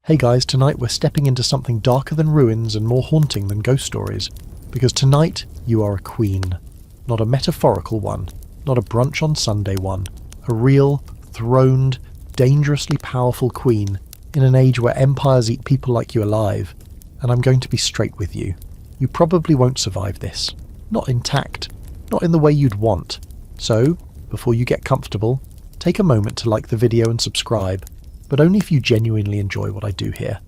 Hey guys, tonight we're stepping into something darker than ruins and more haunting than ghost stories. Because tonight, you are a queen. Not a metaphorical one, not a brunch on Sunday one. A real, throned, dangerously powerful queen in an age where empires eat people like you alive. And I'm going to be straight with you. You probably won't survive this. Not intact. Not in the way you'd want. So, before you get comfortable, take a moment to like the video and subscribe, but only if you genuinely enjoy what I do here.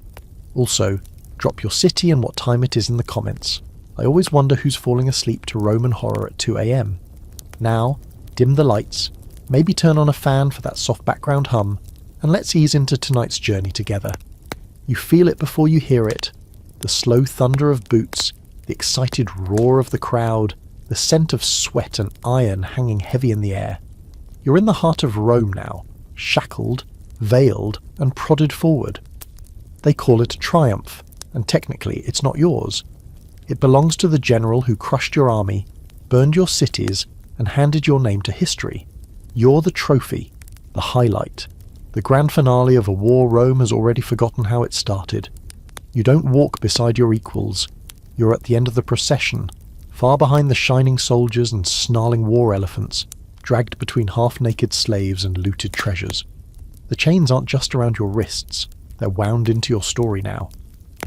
Also, drop your city and what time it is in the comments. I always wonder who's falling asleep to Roman horror at 2 AM. Now, dim the lights, maybe turn on a fan for that soft background hum, and let's ease into tonight's journey together. You feel it before you hear it. The slow thunder of boots, the excited roar of the crowd, the scent of sweat and iron hanging heavy in the air. You're in the heart of Rome now, shackled, veiled, and prodded forward. They call it a triumph, and technically it's not yours. It belongs to the general who crushed your army, burned your cities, and handed your name to history. You're the trophy, the highlight. The grand finale of a war Rome has already forgotten how it started. You don't walk beside your equals. You're at the end of the procession, far behind the shining soldiers and snarling war elephants, dragged between half-naked slaves and looted treasures. The chains aren't just around your wrists, they're wound into your story now.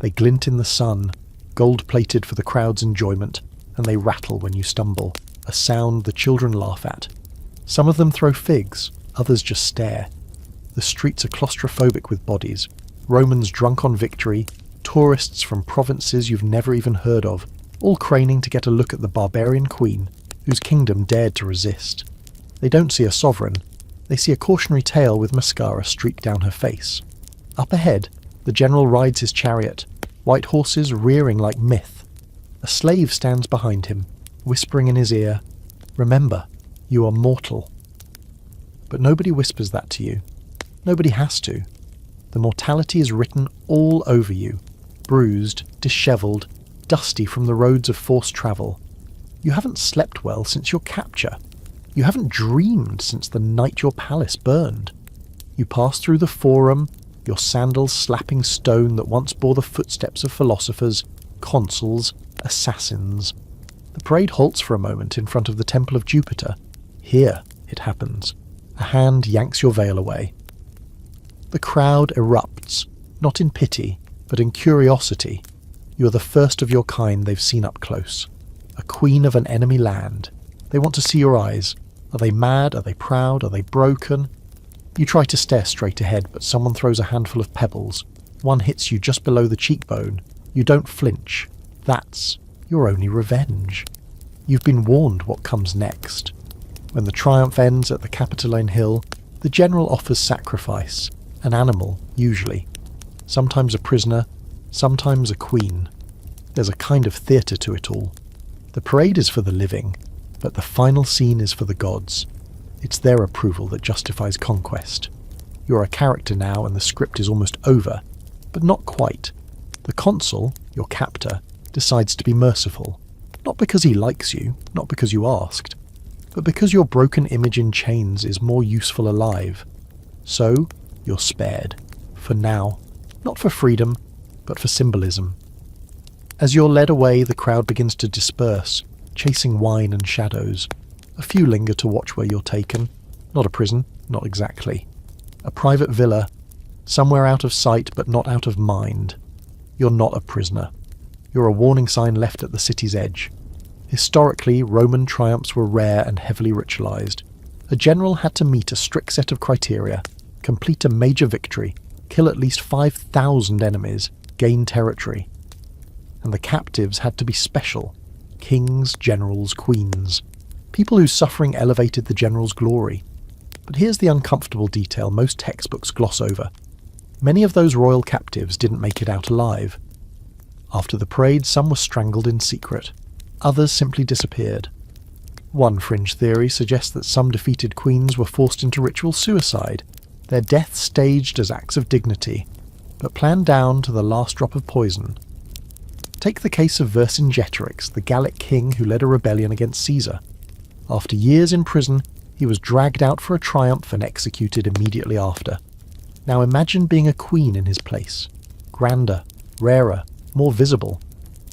They glint in the sun, gold-plated for the crowd's enjoyment, and they rattle when you stumble, a sound the children laugh at. Some of them throw figs, others just stare. The streets are claustrophobic with bodies, Romans drunk on victory, tourists from provinces you've never even heard of, all craning to get a look at the barbarian queen, whose kingdom dared to resist. They don't see a sovereign, they see a cautionary tale with mascara streaked down her face. Up ahead, the general rides his chariot, white horses rearing like myth. A slave stands behind him, whispering in his ear, "Remember, you are mortal." But nobody whispers that to you. Nobody has to. The mortality is written all over you, bruised, dishevelled, dusty from the roads of forced travel. You haven't slept well since your capture. You haven't dreamed since the night your palace burned. You pass through the forum, your sandals slapping stone that once bore the footsteps of philosophers, consuls, assassins. The parade halts for a moment in front of the Temple of Jupiter. Here it happens. A hand yanks your veil away. The crowd erupts, not in pity, but in curiosity. You are the first of your kind they've seen up close. A queen of an enemy land. They want to see your eyes. Are they mad? Are they proud? Are they broken? You try to stare straight ahead, but someone throws a handful of pebbles. One hits you just below the cheekbone. You don't flinch. That's your only revenge. You've been warned what comes next. When the triumph ends at the Capitoline Hill, the general offers sacrifice. An animal, usually. Sometimes a prisoner, sometimes a queen. There's a kind of theatre to it all. The parade is for the living, but the final scene is for the gods. It's their approval that justifies conquest. You're a character now and the script is almost over, but not quite. The consul, your captor, decides to be merciful. Not because he likes you, not because you asked, but because your broken image in chains is more useful alive. So, you're spared. For now. Not for freedom, but for symbolism. As you're led away, the crowd begins to disperse, chasing wine and shadows. A few linger to watch where you're taken. Not a prison, not exactly. A private villa, somewhere out of sight but not out of mind. You're not a prisoner. You're a warning sign left at the city's edge. Historically, Roman triumphs were rare and heavily ritualized. A general had to meet a strict set of criteria, complete a major victory, kill at least 5,000 enemies, gain territory. And the captives had to be special. Kings, generals, queens. People whose suffering elevated the general's glory. But here's the uncomfortable detail most textbooks gloss over. Many of those royal captives didn't make it out alive. After the parade, some were strangled in secret. Others simply disappeared. One fringe theory suggests that some defeated queens were forced into ritual suicide, their deaths staged as acts of dignity, but planned down to the last drop of poison. Take the case of Vercingetorix, the Gallic king who led a rebellion against Caesar. After years in prison, he was dragged out for a triumph and executed immediately after. Now imagine being a queen in his place. grander, rarer, more visible.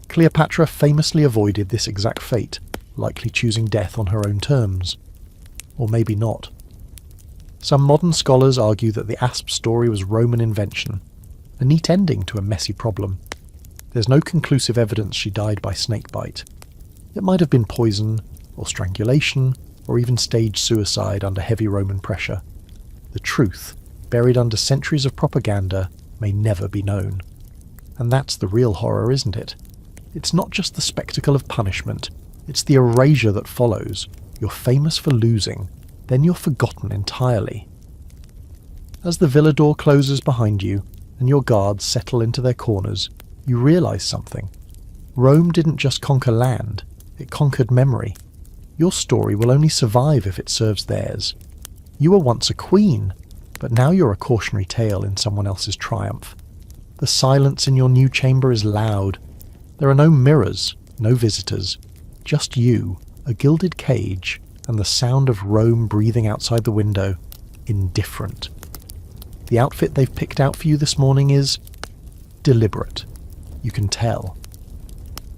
Cleopatra famously avoided this exact fate, likely choosing death on her own terms. Or maybe not. Some modern scholars argue that the asp story was Roman invention, a neat ending to a messy problem. There's no conclusive evidence she died by snakebite. It might have been poison, or strangulation, or even staged suicide under heavy Roman pressure. The truth, buried under centuries of propaganda, may never be known. And that's the real horror, isn't it? It's not just the spectacle of punishment, it's the erasure that follows. You're famous for losing, then you're forgotten entirely. As the villa door closes behind you, and your guards settle into their corners, you realise something. Rome didn't just conquer land, it conquered memory. Your story will only survive if it serves theirs. You were once a queen, but now you're a cautionary tale in someone else's triumph. The silence in your new chamber is loud. There are no mirrors, no visitors, just you, a gilded cage, and the sound of Rome breathing outside the window, indifferent. The outfit they've picked out for you this morning is deliberate. You can tell.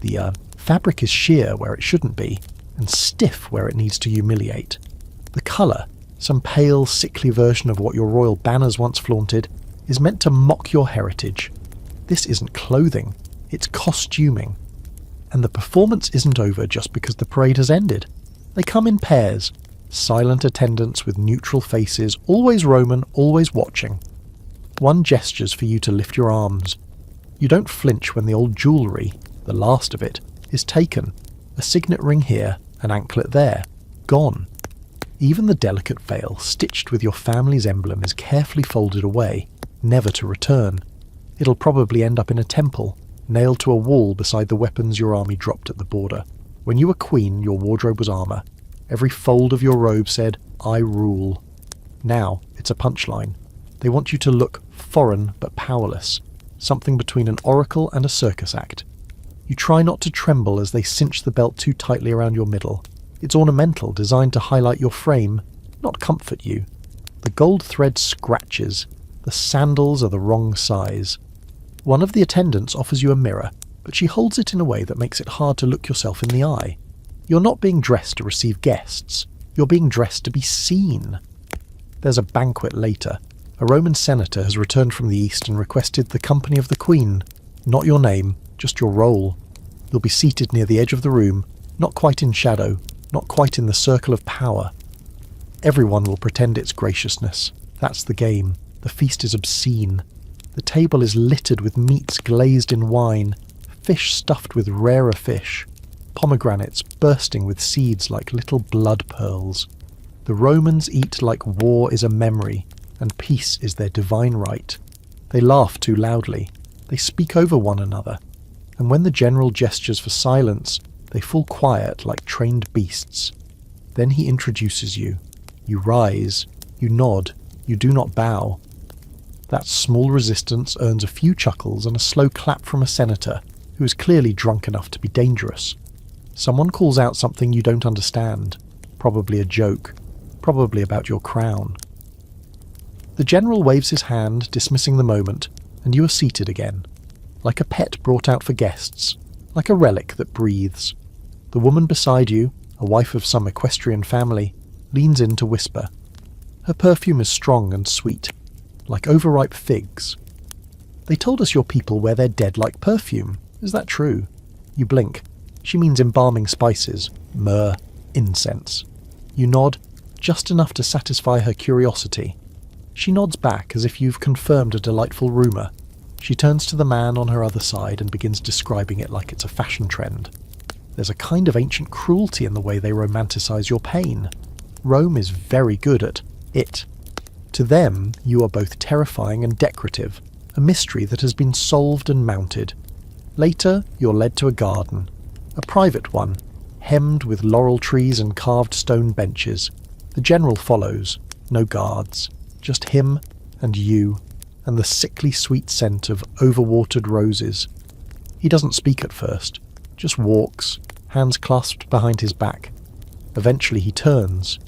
The fabric is sheer where it shouldn't be, and stiff where it needs to humiliate. The colour, some pale, sickly version of what your royal banners once flaunted, is meant to mock your heritage. This isn't clothing, it's costuming. And the performance isn't over just because the parade has ended. They come in pairs, silent attendants with neutral faces, always Roman, always watching. One gestures for you to lift your arms. You don't flinch when the old jewellery, the last of it, is taken. A signet ring here, an anklet there, gone. Even the delicate veil stitched with your family's emblem is carefully folded away, never to return. It'll probably end up in a temple, nailed to a wall beside the weapons your army dropped at the border. When you were queen, your wardrobe was armour. Every fold of your robe said, "I rule." Now, it's a punchline. They want you to look foreign but powerless, something between an oracle and a circus act. You try not to tremble as they cinch the belt too tightly around your middle. It's ornamental, designed to highlight your frame, not comfort you. The gold thread scratches. The sandals are the wrong size. One of the attendants offers you a mirror, but she holds it in a way that makes it hard to look yourself in the eye. You're not being dressed to receive guests. You're being dressed to be seen. There's a banquet later. A Roman senator has returned from the east and requested the company of the queen. Not your name, just your role. You'll be seated near the edge of the room, not quite in shadow, not quite in the circle of power. Everyone will pretend it's graciousness. That's the game. The feast is obscene. The table is littered with meats glazed in wine, fish stuffed with rarer fish, pomegranates bursting with seeds like little blood pearls. The Romans eat like war is a memory, and peace is their divine right. They laugh too loudly. They speak over one another. And when the general gestures for silence, they fall quiet like trained beasts. Then he introduces you. You rise. You nod. You do not bow. That small resistance earns a few chuckles and a slow clap from a senator who is clearly drunk enough to be dangerous. Someone calls out something you don't understand. Probably a joke. Probably about your crown. The general waves his hand, dismissing the moment, and you are seated again. Like a pet brought out for guests. Like a relic that breathes. The woman beside you, a wife of some equestrian family, leans in to whisper. Her perfume is strong and sweet, like overripe figs. They told us your people wear their dead like perfume. Is that true? You blink. She means embalming spices, myrrh, incense. You nod, just enough to satisfy her curiosity. She nods back as if you've confirmed a delightful rumour. She turns to the man on her other side and begins describing it like it's a fashion trend. There's a kind of ancient cruelty in the way they romanticize your pain. Rome is very good at it. To them, you are both terrifying and decorative, a mystery that has been solved and mounted. Later, you're led to a garden, a private one, hemmed with laurel trees and carved stone benches. The general follows, no guards, just him and you, and the sickly sweet scent of overwatered roses. He doesn't speak at first, just walks, hands clasped behind his back. Eventually he turns.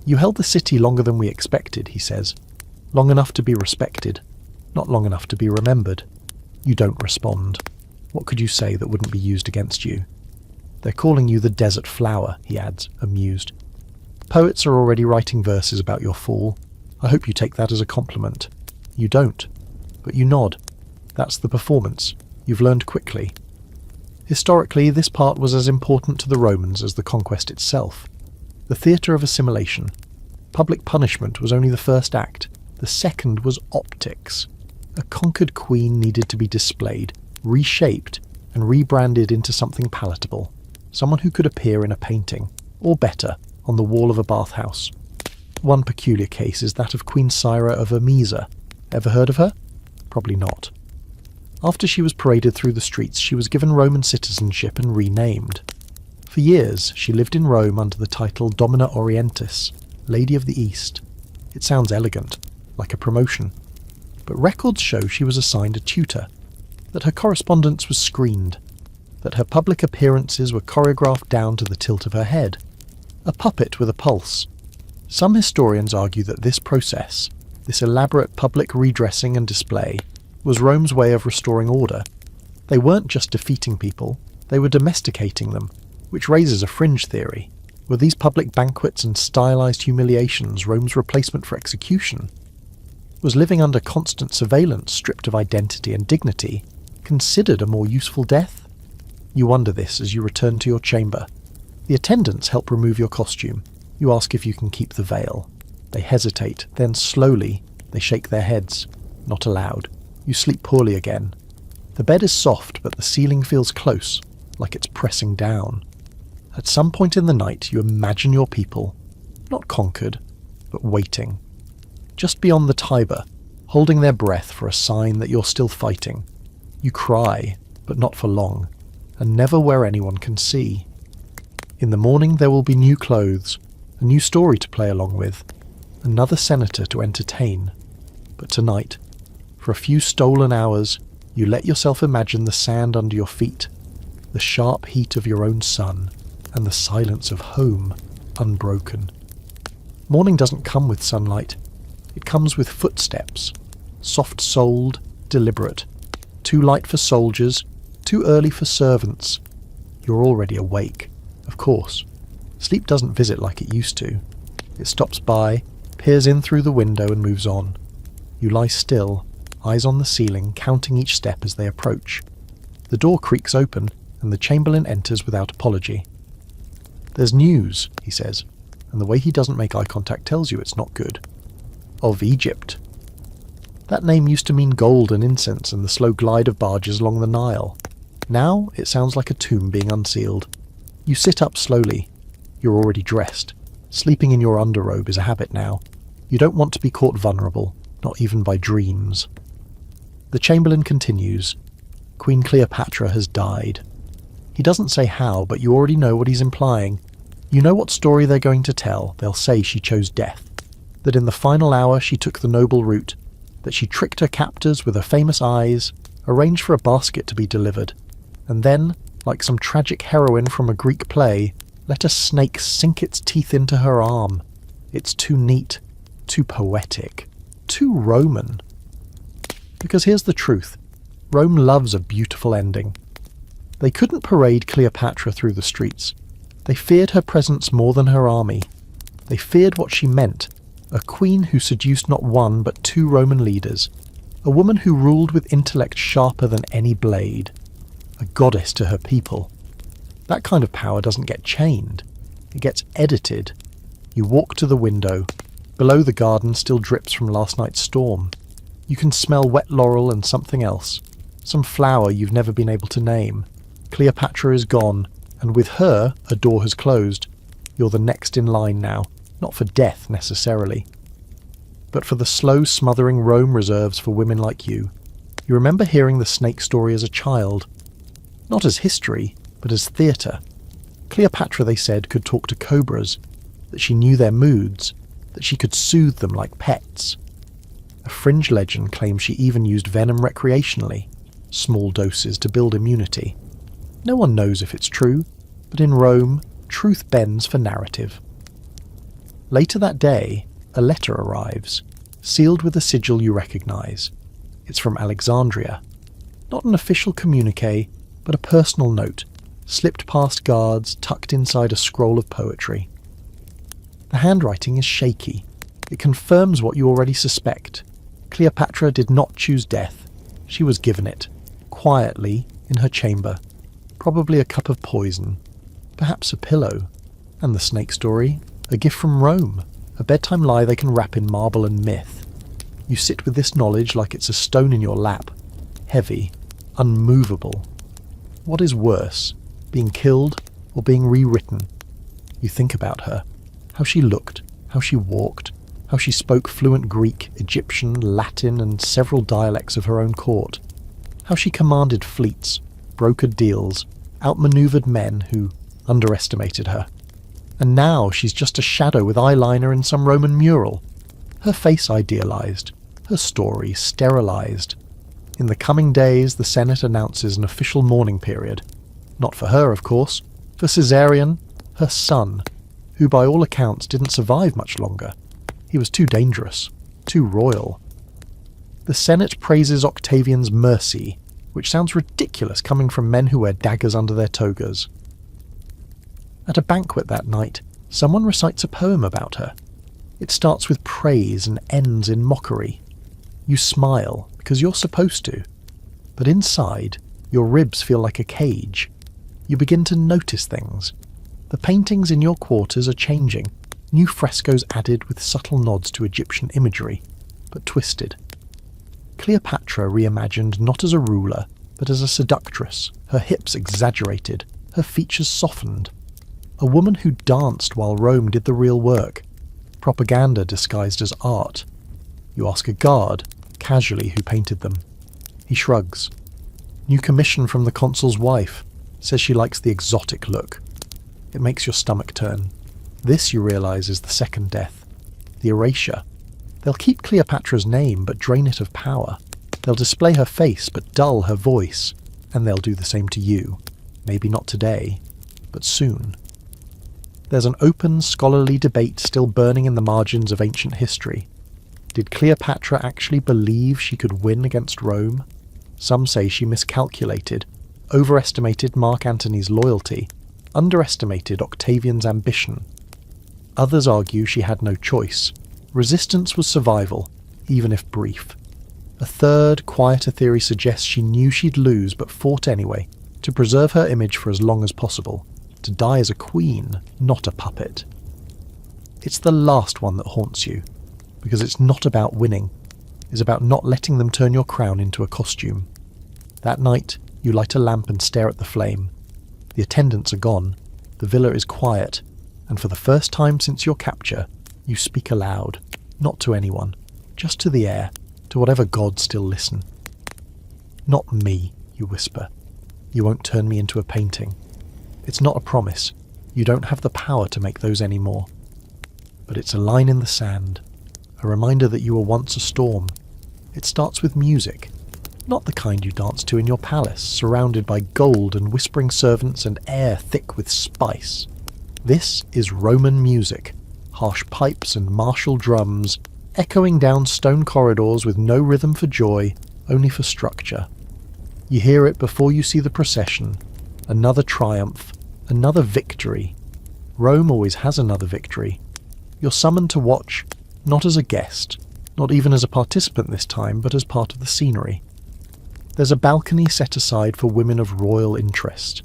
You held the city longer than we expected, he says. Long enough to be respected, not long enough to be remembered. You don't respond. What could you say that wouldn't be used against you? They're calling you the desert flower, he adds, amused. Poets are already writing verses about your fall. I hope you take that as a compliment. You don't, but you nod. That's the performance. You've learned quickly. Historically, this part was as important to the Romans as the conquest itself. The theatre of assimilation. Public punishment was only the first act. The second was optics. A conquered queen needed to be displayed, reshaped, and rebranded into something palatable. Someone who could appear in a painting, or better, on the wall of a bathhouse. One peculiar case is that of Queen Syra of Emesa. Ever heard of her? Probably not. After she was paraded through the streets, she was given Roman citizenship and renamed. For years, she lived in Rome under the title Domina Orientis, Lady of the East. It sounds elegant, like a promotion. But records show she was assigned a tutor, that her correspondence was screened, that her public appearances were choreographed down to the tilt of her head. A puppet with a pulse. Some historians argue that this process, this elaborate public redressing and display, was Rome's way of restoring order. They weren't just defeating people, they were domesticating them, which raises a fringe theory. Were these public banquets and stylized humiliations Rome's replacement for execution? Was living under constant surveillance, stripped of identity and dignity, considered a more useful death? You wonder this as you return to your chamber. The attendants help remove your costume. You ask if you can keep the veil. They hesitate, then slowly, they shake their heads. Not allowed. You sleep poorly again. The bed is soft, but the ceiling feels close, like it's pressing down. At some point in the night, you imagine your people, not conquered, but waiting. Just beyond the Tiber, holding their breath for a sign that you're still fighting. You cry, but not for long, and never where anyone can see. In the morning there will be new clothes, a new story to play along with, another senator to entertain. But tonight, for a few stolen hours, you let yourself imagine the sand under your feet, the sharp heat of your own sun, and the silence of home unbroken. Morning doesn't come with sunlight. It comes with footsteps, soft-souled, deliberate, too light for soldiers, too early for servants. You're already awake, of course. Sleep doesn't visit like it used to. It stops by, peers in through the window and moves on. You lie still, eyes on the ceiling, counting each step as they approach. The door creaks open, and the chamberlain enters without apology. "There's news," he says, and the way he doesn't make eye contact tells you it's not good. "Of Egypt." That name used to mean gold and incense and the slow glide of barges along the Nile. Now it sounds like a tomb being unsealed. You sit up slowly. You're already dressed. Sleeping in your underrobe is a habit now. You don't want to be caught vulnerable, not even by dreams. The chamberlain continues. Queen Cleopatra has died. He doesn't say how, but you already know what he's implying. You know what story they're going to tell. They'll say she chose death. That in the final hour she took the noble route. That she tricked her captors with her famous eyes, arranged for a basket to be delivered. And then, like some tragic heroine from a Greek play, let a snake sink its teeth into her arm. It's too neat, too poetic, too Roman. Because here's the truth. Rome loves a beautiful ending. They couldn't parade Cleopatra through the streets. They feared her presence more than her army. They feared what she meant, a queen who seduced not one but two Roman leaders, a woman who ruled with intellect sharper than any blade, a goddess to her people. That kind of power doesn't get chained. It gets edited. You walk to the window. Below the garden still drips from last night's storm. You can smell wet laurel and something else, some flower you've never been able to name. Cleopatra is gone, and with her a door has closed. You're the next in line now, not for death necessarily, but for the slow smothering Rome reserves for women like you. You remember hearing the snake story as a child, not as history, but as theatre. Cleopatra, they said, could talk to cobras, that she knew their moods, that she could soothe them like pets. A fringe legend claims she even used venom recreationally, small doses to build immunity. No one knows if it's true, but in Rome, truth bends for narrative. Later that day, a letter arrives, sealed with a sigil you recognize. It's from Alexandria. Not an official communique, but a personal note, slipped past guards, tucked inside a scroll of poetry. The handwriting is shaky. It confirms what you already suspect. Cleopatra did not choose death. She was given it, quietly, in her chamber. Probably a cup of poison. Perhaps a pillow. And the snake story? A gift from Rome. A bedtime lie they can wrap in marble and myth. You sit with this knowledge like it's a stone in your lap. Heavy. Unmovable. What is worse, being killed or being rewritten? You think about her. How she looked, how she walked, how she spoke fluent Greek, Egyptian, Latin, and several dialects of her own court. How she commanded fleets, brokered deals, outmaneuvered men who underestimated her. And now she's just a shadow with eyeliner in some Roman mural. Her face idealized, her story sterilized. In the coming days, the Senate announces an official mourning period. Not for her, of course. For Caesarion, her son, who by all accounts didn't survive much longer. He was too dangerous, too royal. The Senate praises Octavian's mercy, which sounds ridiculous coming from men who wear daggers under their togas. At a banquet that night, someone recites a poem about her. It starts with praise and ends in mockery. You smile, because you're supposed to. But inside, your ribs feel like a cage. You begin to notice things. The paintings in your quarters are changing, new frescoes added with subtle nods to Egyptian imagery, but twisted. Cleopatra reimagined not as a ruler, but as a seductress, her hips exaggerated, her features softened. A woman who danced while Rome did the real work. Propaganda disguised as art. You ask a guard, casually, who painted them. He shrugs. New commission from the consul's wife. Says she likes the exotic look. It makes your stomach turn. This, you realise, is the second death. The erasure. They'll keep Cleopatra's name, but drain it of power. They'll display her face, but dull her voice. And they'll do the same to you. Maybe not today, but soon. There's an open, scholarly debate still burning in the margins of ancient history. Did Cleopatra actually believe she could win against Rome? Some say she miscalculated, overestimated Mark Antony's loyalty, underestimated Octavian's ambition. Others argue she had no choice. Resistance was survival, even if brief. A third, quieter theory suggests she knew she'd lose but fought anyway, to preserve her image for as long as possible, to die as a queen, not a puppet. It's the last one that haunts you, because it's not about winning. It's about not letting them turn your crown into a costume. That night, you light a lamp and stare at the flame. The attendants are gone, the villa is quiet, and for the first time since your capture, you speak aloud, not to anyone, just to the air, to whatever gods still listen. Not me, you whisper. You won't turn me into a painting. It's not a promise. You don't have the power to make those anymore. But it's a line in the sand, a reminder that you were once a storm. It starts with music, not the kind you dance to in your palace, surrounded by gold and whispering servants and air thick with spice. This is Roman music, harsh pipes and martial drums, echoing down stone corridors with no rhythm for joy, only for structure. You hear it before you see the procession, another triumph, another victory. Rome always has another victory. You're summoned to watch, not as a guest, not even as a participant this time, but as part of the scenery. There's a balcony set aside for women of royal interest.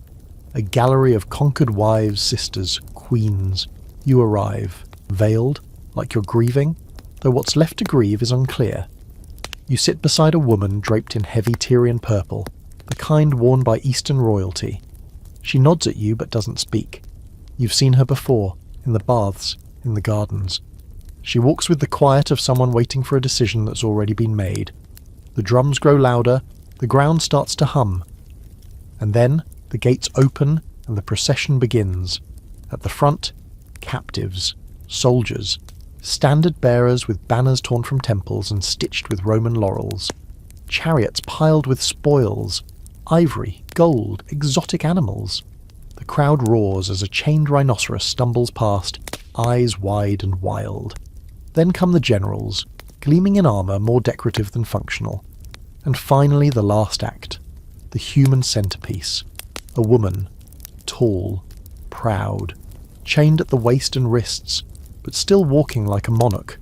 A gallery of conquered wives, sisters, queens. You arrive, veiled, like you're grieving, though what's left to grieve is unclear. You sit beside a woman draped in heavy Tyrian purple, the kind worn by Eastern royalty. She nods at you but doesn't speak. You've seen her before, in the baths, in the gardens. She walks with the quiet of someone waiting for a decision that's already been made. The drums grow louder, the ground starts to hum. And then the gates open and the procession begins. At the front, captives, soldiers, standard bearers with banners torn from temples and stitched with Roman laurels, chariots piled with spoils, ivory, gold, exotic animals. The crowd roars as a chained rhinoceros stumbles past, eyes wide and wild. Then come the generals, gleaming in armour more decorative than functional. And finally the last act, the human centerpiece. A woman, tall, proud, chained at the waist and wrists, but still walking like a monarch.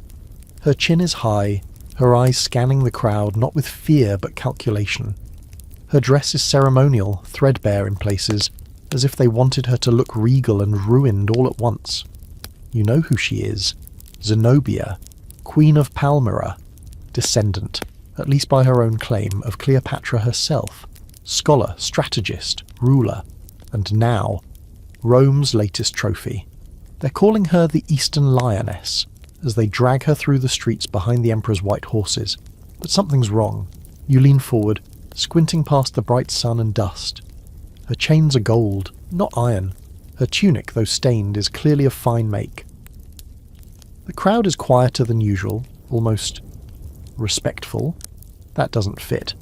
Her chin is high, her eyes scanning the crowd not with fear but calculation. Her dress is ceremonial, threadbare in places, as if they wanted her to look regal and ruined all at once. You know who she is. Zenobia, Queen of Palmyra, descendant, at least by her own claim, of Cleopatra herself, scholar, strategist, ruler, and now, Rome's latest trophy. They're calling her the Eastern Lioness, as they drag her through the streets behind the Emperor's white horses. But something's wrong. You lean forward, squinting past the bright sun and dust. Her chains are gold, not iron. Her tunic, though stained, is clearly of fine make. The crowd is quieter than usual, almost respectful. That doesn't fit.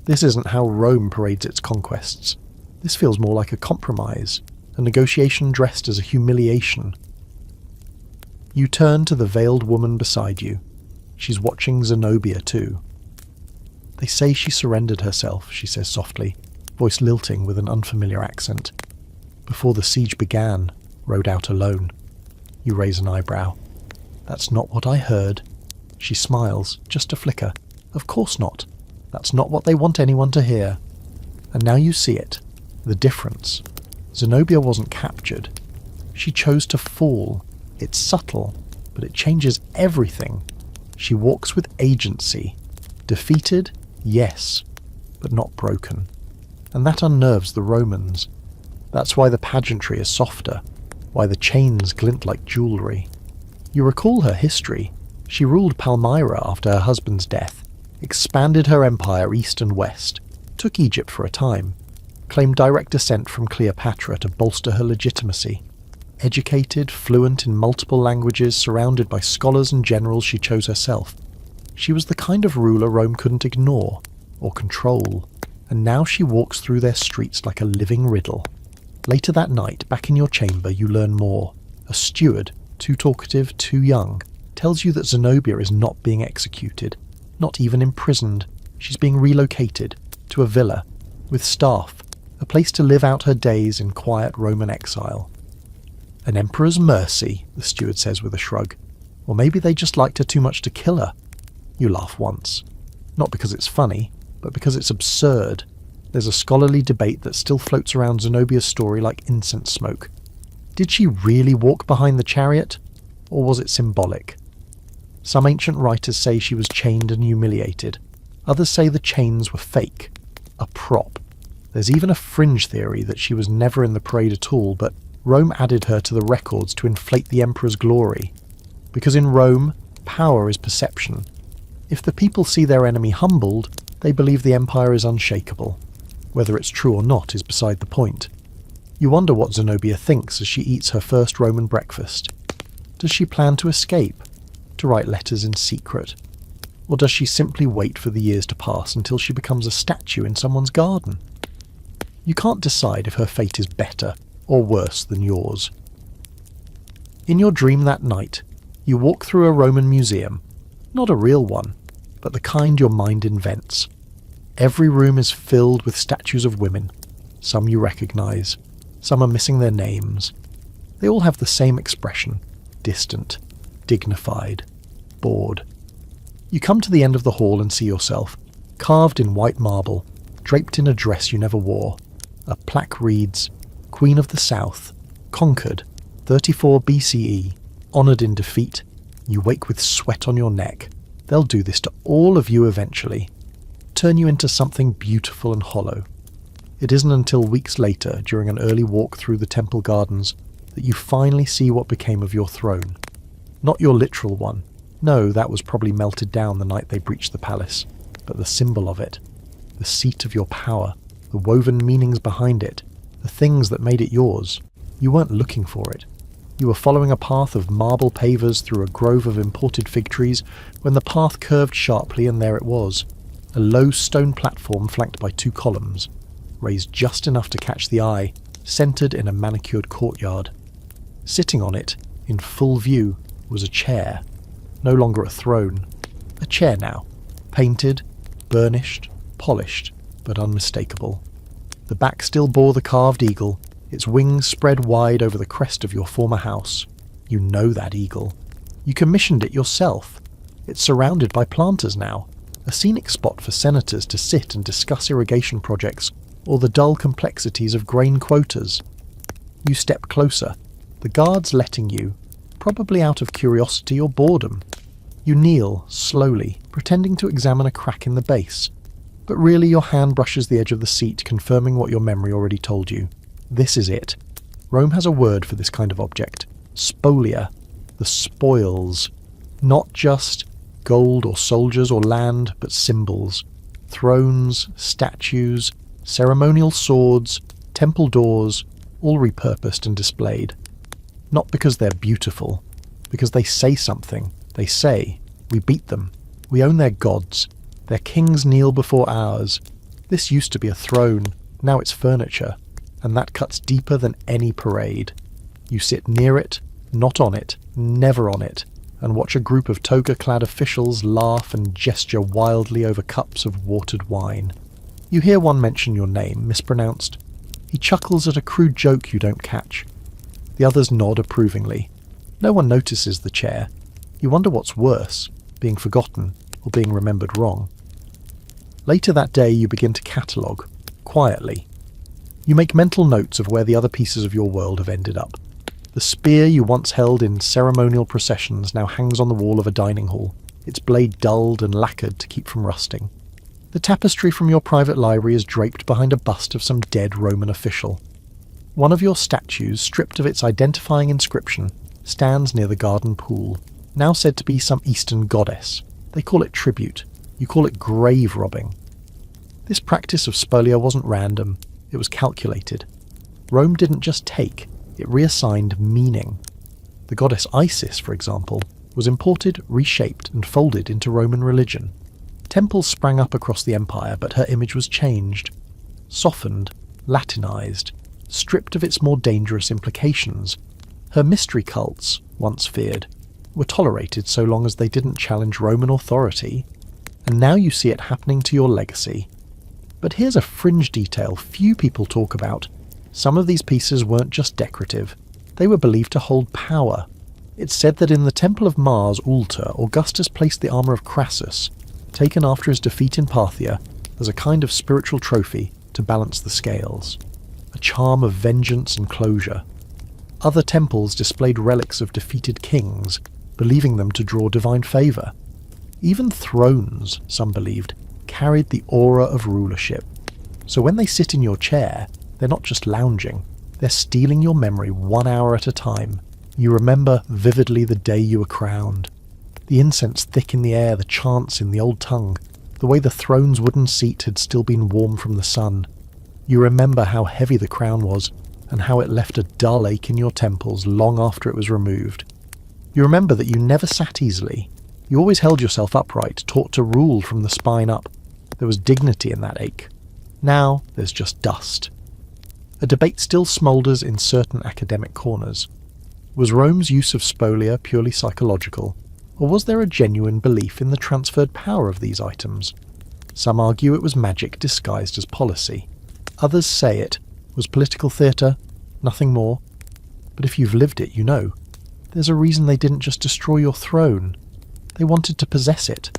This isn't how Rome parades its conquests. This feels more like a compromise, a negotiation dressed as a humiliation. You turn to the veiled woman beside you. She's watching Zenobia too. They say she surrendered herself, she says softly, voice lilting with an unfamiliar accent. Before the siege began, rode out alone. You raise an eyebrow. That's not what I heard. She smiles, just a flicker. Of course not. That's not what they want anyone to hear. And now you see it. The difference. Zenobia wasn't captured. She chose to fall. It's subtle, but it changes everything. She walks with agency. Defeated? Yes, but not broken. And that unnerves the Romans. That's why the pageantry is softer, why the chains glint like jewellery. You recall her history. She ruled Palmyra after her husband's death, expanded her empire east and west, took Egypt for a time, claimed direct descent from Cleopatra to bolster her legitimacy. Educated, fluent in multiple languages, surrounded by scholars and generals she chose herself. She was the kind of ruler Rome couldn't ignore or control, and now she walks through their streets like a living riddle. Later that night, back in your chamber, you learn more. A steward, too talkative, too young, tells you that Zenobia is not being executed, not even imprisoned. She's being relocated to a villa, with staff, a place to live out her days in quiet Roman exile. An emperor's mercy, the steward says with a shrug. Or maybe they just liked her too much to kill her. You laugh once. Not because it's funny, but because it's absurd. There's a scholarly debate that still floats around Zenobia's story like incense smoke. Did she really walk behind the chariot, or was it symbolic? Some ancient writers say she was chained and humiliated. Others say the chains were fake, a prop. There's even a fringe theory that she was never in the parade at all, but Rome added her to the records to inflate the emperor's glory. Because in Rome, power is perception. If the people see their enemy humbled, they believe the empire is unshakable. Whether it's true or not is beside the point. You wonder what Zenobia thinks as she eats her first Roman breakfast. Does she plan to escape? To write letters in secret? Or does she simply wait for the years to pass until she becomes a statue in someone's garden? You can't decide if her fate is better or worse than yours. In your dream that night, you walk through a Roman museum. Not a real one, but the kind your mind invents. Every room is filled with statues of women. Some you recognize. Some are missing their names. They all have the same expression. Distant, dignified, bored. You come to the end of the hall and see yourself, carved in white marble, draped in a dress you never wore. A plaque reads, Queen of the South, conquered, 34 BCE, honoured in defeat. You wake with sweat on your neck. They'll do this to all of you eventually. Turn you into something beautiful and hollow. It isn't until weeks later, during an early walk through the temple gardens, that you finally see what became of your throne. Not your literal one. No, that was probably melted down the night they breached the palace. But the symbol of it. The seat of your power. The woven meanings behind it. The things that made it yours. You weren't looking for it. You were following a path of marble pavers through a grove of imported fig trees when the path curved sharply, and there it was. A low stone platform flanked by 2 columns, raised just enough to catch the eye, centred in a manicured courtyard. Sitting on it, in full view, was a chair. No longer a throne. A chair now. Painted, burnished, polished. but unmistakable. The back still bore the carved eagle, its wings spread wide over the crest of your former house. You know that eagle. You commissioned it yourself. It's surrounded by planters now, a scenic spot for senators to sit and discuss irrigation projects or the dull complexities of grain quotas. You step closer, the guards letting you, probably out of curiosity or boredom. You kneel, slowly, pretending to examine a crack in the base, but really your hand brushes the edge of the seat, confirming what your memory already told you. This is it. Rome has a word for this kind of object. Spolia. The spoils. Not just gold or soldiers or land, but symbols. Thrones, statues, ceremonial swords, temple doors, all repurposed and displayed. Not because they're beautiful, because they say something. They say, we beat them. We own their gods. Their kings kneel before ours. This used to be a throne, now it's furniture, and that cuts deeper than any parade. You sit near it, not on it, never on it, and watch a group of toga-clad officials laugh and gesture wildly over cups of watered wine. You hear one mention your name, mispronounced. He chuckles at a crude joke you don't catch. The others nod approvingly. No one notices the chair. You wonder what's worse, being forgotten or being remembered wrong. Later that day you begin to catalogue, quietly. You make mental notes of where the other pieces of your world have ended up. The spear you once held in ceremonial processions now hangs on the wall of a dining hall, its blade dulled and lacquered to keep from rusting. The tapestry from your private library is draped behind a bust of some dead Roman official. One of your statues, stripped of its identifying inscription, stands near the garden pool, now said to be some Eastern goddess. They call it tribute. You call it grave robbing. This practice of spolia wasn't random, it was calculated. Rome didn't just take, it reassigned meaning. The goddess Isis, for example, was imported, reshaped, and folded into Roman religion. Temples sprang up across the empire, but her image was changed, softened, Latinized, stripped of its more dangerous implications. Her mystery cults, once feared, were tolerated so long as they didn't challenge Roman authority, and now you see it happening to your legacy. But here's a fringe detail few people talk about. Some of these pieces weren't just decorative, they were believed to hold power. It's said that in the Temple of Mars altar, Augustus placed the armour of Crassus, taken after his defeat in Parthia, as a kind of spiritual trophy to balance the scales, a charm of vengeance and closure. Other temples displayed relics of defeated kings, believing them to draw divine favour. Even thrones, some believed, carried the aura of rulership. So when they sit in your chair, they're not just lounging, they're stealing your memory 1 hour at a time. You remember vividly the day you were crowned. The incense thick in the air, the chants in the old tongue, the way the throne's wooden seat had still been warm from the sun. You remember how heavy the crown was, and how it left a dull ache in your temples long after it was removed. You remember that you never sat easily. You always held yourself upright, taught to rule from the spine up. There was dignity in that ache. Now there's just dust. A debate still smoulders in certain academic corners. Was Rome's use of spolia purely psychological, or was there a genuine belief in the transferred power of these items? Some argue it was magic disguised as policy. Others say it was political theatre, nothing more. But if you've lived it, you know. There's a reason they didn't just destroy your throne. They wanted to possess it,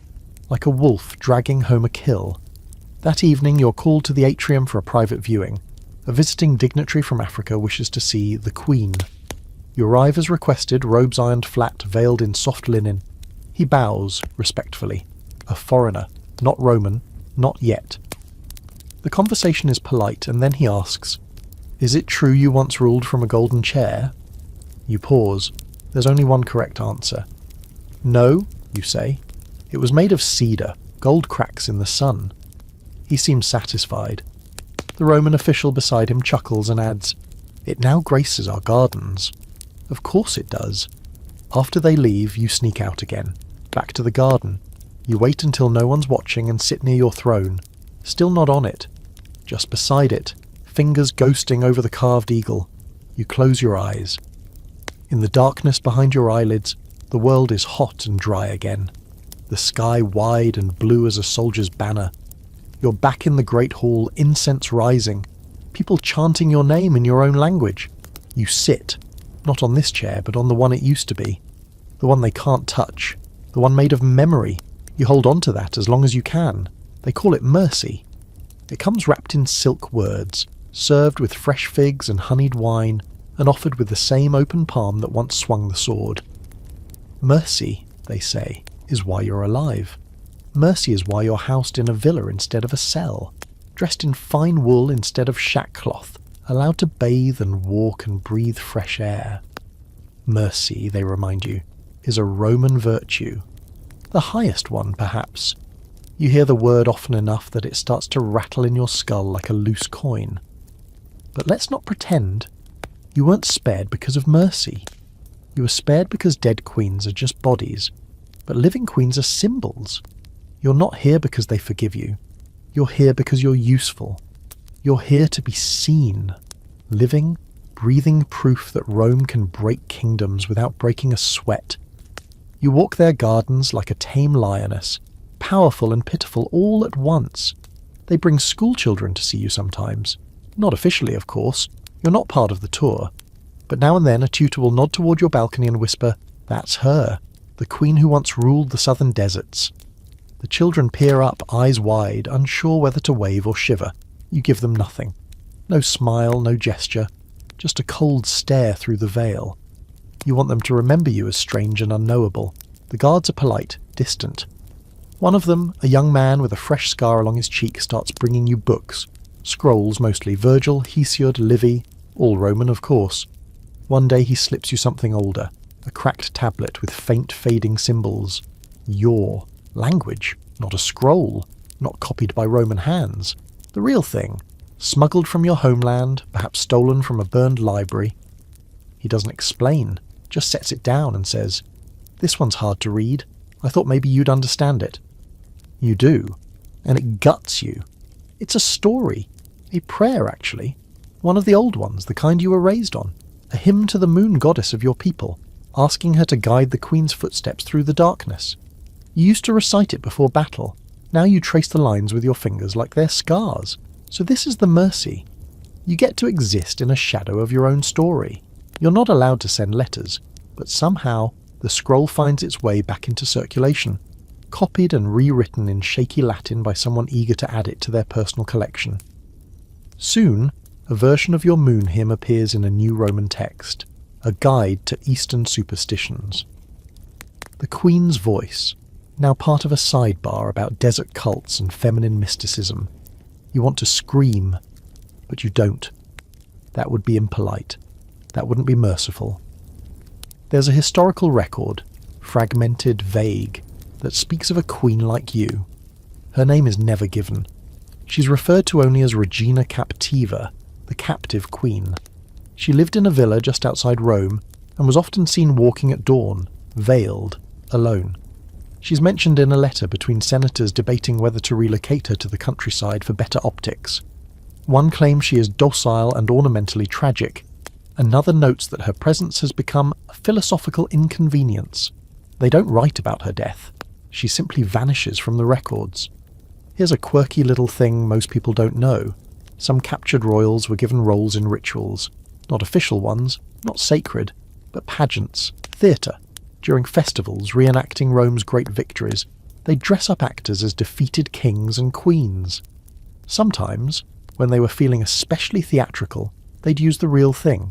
like a wolf dragging home a kill. That evening you're called to the atrium for a private viewing. A visiting dignitary from Africa wishes to see the Queen. You arrive as requested, robes ironed flat, veiled in soft linen. He bows, respectfully. A foreigner, not Roman, not yet. The conversation is polite, and then he asks, "Is it true you once ruled from a golden chair?" You pause. There's only one correct answer. "No," you say. "It was made of cedar, gold cracks in the sun." He seems satisfied. The Roman official beside him chuckles and adds, "It now graces our gardens." Of course it does. After they leave, you sneak out again, back to the garden. You wait until no one's watching and sit near your throne, still not on it, just beside it, fingers ghosting over the carved eagle. You close your eyes. In the darkness behind your eyelids, the world is hot and dry again, the sky wide and blue as a soldier's banner. You're back in the Great Hall, incense rising, people chanting your name in your own language. You sit, not on this chair, but on the one it used to be, the one they can't touch, the one made of memory. You hold on to that as long as you can. They call it mercy. It comes wrapped in silk words, served with fresh figs and honeyed wine, and offered with the same open palm that once swung the sword. Mercy, they say, is why you're alive. Mercy is why you're housed in a villa instead of a cell, dressed in fine wool instead of shackcloth, allowed to bathe and walk and breathe fresh air. Mercy, they remind you, is a Roman virtue. The highest one, perhaps. You hear the word often enough that it starts to rattle in your skull like a loose coin. But let's not pretend. You weren't spared because of mercy. You were spared because dead queens are just bodies, but living queens are symbols. You're not here because they forgive you. You're here because you're useful. You're here to be seen. Living, breathing proof that Rome can break kingdoms without breaking a sweat. You walk their gardens like a tame lioness, powerful and pitiful all at once. They bring schoolchildren to see you sometimes. Not officially, of course. You're not part of the tour. But now and then a tutor will nod toward your balcony and whisper, "That's her, the queen who once ruled the southern deserts." The children peer up, eyes wide, unsure whether to wave or shiver. You give them nothing. No smile, no gesture, just a cold stare through the veil. You want them to remember you as strange and unknowable. The guards are polite, distant. One of them, a young man with a fresh scar along his cheek, starts bringing you books. Scrolls mostly, Virgil, Hesiod, Livy, all Roman of course. One day he slips you something older, a cracked tablet with faint fading symbols. Your language, not a scroll, not copied by Roman hands. The real thing, smuggled from your homeland, perhaps stolen from a burned library. He doesn't explain, just sets it down and says, "This one's hard to read. I thought maybe you'd understand it." You do, and it guts you. It's a story, a prayer actually, one of the old ones, the kind you were raised on, a hymn to the moon goddess of your people, asking her to guide the queen's footsteps through the darkness. You used to recite it before battle. Now you trace the lines with your fingers like they're scars. So this is the mercy. You get to exist in a shadow of your own story. You're not allowed to send letters, but somehow the scroll finds its way back into circulation, copied and rewritten in shaky Latin by someone eager to add it to their personal collection. Soon, a version of your moon hymn appears in a new Roman text, a guide to Eastern superstitions. The Queen's voice, now part of a sidebar about desert cults and feminine mysticism. You want to scream, but you don't. That would be impolite. That wouldn't be merciful. There's a historical record, fragmented, vague, that speaks of a queen like you. Her name is never given. She's referred to only as Regina Captiva, the captive queen. She lived in a villa just outside Rome and was often seen walking at dawn, veiled, alone. She's mentioned in a letter between senators debating whether to relocate her to the countryside for better optics. One claims she is docile and ornamentally tragic. Another notes that her presence has become a philosophical inconvenience. They don't write about her death. She simply vanishes from the records. Here's a quirky little thing most people don't know. Some captured royals were given roles in rituals. Not official ones, not sacred, but pageants, theatre. During festivals reenacting Rome's great victories, they dress up actors as defeated kings and queens. Sometimes, when they were feeling especially theatrical, they'd use the real thing.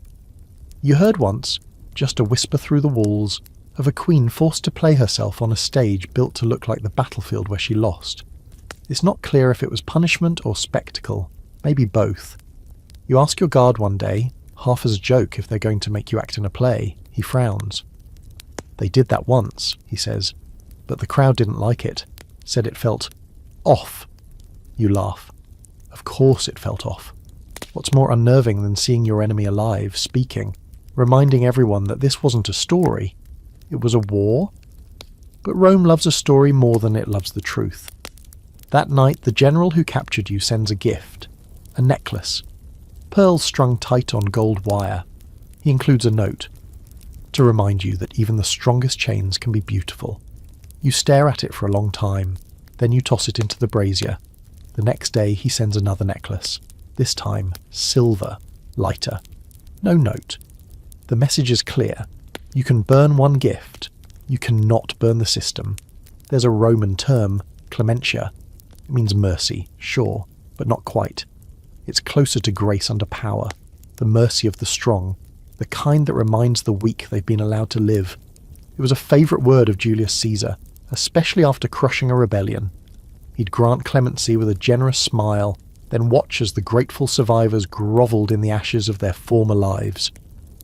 You heard once, just a whisper through the walls, of a queen forced to play herself on a stage built to look like the battlefield where she lost. It's not clear if it was punishment or spectacle, maybe both. You ask your guard one day, half as a joke if they're going to make you act in a play. He frowns. "They did that once," he says, "but the crowd didn't like it, said it felt off." You laugh. Of course it felt off. What's more unnerving than seeing your enemy alive, speaking, reminding everyone that this wasn't a story, it was a war? But Rome loves a story more than it loves the truth. That night the general who captured you sends a gift, a necklace, pearls strung tight on gold wire. He includes a note, to remind you that even the strongest chains can be beautiful. You stare at it for a long time, then you toss it into the brazier. The next day he sends another necklace, this time silver, lighter. No note. The message is clear. You can burn one gift. You cannot burn the system. There's a Roman term, clementia. It means mercy, sure, but not quite. It's closer to grace under power, the mercy of the strong, the kind that reminds the weak they've been allowed to live. It was a favourite word of Julius Caesar, especially after crushing a rebellion. He'd grant clemency with a generous smile, then watch as the grateful survivors grovelled in the ashes of their former lives.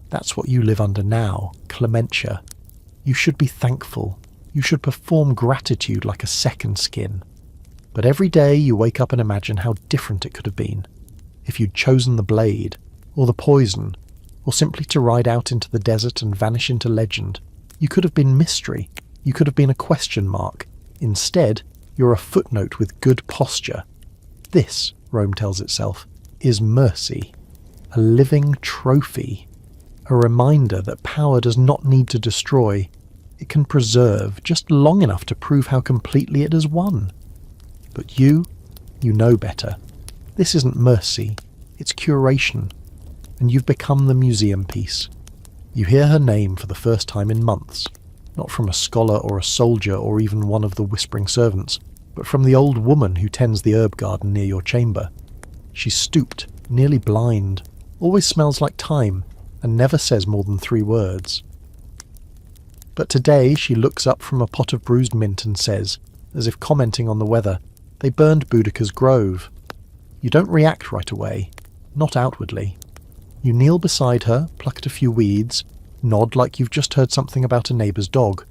That's what you live under now, clementia. You should be thankful. You should perform gratitude like a second skin. But every day you wake up and imagine how different it could have been. If you'd chosen the blade, or the poison, or simply to ride out into the desert and vanish into legend. You could have been mystery. You could have been a question mark. Instead, you're a footnote with good posture. This, Rome tells itself, is mercy. A living trophy. A reminder that power does not need to destroy. It can preserve just long enough to prove how completely it has won. But you know better. This isn't mercy, it's curation. And you've become the museum piece. You hear her name for the first time in months, not from a scholar or a soldier or even one of the whispering servants, but from the old woman who tends the herb garden near your chamber. She's stooped, nearly blind, always smells like thyme, and never says more than 3 words. But today she looks up from a pot of bruised mint and says, as if commenting on the weather, "They burned Boudicca's grove." You don't react right away, not outwardly. You kneel beside her, pluck at a few weeds, nod like you've just heard something about a neighbour's dog.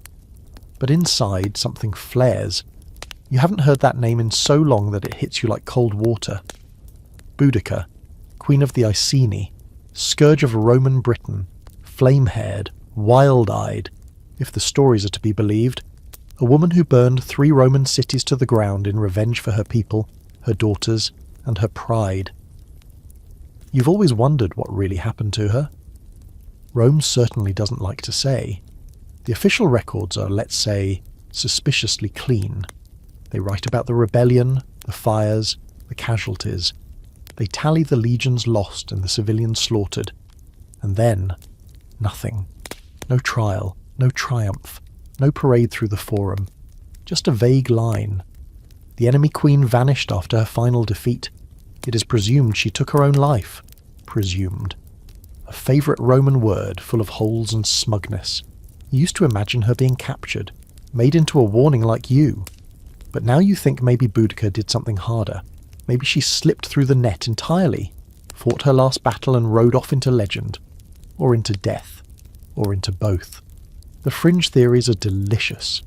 But inside something flares. You haven't heard that name in so long that it hits you like cold water. Boudicca, Queen of the Iceni, scourge of Roman Britain, flame-haired, wild-eyed, if the stories are to be believed, a woman who burned 3 Roman cities to the ground in revenge for her people, her daughters, and her pride. You've always wondered what really happened to her. Rome certainly doesn't like to say. The official records are, let's say, suspiciously clean. They write about the rebellion, the fires, the casualties. They tally the legions lost and the civilians slaughtered. And then, nothing. No trial, no triumph, no parade through the forum. Just a vague line. The enemy queen vanished after her final defeat. It is presumed she took her own life. Presumed. A favourite Roman word full of holes and smugness. You used to imagine her being captured, made into a warning like you. But now you think maybe Boudicca did something harder. Maybe she slipped through the net entirely, fought her last battle and rode off into legend. Or into death. Or into both. The fringe theories are delicious.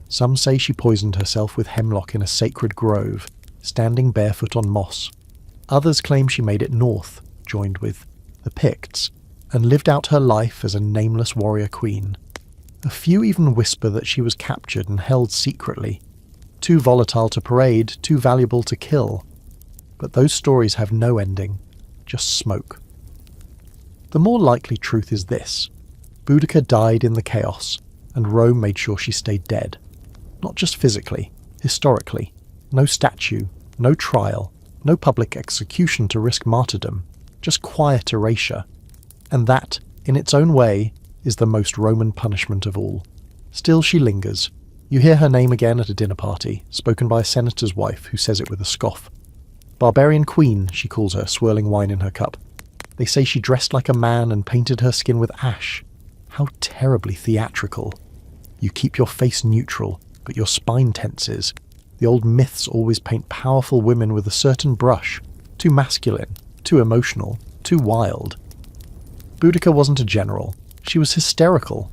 Some say she poisoned herself with hemlock in a sacred grove, standing barefoot on moss. Others claim she made it north, joined with the Picts, and lived out her life as a nameless warrior queen. A few even whisper that she was captured and held secretly, too volatile to parade, too valuable to kill. But those stories have no ending, just smoke. The more likely truth is this. Boudicca died in the chaos, and Rome made sure she stayed dead. Not just physically, historically. No statue, no trial, no public execution to risk martyrdom, just quiet erasure. And that, in its own way, is the most Roman punishment of all. Still she lingers. You hear her name again at a dinner party, spoken by a senator's wife who says it with a scoff. Barbarian Queen, she calls her, swirling wine in her cup. They say she dressed like a man and painted her skin with ash. How terribly theatrical. You keep your face neutral, but your spine tenses. The old myths always paint powerful women with a certain brush. Too masculine, too emotional, too wild. Boudicca wasn't a general. She was hysterical.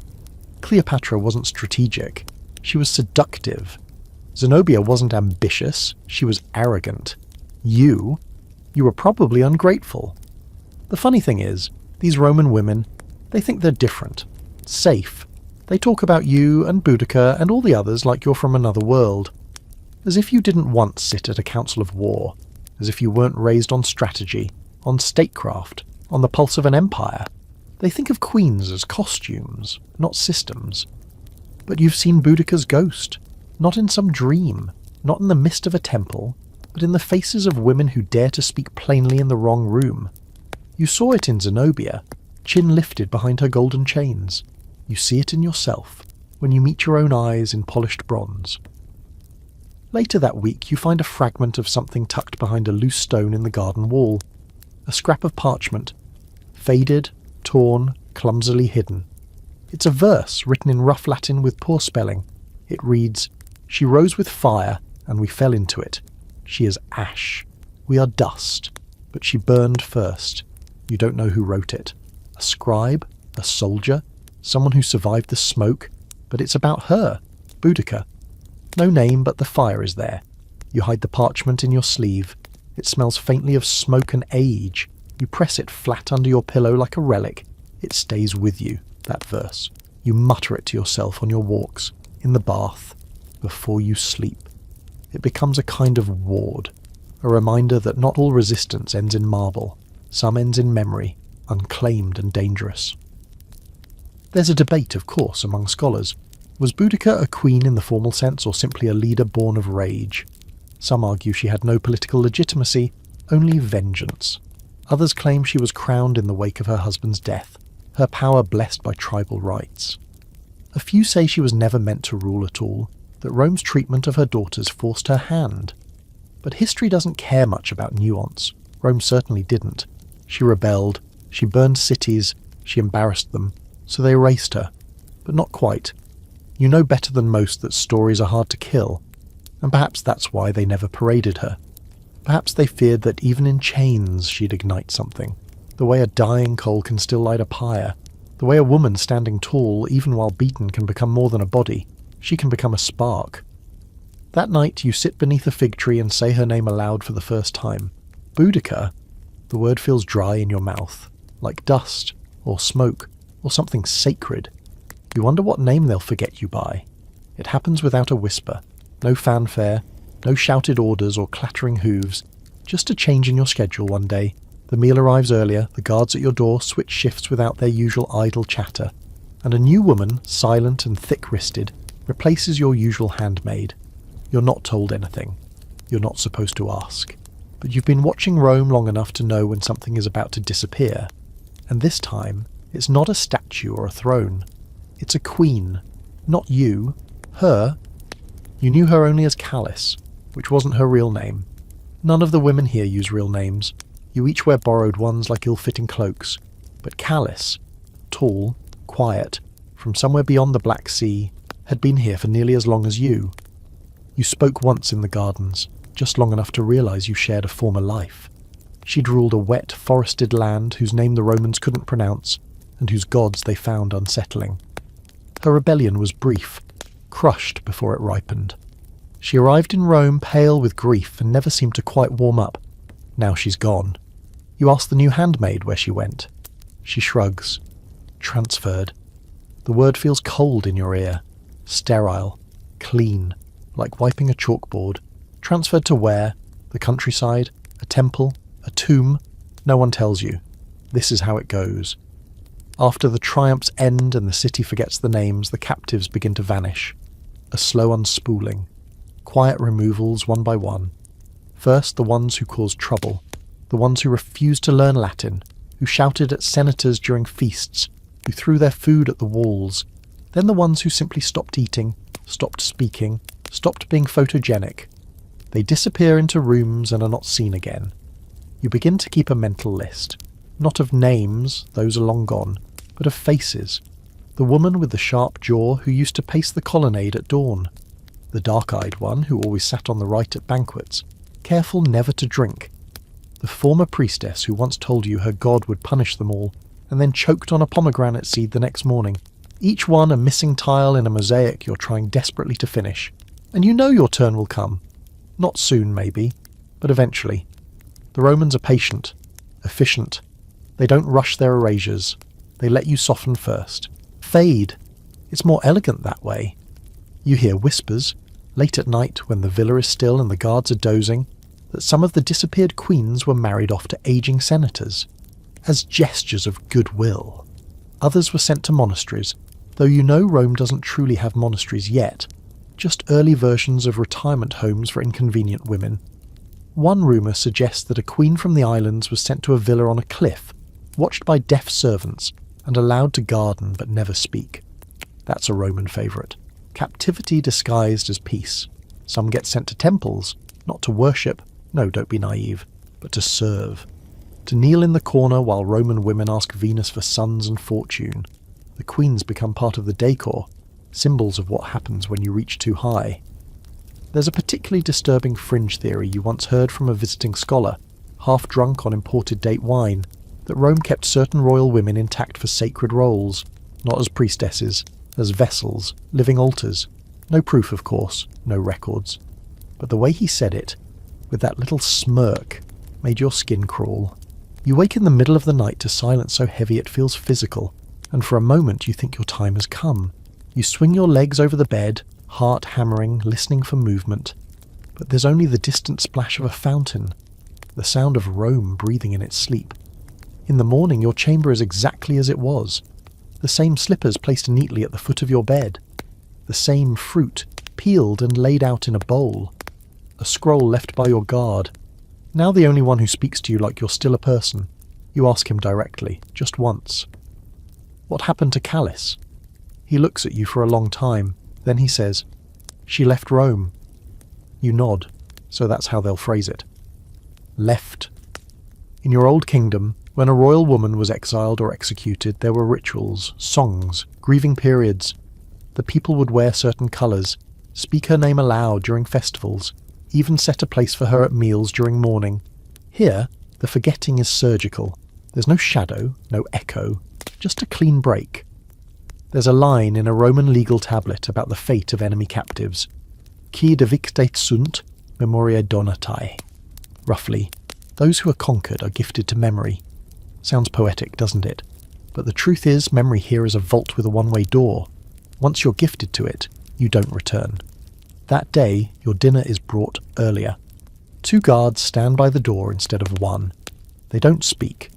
Cleopatra wasn't strategic. She was seductive. Zenobia wasn't ambitious. She was arrogant. You were probably ungrateful. The funny thing is, these Roman women, they think they're different. Safe. They talk about you and Boudicca and all the others like you're from another world. As if you didn't once sit at a council of war. As if you weren't raised on strategy, on statecraft, on the pulse of an empire. They think of queens as costumes, not systems. But you've seen Boudicca's ghost. Not in some dream. Not in the mist of a temple. but in the faces of women who dare to speak plainly in the wrong room. You saw it in Zenobia, chin lifted behind her golden chains. You see it in yourself, when you meet your own eyes in polished bronze. Later that week you find a fragment of something tucked behind a loose stone in the garden wall. A scrap of parchment, faded, torn, clumsily hidden. It's a verse written in rough Latin with poor spelling. It reads, "She rose with fire, and we fell into it. She is ash. We are dust, but she burned first." You don't know who wrote it. A scribe? A soldier? Someone who survived the smoke? But it's about her, Boudica. No name, but the fire is there. You hide the parchment in your sleeve. It smells faintly of smoke and age. You press it flat under your pillow like a relic. It stays with you, that verse. You mutter it to yourself on your walks, in the bath, before you sleep. It becomes a kind of ward, a reminder that not all resistance ends in marble. Some ends in memory, unclaimed and dangerous. There's a debate, of course, among scholars. Was Boudica a queen in the formal sense, or simply a leader born of rage? Some argue she had no political legitimacy, only vengeance. Others claim she was crowned in the wake of her husband's death, her power blessed by tribal rites. A few say she was never meant to rule at all, that Rome's treatment of her daughters forced her hand. But history doesn't care much about nuance. Rome certainly didn't. She rebelled, she burned cities, she embarrassed them, so they erased her. But not quite. You know better than most that stories are hard to kill, and perhaps that's why they never paraded her. Perhaps they feared that even in chains she'd ignite something, the way a dying coal can still light a pyre, the way a woman standing tall, even while beaten, can become more than a body. She can become a spark. That night you sit beneath a fig tree and say her name aloud for the first time. Boudica. The word feels dry in your mouth, like dust, or smoke, or something sacred. You wonder what name they'll forget you by. It happens without a whisper, no fanfare, no shouted orders or clattering hooves, just a change in your schedule one day. The meal arrives earlier, the guards at your door switch shifts without their usual idle chatter, and a new woman, silent and thick-wristed, replaces your usual handmaid. You're not told anything. You're not supposed to ask. But you've been watching Rome long enough to know when something is about to disappear. And this time, it's not a statue or a throne. It's a queen. Not you. Her. You knew her only as Callis, which wasn't her real name. None of the women here use real names. You each wear borrowed ones like ill-fitting cloaks. But Callis, tall, quiet, from somewhere beyond the Black Sea, had been here for nearly as long as you. You spoke once in the gardens, just long enough to realise you shared a former life. She'd ruled a wet, forested land whose name the Romans couldn't pronounce, and whose gods they found unsettling. Her rebellion was brief, crushed before it ripened. She arrived in Rome pale with grief and never seemed to quite warm up. Now she's gone. You ask the new handmaid where she went. She shrugs. Transferred. The word feels cold in your ear. Sterile. Clean. Like wiping a chalkboard. Transferred to where? The countryside? A temple? A tomb? No one tells you. This is how it goes. After the triumphs end and the city forgets the names, the captives begin to vanish. A slow unspooling. Quiet removals one by one. First the ones who caused trouble. The ones who refused to learn Latin, who shouted at senators during feasts, who threw their food at the walls. Then the ones who simply stopped eating, stopped speaking, stopped being photogenic. They disappear into rooms and are not seen again. You begin to keep a mental list. Not of names, those are long gone, but of faces. The woman with the sharp jaw who used to pace the colonnade at dawn. The dark-eyed one who always sat on the right at banquets, careful never to drink. The former priestess who once told you her god would punish them all, and then choked on a pomegranate seed the next morning. Each one a missing tile in a mosaic you're trying desperately to finish. And you know your turn will come. Not soon, maybe, but eventually. The Romans are patient, efficient. They don't rush their erasures. They let you soften first. Fade. It's more elegant that way. You hear whispers, late at night when the villa is still and the guards are dozing, that some of the disappeared queens were married off to aging senators, as gestures of goodwill. Others were sent to monasteries, though you know Rome doesn't truly have monasteries yet, just early versions of retirement homes for inconvenient women. One rumour suggests that a queen from the islands was sent to a villa on a cliff, watched by deaf servants, and allowed to garden but never speak. That's a Roman favourite. Captivity disguised as peace. Some get sent to temples, not to worship, no, don't be naive, but to serve. To kneel in the corner while Roman women ask Venus for sons and fortune. The queens become part of the decor, symbols of what happens when you reach too high. There's a particularly disturbing fringe theory you once heard from a visiting scholar, half drunk on imported date wine, that Rome kept certain royal women intact for sacred roles, not as priestesses, as vessels, living altars. No proof, of course, no records. But the way he said it, with that little smirk, made your skin crawl. You wake in the middle of the night to silence so heavy it feels physical, and for a moment you think your time has come. You swing your legs over the bed, heart hammering, listening for movement. But there's only the distant splash of a fountain, the sound of Rome breathing in its sleep. In the morning your chamber is exactly as it was. The same slippers placed neatly at the foot of your bed. The same fruit, peeled and laid out in a bowl. A scroll left by your guard. Now the only one who speaks to you like you're still a person. You ask him directly, just once. What happened to Callis? He looks at you for a long time. Then he says, "She left Rome." You nod, so that's how they'll phrase it. Left. In your old kingdom, when a royal woman was exiled or executed, there were rituals, songs, grieving periods. The people would wear certain colours, speak her name aloud during festivals, even set a place for her at meals during mourning. Here, the forgetting is surgical. There's no shadow, no echo, just a clean break. There's a line in a Roman legal tablet about the fate of enemy captives. Qui devictate sunt, memoriae donatai. Roughly, those who are conquered are gifted to memory. Sounds poetic, doesn't it? But the truth is, memory here is a vault with a one-way door. Once you're gifted to it, you don't return. That day, your dinner is brought earlier. 2 guards stand by the door instead of 1. They don't speak.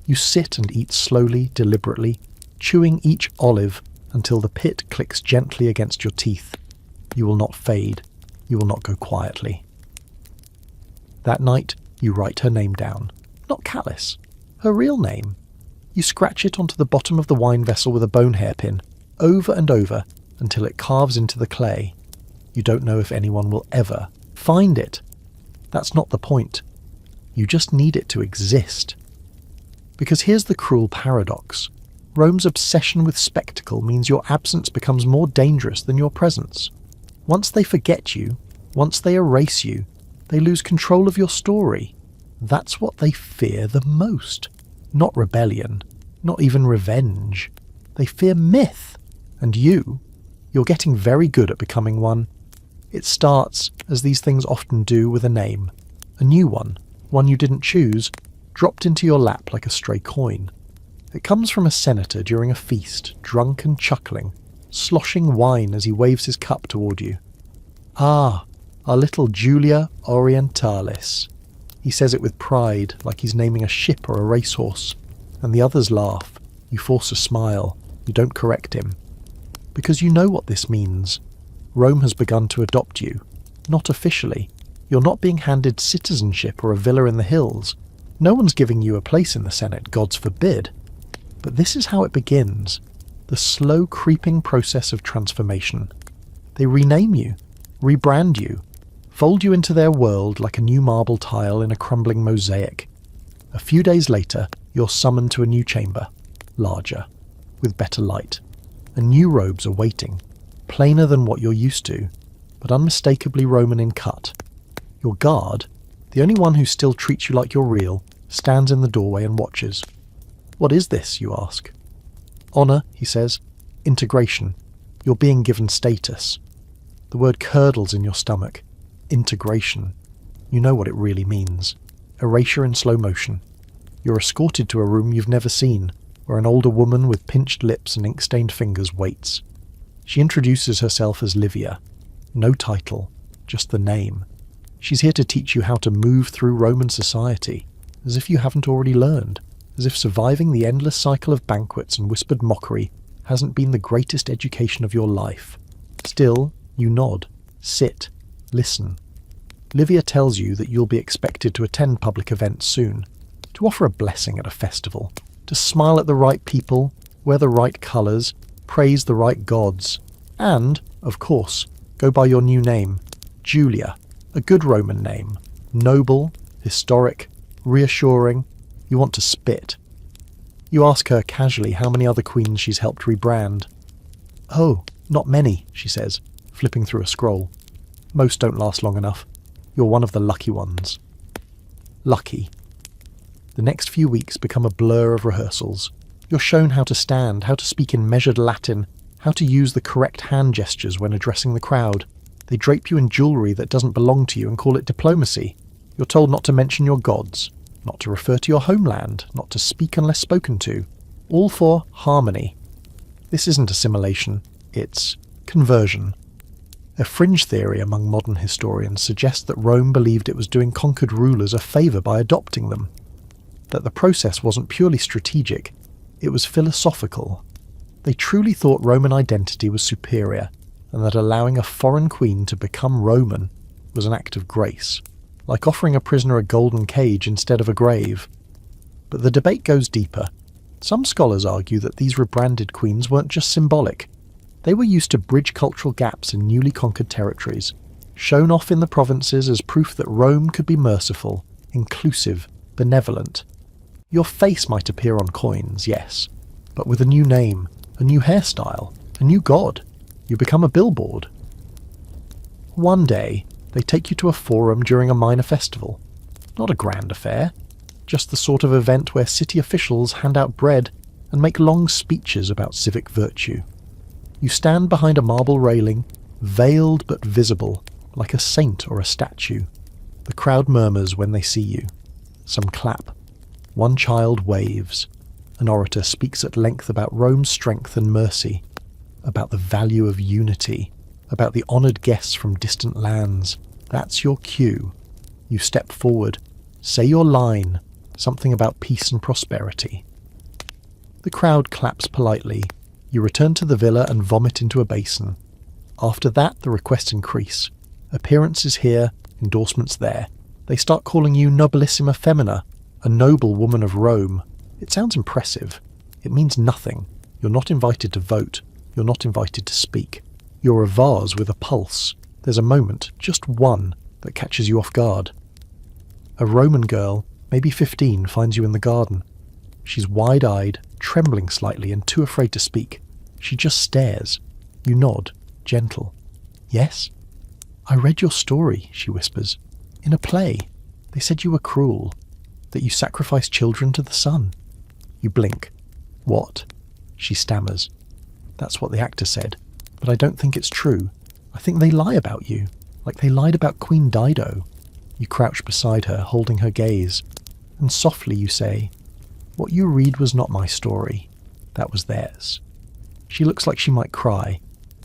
You sit and eat slowly, deliberately, chewing each olive until the pit clicks gently against your teeth. You will not fade. You will not go quietly. That night, you write her name down. Not Callis. Her real name. You scratch it onto the bottom of the wine vessel with a bone hairpin, over and over, until it carves into the clay. You don't know if anyone will ever find it. That's not the point. You just need it to exist. Because here's the cruel paradox. Rome's obsession with spectacle means your absence becomes more dangerous than your presence. Once they forget you, once they erase you, they lose control of your story. That's what they fear the most. Not rebellion, not even revenge. They fear myth. And you're getting very good at becoming one. It starts, as these things often do, with a name. A new one you didn't choose, dropped into your lap like a stray coin. It comes from a senator during a feast, drunk and chuckling, sloshing wine as he waves his cup toward you. Ah, our little Julia Orientalis. He says it with pride, like he's naming a ship or a racehorse. And the others laugh. You force a smile. You don't correct him. Because you know what this means. Rome has begun to adopt you. Not officially. You're not being handed citizenship or a villa in the hills. No one's giving you a place in the Senate, God's forbid. But this is how it begins. The slow creeping process of transformation. They rename you, rebrand you, fold you into their world like a new marble tile in a crumbling mosaic. A few days later, you're summoned to a new chamber, larger, with better light. And new robes are waiting, plainer than what you're used to, but unmistakably Roman in cut. Your guard, the only one who still treats you like you're real, stands in the doorway and watches. What is this, you ask? Honour, he says. Integration. You're being given status. The word curdles in your stomach. Integration. You know what it really means. Erasure in slow motion. You're escorted to a room you've never seen, where an older woman with pinched lips and ink-stained fingers waits. She introduces herself as Livia. No title, just the name. She's here to teach you how to move through Roman society, as if you haven't already learned, as if surviving the endless cycle of banquets and whispered mockery hasn't been the greatest education of your life. Still, you nod, sit, listen. Livia tells you that you'll be expected to attend public events soon, to offer a blessing at a festival, to smile at the right people, wear the right colours, praise the right gods, and, of course, go by your new name, Julia, a good Roman name, noble, historic, reassuring. You want to spit. You ask her casually how many other queens she's helped rebrand. Oh, not many, she says, flipping through a scroll. Most don't last long enough. You're one of the lucky ones. Lucky. The next few weeks become a blur of rehearsals. You're shown how to stand, how to speak in measured Latin, how to use the correct hand gestures when addressing the crowd. They drape you in jewellery that doesn't belong to you and call it diplomacy. You're told not to mention your gods, not to refer to your homeland, not to speak unless spoken to. All for harmony. This isn't assimilation, it's conversion. A fringe theory among modern historians suggests that Rome believed it was doing conquered rulers a favour by adopting them. That the process wasn't purely strategic, it was philosophical. They truly thought Roman identity was superior, and that allowing a foreign queen to become Roman was an act of grace, like offering a prisoner a golden cage instead of a grave. But the debate goes deeper. Some scholars argue that these rebranded queens weren't just symbolic. They were used to bridge cultural gaps in newly conquered territories, shown off in the provinces as proof that Rome could be merciful, inclusive, benevolent. Your face might appear on coins, yes, but with a new name, a new hairstyle, a new god, you become a billboard. One day, they take you to a forum during a minor festival. Not a grand affair, just the sort of event where city officials hand out bread and make long speeches about civic virtue. You stand behind a marble railing, veiled but visible, like a saint or a statue. The crowd murmurs when they see you. Some clap. One child waves. An orator speaks at length about Rome's strength and mercy, about the value of unity, about the honoured guests from distant lands. That's your cue. You step forward, say your line, something about peace and prosperity. The crowd claps politely. You return to the villa and vomit into a basin. After that, the requests increase. Appearances here, endorsements there. They start calling you Nobilissima Femina, a noble woman of Rome. It sounds impressive. It means nothing. You're not invited to vote. You're not invited to speak. You're a vase with a pulse. There's a moment, just one, that catches you off guard. A Roman girl, maybe 15, finds you in the garden. She's wide-eyed, trembling slightly and too afraid to speak. She just stares. You nod, gentle. Yes? I read your story, she whispers. In a play. They said you were cruel. That you sacrificed children to the sun. You blink. What? She stammers. That's what the actor said. But I don't think it's true. I think they lie about you. Like they lied about Queen Dido. You crouch beside her, holding her gaze. And softly you say, what you read was not my story. That was theirs. She looks like she might cry.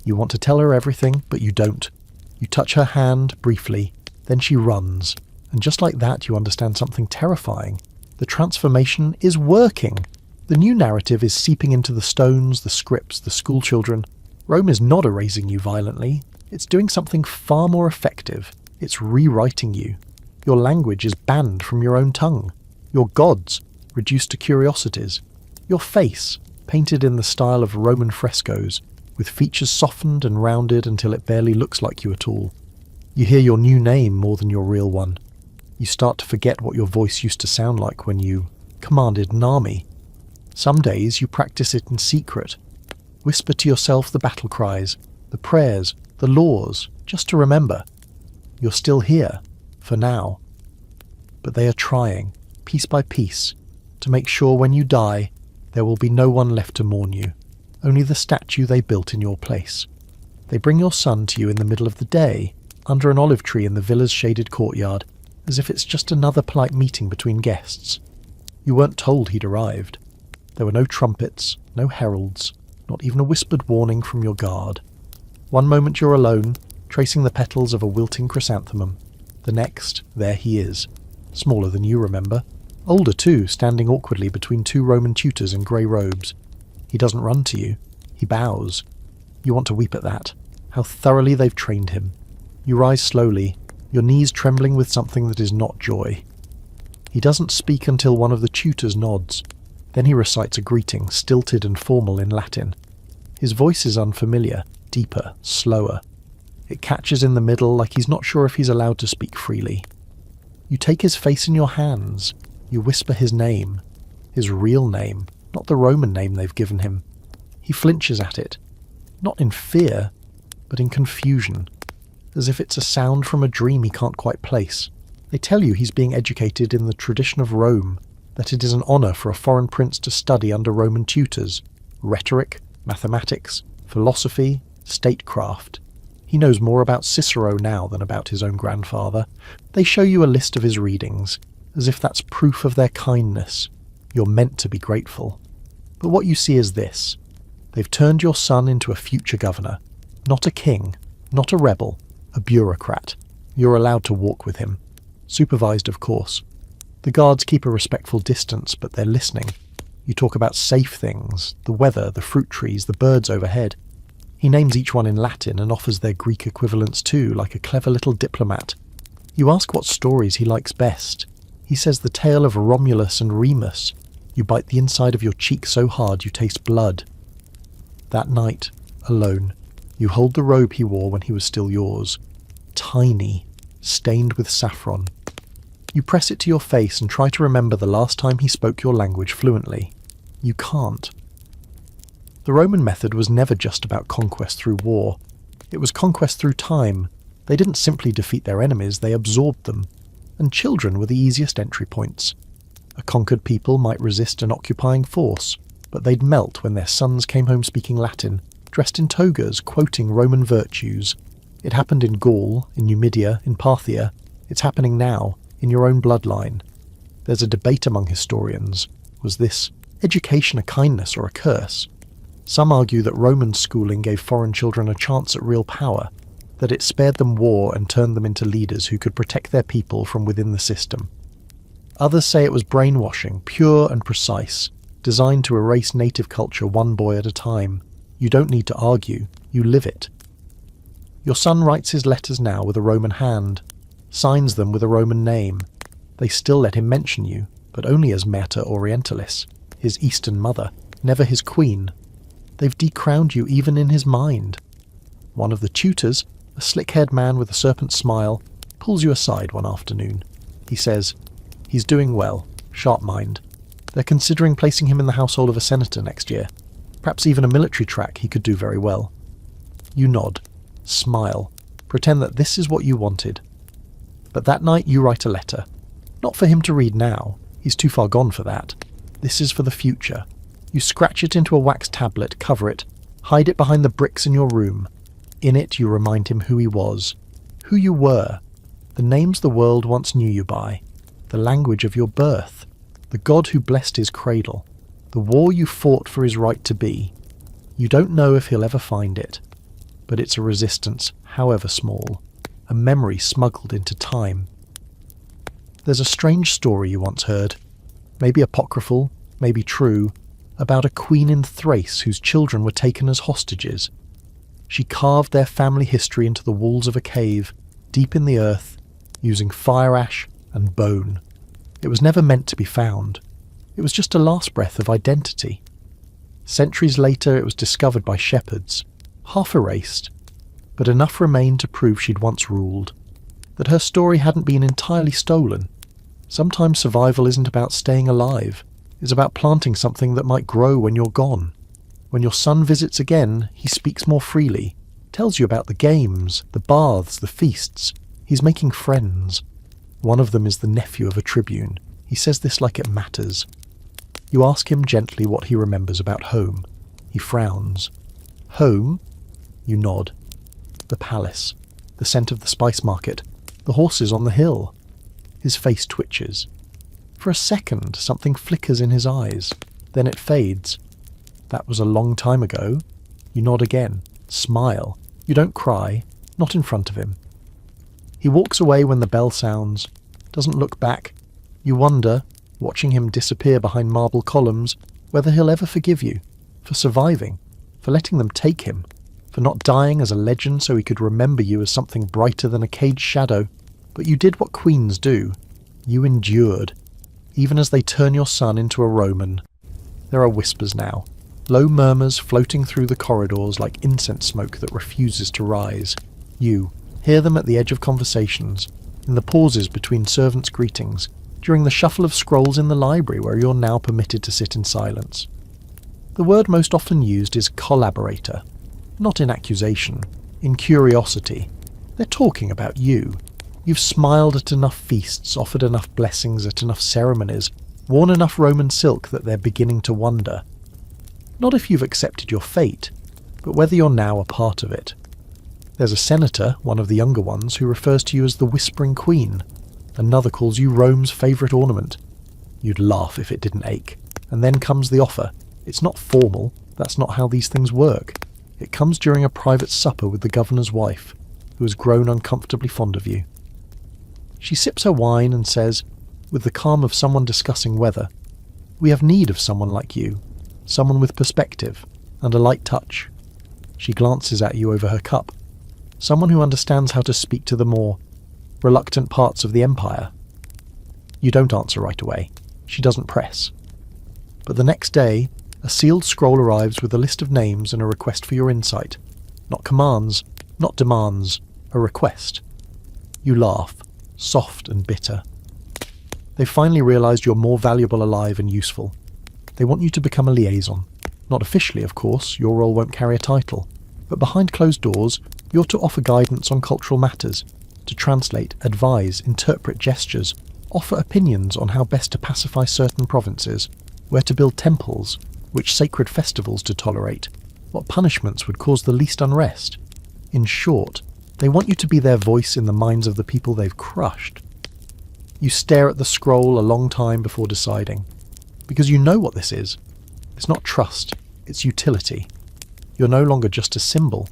You want to tell her everything, but you don't. You touch her hand, briefly. Then she runs. And just like that, you understand something terrifying. The transformation is working. The new narrative is seeping into the stones, the scripts, the schoolchildren. Rome is not erasing you violently. It's doing something far more effective. It's rewriting you. Your language is banned from your own tongue. Your gods reduced to curiosities. Your face, painted in the style of Roman frescoes, with features softened and rounded until it barely looks like you at all. You hear your new name more than your real one. You start to forget what your voice used to sound like when you commanded an army. Some days you practice it in secret. Whisper to yourself the battle cries, the prayers, the laws, just to remember. You're still here, for now. But they are trying, piece by piece, to make sure when you die, there will be no one left to mourn you, only the statue they built in your place. They bring your son to you in the middle of the day, under an olive tree in the villa's shaded courtyard, as if it's just another polite meeting between guests. You weren't told he'd arrived. There were no trumpets, no heralds, not even a whispered warning from your guard. One moment you're alone, tracing the petals of a wilting chrysanthemum. The next, there he is, smaller than you remember. Older too, standing awkwardly between two Roman tutors in grey robes. He doesn't run to you. He bows. You want to weep at that. How thoroughly they've trained him. You rise slowly, your knees trembling with something that is not joy. He doesn't speak until one of the tutors nods. Then he recites a greeting, stilted and formal in Latin. His voice is unfamiliar, deeper, slower. It catches in the middle like he's not sure if he's allowed to speak freely. You take his face in your hands. You whisper his name. His real name, not the Roman name they've given him. He flinches at it. Not in fear, but in confusion. As if it's a sound from a dream he can't quite place. They tell you he's being educated in the tradition of Rome, that it is an honour for a foreign prince to study under Roman tutors. Rhetoric, mathematics, philosophy, statecraft. He knows more about Cicero now than about his own grandfather. They show you a list of his readings, as if that's proof of their kindness. You're meant to be grateful. But what you see is this. They've turned your son into a future governor. Not a king, not a rebel, a bureaucrat. You're allowed to walk with him. Supervised, of course. The guards keep a respectful distance, but they're listening. You talk about safe things, the weather, the fruit trees, the birds overhead. He names each one in Latin and offers their Greek equivalents too, like a clever little diplomat. You ask what stories he likes best. He says the tale of Romulus and Remus. You bite the inside of your cheek so hard you taste blood. That night, alone, you hold the robe he wore when he was still yours. Tiny, stained with saffron. You press it to your face and try to remember the last time he spoke your language fluently. You can't. The Roman method was never just about conquest through war. It was conquest through time. They didn't simply defeat their enemies, they absorbed them. And children were the easiest entry points. A conquered people might resist an occupying force, but they'd melt when their sons came home speaking Latin, dressed in togas, quoting Roman virtues. It happened in Gaul, in Numidia, in Parthia. It's happening now, in your own bloodline. There's a debate among historians. Was this education a kindness or a curse? Some argue that Roman schooling gave foreign children a chance at real power, that it spared them war and turned them into leaders who could protect their people from within the system. Others say it was brainwashing, pure and precise, designed to erase native culture one boy at a time. You don't need to argue, you live it. Your son writes his letters now with a Roman hand, signs them with a Roman name. They still let him mention you, but only as Mater Orientalis, his Eastern mother, never his queen. They've decrowned you even in his mind. One of the tutors, a slick-haired man with a serpent smile, pulls you aside one afternoon. He says, he's doing well, sharp mind. They're considering placing him in the household of a senator next year. Perhaps even a military track he could do very well. You nod, smile, pretend that this is what you wanted. But that night you write a letter. Not for him to read now, he's too far gone for that. This is for the future. You scratch it into a wax tablet, cover it, hide it behind the bricks in your room. In it you remind him who he was, who you were, the names the world once knew you by, the language of your birth, the God who blessed his cradle, the war you fought for his right to be. You don't know if he'll ever find it, but it's a resistance, however small, a memory smuggled into time. There's a strange story you once heard, maybe apocryphal, maybe true, about a queen in Thrace whose children were taken as hostages. She carved their family history into the walls of a cave, deep in the earth, using fire ash and bone. It was never meant to be found. It was just a last breath of identity. Centuries later it was discovered by shepherds, half erased, but enough remained to prove she'd once ruled, that her story hadn't been entirely stolen. Sometimes survival isn't about staying alive. It's about planting something that might grow when you're gone. When your son visits again, he speaks more freely, tells you about the games, the baths, the feasts. He's making friends. One of them is the nephew of a tribune. He says this like it matters. You ask him gently what he remembers about home. He frowns. Home? You nod. The palace, the scent of the spice market, the horses on the hill. His face twitches. For a second, something flickers in his eyes. Then it fades. That was a long time ago. You nod again. Smile. You don't cry. Not in front of him. He walks away when the bell sounds. Doesn't look back. You wonder, watching him disappear behind marble columns, whether he'll ever forgive you. For surviving. For letting them take him. For not dying as a legend so he could remember you as something brighter than a caged shadow. But you did what queens do. You endured, even as they turn your son into a Roman. There are whispers now, low murmurs floating through the corridors like incense smoke that refuses to rise. You hear them at the edge of conversations, in the pauses between servants' greetings, during the shuffle of scrolls in the library where you're now permitted to sit in silence. The word most often used is collaborator, not in accusation, in curiosity. They're talking about you. You've smiled at enough feasts, offered enough blessings at enough ceremonies, worn enough Roman silk that they're beginning to wonder. Not if you've accepted your fate, but whether you're now a part of it. There's a senator, one of the younger ones, who refers to you as the Whispering Queen. Another calls you Rome's favourite ornament. You'd laugh if it didn't ache. And then comes the offer. It's not formal, that's not how these things work. It comes during a private supper with the governor's wife, who has grown uncomfortably fond of you. She sips her wine and says, with the calm of someone discussing weather, "We have need of someone like you, someone with perspective and a light touch." She glances at you over her cup. Someone who understands how to speak to the more reluctant parts of the empire. You don't answer right away. She doesn't press. But the next day, a sealed scroll arrives with a list of names and a request for your insight. Not commands, not demands, a request. You laugh, soft and bitter. They've finally realised you're more valuable alive and useful. They want you to become a liaison. Not officially, of course, your role won't carry a title. But behind closed doors, you're to offer guidance on cultural matters, to translate, advise, interpret gestures, offer opinions on how best to pacify certain provinces, where to build temples, which sacred festivals to tolerate, what punishments would cause the least unrest. In short, they want you to be their voice in the minds of the people they've crushed. You stare at the scroll a long time before deciding, because you know what this is. It's not trust, it's utility. You're no longer just a symbol.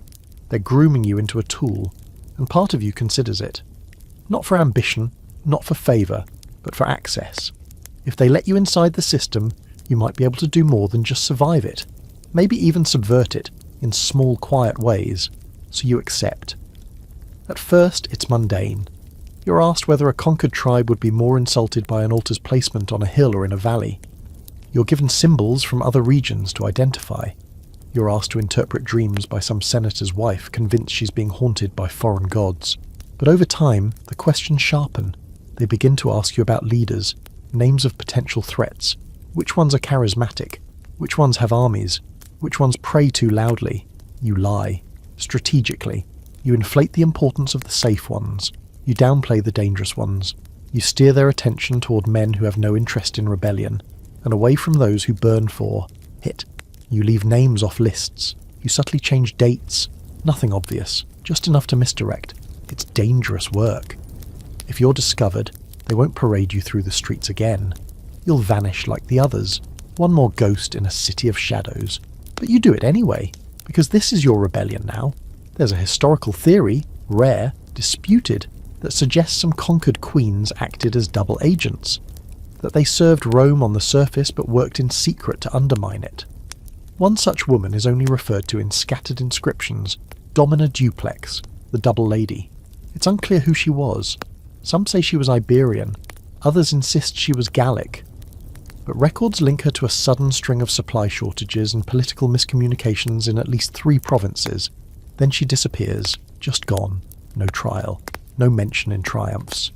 They're grooming you into a tool, and part of you considers it. Not for ambition, not for favour, but for access. If they let you inside the system, you might be able to do more than just survive it, maybe even subvert it in small, quiet ways, so you accept. At first, it's mundane. You're asked whether a conquered tribe would be more insulted by an altar's placement on a hill or in a valley. You're given symbols from other regions to identify. You're asked to interpret dreams by some senator's wife convinced she's being haunted by foreign gods. But over time, the questions sharpen. They begin to ask you about leaders, names of potential threats. Which ones are charismatic? Which ones have armies? Which ones pray too loudly? You lie. Strategically. You inflate the importance of the safe ones. You downplay the dangerous ones. You steer their attention toward men who have no interest in rebellion, and away from those who burn for hit. You leave names off lists. You subtly change dates. Nothing obvious, just enough to misdirect. It's dangerous work. If you're discovered, they won't parade you through the streets again. You'll vanish like the others, one more ghost in a city of shadows. But you do it anyway, because this is your rebellion now. There's a historical theory, rare, disputed, that suggests some conquered queens acted as double agents, that they served Rome on the surface but worked in secret to undermine it. One such woman is only referred to in scattered inscriptions, Domina Duplex, the double lady. It's unclear who she was. Some say she was Iberian, others insist she was Gallic. But records link her to a sudden string of supply shortages and political miscommunications in at least 3 provinces. Then she disappears, just gone, no trial, no mention in triumphs.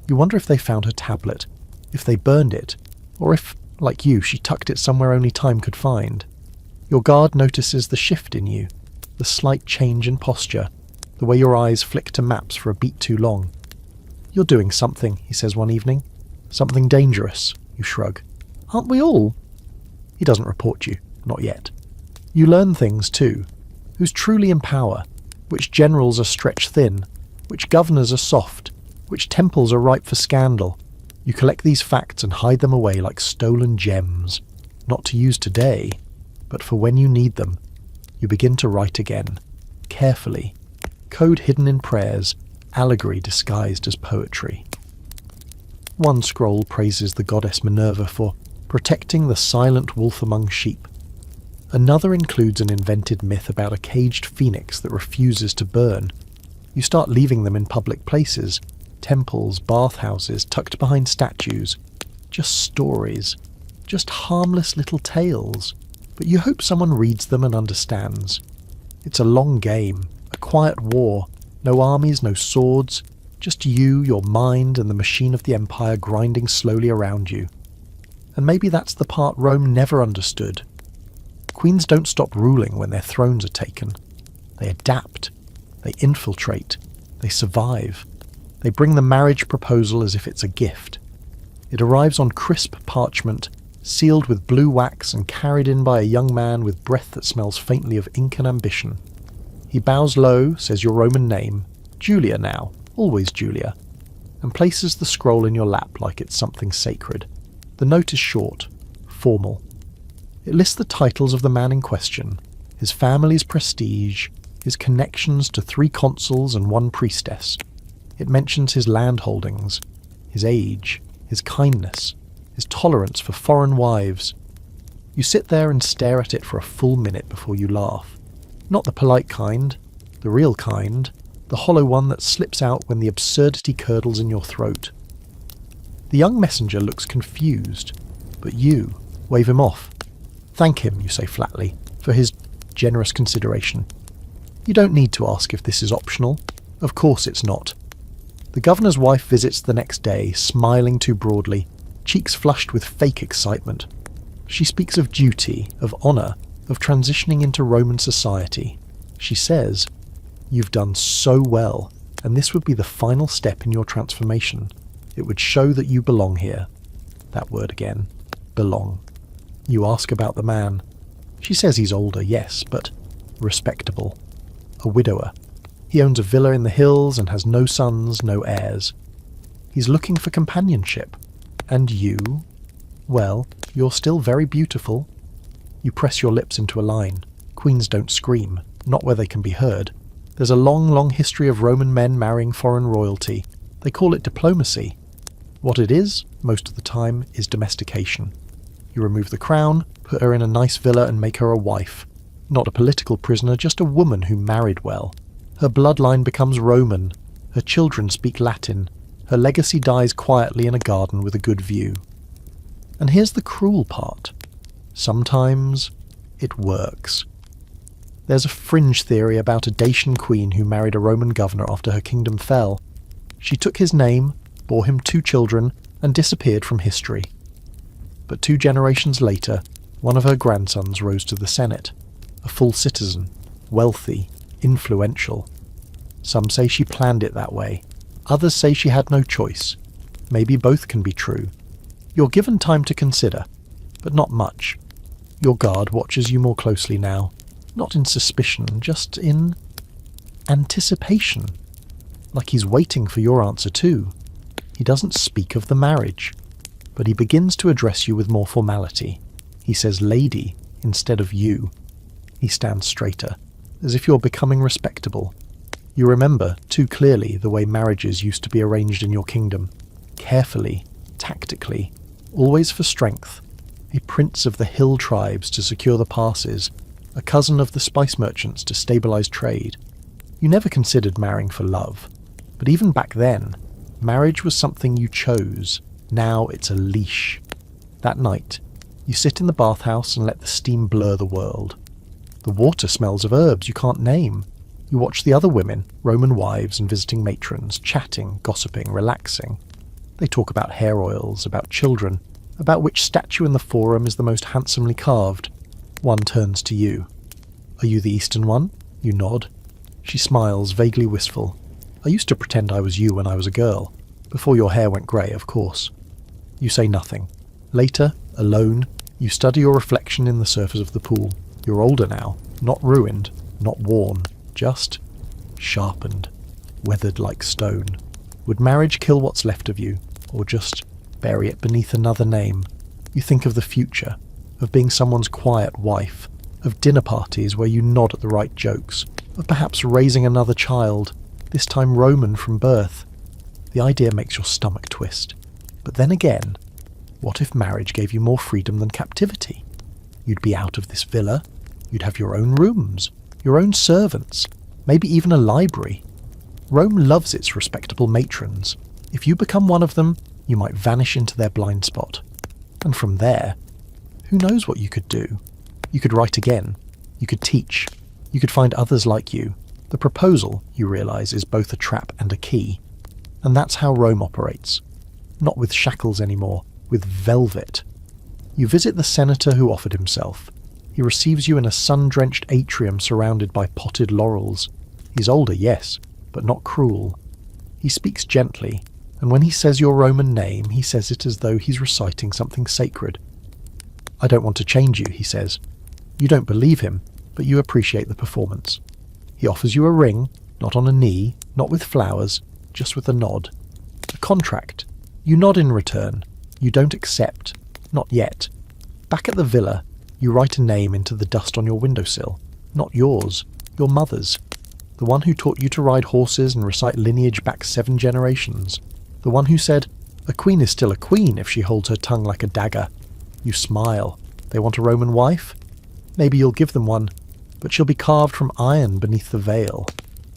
You wonder if they found her tablet, if they burned it, or if, like you, she tucked it somewhere only time could find. Your guard notices the shift in you, the slight change in posture, the way your eyes flick to maps for a beat too long. "You're doing something," he says one evening. "Something dangerous," you shrug. "Aren't we all?" He doesn't report you, not yet. You learn things too. Who's truly in power, which generals are stretched thin, which governors are soft, which temples are ripe for scandal. You collect these facts and hide them away like stolen gems, not to use today, but for when you need them. You begin to write again, carefully, code hidden in prayers, allegory disguised as poetry. One scroll praises the goddess Minerva for protecting the silent wolf among sheep. Another includes an invented myth about a caged phoenix that refuses to burn. You start leaving them in public places, Temples, bathhouses, tucked behind statues. Just stories. Just harmless little tales. But you hope someone reads them and understands. It's a long game, a quiet war. No armies, no swords. Just you, your mind, and the machine of the empire grinding slowly around you. And maybe that's the part Rome never understood. Queens don't stop ruling when their thrones are taken. They adapt. They infiltrate. They survive. They bring the marriage proposal as if it's a gift. It arrives on crisp parchment, sealed with blue wax and carried in by a young man with breath that smells faintly of ink and ambition. He bows low, says your Roman name, Julia now, always Julia, and places the scroll in your lap like it's something sacred. The note is short, formal. It lists the titles of the man in question, his family's prestige, his connections to 3 consuls and 1 priestess. It mentions his land holdings, his age, his kindness, his tolerance for foreign wives. You sit there and stare at it for a full minute before you laugh. Not the polite kind, the real kind, the hollow one that slips out when the absurdity curdles in your throat. The young messenger looks confused, but you wave him off. Thank him, you say flatly, for his generous consideration. You don't need to ask if this is optional. Of course it's not. The governor's wife visits the next day, smiling too broadly, cheeks flushed with fake excitement. She speaks of duty, of honour, of transitioning into Roman society. She says, "You've done so well, and this would be the final step in your transformation. It would show that you belong here." That word again, belong. You ask about the man. She says he's older, yes, but respectable. A widower. He owns a villa in the hills and has no sons, no heirs. He's looking for companionship. And you? Well, you're still very beautiful. You press your lips into a line. Queens don't scream, not where they can be heard. There's a long, long history of Roman men marrying foreign royalty. They call it diplomacy. What it is, most of the time, is domestication. You remove the crown, put her in a nice villa and make her a wife. Not a political prisoner, just a woman who married well. Her bloodline becomes Roman. Her children speak Latin. Her legacy dies quietly in a garden with a good view. And here's the cruel part. Sometimes it works. There's a fringe theory about a Dacian queen who married a Roman governor after her kingdom fell. She took his name, bore him 2 children, and disappeared from history. But 2 generations later, one of her grandsons rose to the Senate, a full citizen, wealthy, influential. Some say she planned it that way. Others say she had no choice. Maybe both can be true. You're given time to consider, but not much. Your guard watches you more closely now, not in suspicion, just in anticipation. Like he's waiting for your answer too. He doesn't speak of the marriage, but he begins to address you with more formality. He says lady instead of you. He stands straighter, as if you're becoming respectable. You remember, too clearly, the way marriages used to be arranged in your kingdom. Carefully, tactically, always for strength. A prince of the hill tribes to secure the passes, a cousin of the spice merchants to stabilize trade. You never considered marrying for love. But even back then, marriage was something you chose. Now it's a leash. That night, you sit in the bathhouse and let the steam blur the world. The water smells of herbs you can't name. You watch the other women, Roman wives and visiting matrons, chatting, gossiping, relaxing. They talk about hair oils, about children, about which statue in the forum is the most handsomely carved. One turns to you. "Are you the Eastern one?" You nod. She smiles, vaguely wistful. "I used to pretend I was you when I was a girl. Before your hair went grey, of course." You say nothing. Later, alone, you study your reflection in the surface of the pool. You're older now, not ruined, not worn, just sharpened, weathered like stone. Would marriage kill what's left of you, or just bury it beneath another name? You think of the future, of being someone's quiet wife, of dinner parties where you nod at the right jokes, of perhaps raising another child, this time Roman from birth. The idea makes your stomach twist. But then again, what if marriage gave you more freedom than captivity? You'd be out of this villa, you'd have your own rooms, your own servants, maybe even a library. Rome loves its respectable matrons. If you become one of them, you might vanish into their blind spot. And from there, who knows what you could do? You could write again. You could teach. You could find others like you. The proposal, you realise, is both a trap and a key. And that's how Rome operates. Not with shackles anymore, with velvet. You visit the senator who offered himself. He receives you in a sun-drenched atrium surrounded by potted laurels. He's older, yes, but not cruel. He speaks gently, and when he says your Roman name, he says it as though he's reciting something sacred. I don't want to change you, he says. You don't believe him, but you appreciate the performance. He offers you a ring, not on a knee, not with flowers, just with a nod. A contract. You nod in return. You don't accept. Not yet. Back at the villa, you write a name into the dust on your windowsill. Not yours, your mother's. The one who taught you to ride horses and recite lineage back 7 generations. The one who said, a queen is still a queen if she holds her tongue like a dagger. You smile. They want a Roman wife? Maybe you'll give them one, but she'll be carved from iron beneath the veil.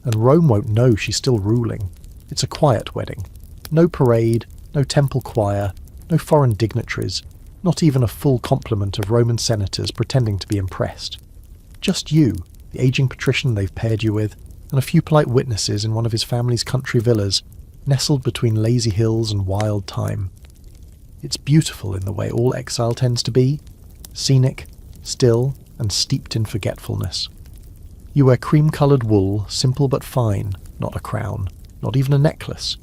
And Rome won't know she's still ruling. It's a quiet wedding. No parade, no temple choir, no foreign dignitaries, not even a full complement of Roman senators pretending to be impressed. Just you, the aging patrician they've paired you with, and a few polite witnesses in one of his family's country villas, nestled between lazy hills and wild thyme. It's beautiful in the way all exile tends to be, scenic, still, and steeped in forgetfulness. You wear cream-coloured wool, simple but fine, not a crown, not even a necklace.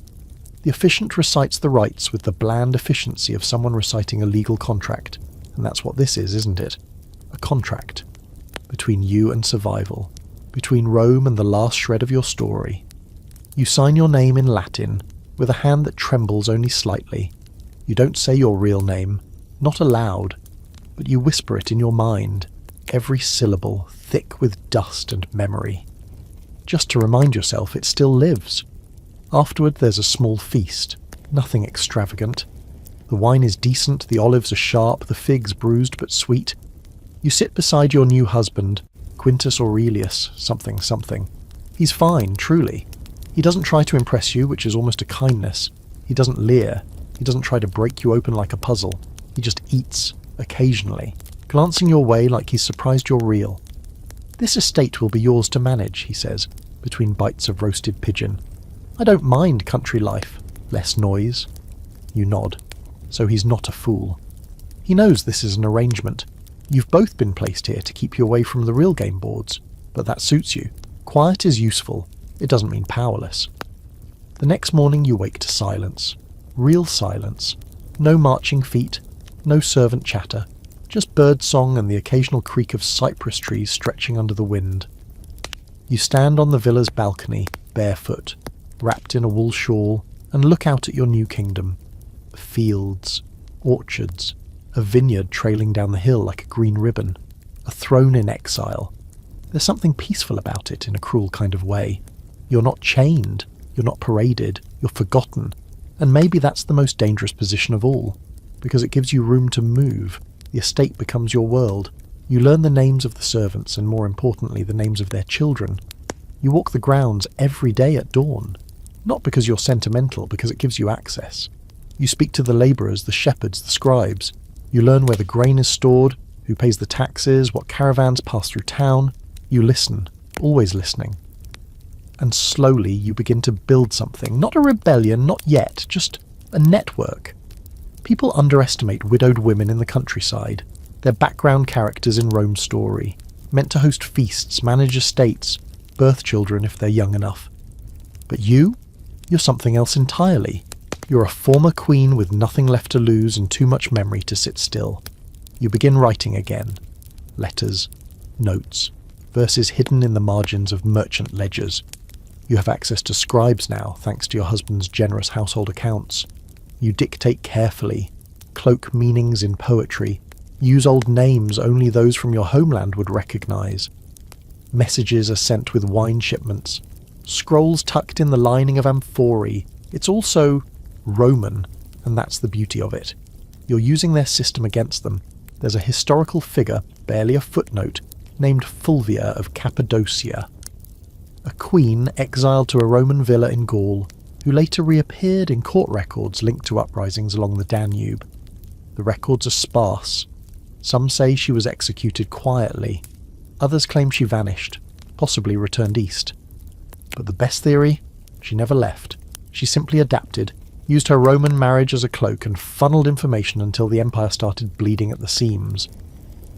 The officiant recites the rites with the bland efficiency of someone reciting a legal contract, and that's what this is, isn't it? A contract. Between you and survival. Between Rome and the last shred of your story. You sign your name in Latin, with a hand that trembles only slightly. You don't say your real name, not aloud, but you whisper it in your mind, every syllable thick with dust and memory. Just to remind yourself it still lives. Afterward there's a small feast, nothing extravagant. The wine is decent, the olives are sharp, the figs bruised but sweet. You sit beside your new husband, Quintus Aurelius, something. He's fine, truly. He doesn't try to impress you, which is almost a kindness. He doesn't leer. He doesn't try to break you open like a puzzle. He just eats, occasionally, glancing your way like he's surprised you're real. This estate will be yours to manage, he says, between bites of roasted pigeon. I don't mind country life. Less noise. You nod. So he's not a fool. He knows this is an arrangement. You've both been placed here to keep you away from the real game boards, but that suits you. Quiet is useful. It doesn't mean powerless. The next morning you wake to silence. Real silence. No marching feet. No servant chatter. Just bird song and the occasional creak of cypress trees stretching under the wind. You stand on the villa's balcony, barefoot, wrapped in a wool shawl, and look out at your new kingdom. Fields, orchards, a vineyard trailing down the hill like a green ribbon, a throne in exile. There's something peaceful about it in a cruel kind of way. You're not chained, you're not paraded, you're forgotten, and maybe that's the most dangerous position of all, because it gives you room to move. The estate becomes your world. You learn the names of the servants and, more importantly, the names of their children. You walk the grounds every day at dawn, not because you're sentimental, because it gives you access. You speak to the labourers, the shepherds, the scribes. You learn where the grain is stored, who pays the taxes, what caravans pass through town. You listen, always listening. And slowly you begin to build something, not a rebellion, not yet, just a network. People underestimate widowed women in the countryside. They're background characters in Rome's story, meant to host feasts, manage estates, birth children if they're young enough. But you're something else entirely. You're a former queen with nothing left to lose and too much memory to sit still. You begin writing again. Letters, notes, verses hidden in the margins of merchant ledgers. You have access to scribes now, thanks to your husband's generous household accounts. You dictate carefully, cloak meanings in poetry, use old names only those from your homeland would recognize. Messages are sent with wine shipments. Scrolls tucked in the lining of amphorae. It's also Roman, and that's the beauty of it. You're using their system against them. There's a historical figure, barely a footnote, named Fulvia of Cappadocia. A queen exiled to a Roman villa in Gaul, who later reappeared in court records linked to uprisings along the Danube. The records are sparse. Some say she was executed quietly. Others claim she vanished, possibly returned east. But the best theory? She never left. She simply adapted, used her Roman marriage as a cloak, and funneled information until the empire started bleeding at the seams.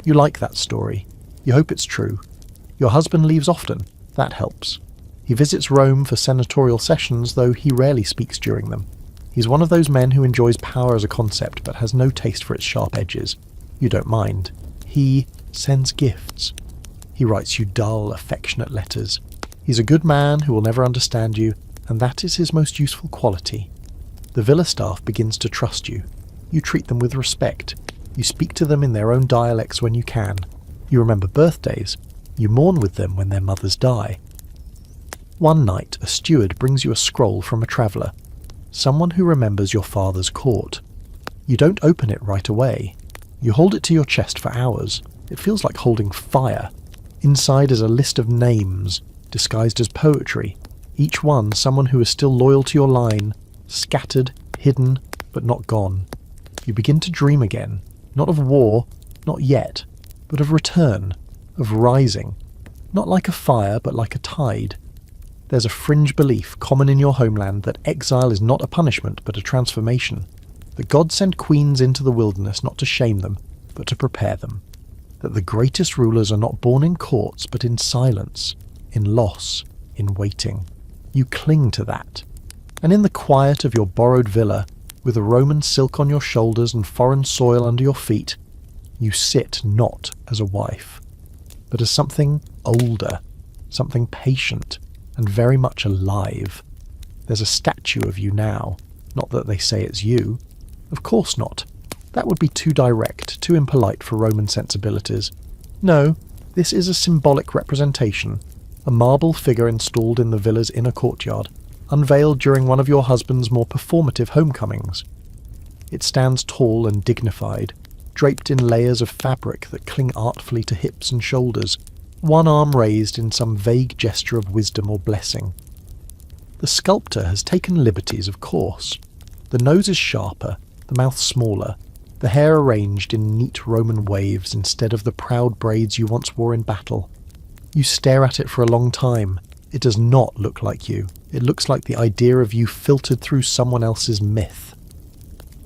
You like that story. You hope it's true. Your husband leaves often. That helps. He visits Rome for senatorial sessions, though he rarely speaks during them. He's one of those men who enjoys power as a concept but has no taste for its sharp edges. You don't mind. He sends gifts. He writes you dull, affectionate letters. He's a good man who will never understand you, and that is his most useful quality. The villa staff begins to trust you. You treat them with respect. You speak to them in their own dialects when you can. You remember birthdays. You mourn with them when their mothers die. One night, a steward brings you a scroll from a traveller, someone who remembers your father's court. You don't open it right away. You hold it to your chest for hours. It feels like holding fire. Inside is a list of names, disguised as poetry, each one someone who is still loyal to your line, scattered, hidden, but not gone. You begin to dream again, not of war, not yet, but of return, of rising, not like a fire, but like a tide. There's a fringe belief common in your homeland that exile is not a punishment but a transformation, that God sent queens into the wilderness not to shame them, but to prepare them, that the greatest rulers are not born in courts but in silence, in loss, in waiting. You cling to that, and in the quiet of your borrowed villa, with a Roman silk on your shoulders and foreign soil under your feet, you sit not as a wife, but as something older, something patient, and very much alive. There's a statue of you now, not that they say it's you. Of course not. That would be too direct, too impolite for Roman sensibilities. No, this is a symbolic representation, a marble figure installed in the villa's inner courtyard, unveiled during one of your husband's more performative homecomings. It stands tall and dignified, draped in layers of fabric that cling artfully to hips and shoulders, one arm raised in some vague gesture of wisdom or blessing. The sculptor has taken liberties, of course. The nose is sharper, the mouth smaller, the hair arranged in neat Roman waves instead of the proud braids you once wore in battle. You stare at it for a long time. It does not look like you. It looks like the idea of you filtered through someone else's myth.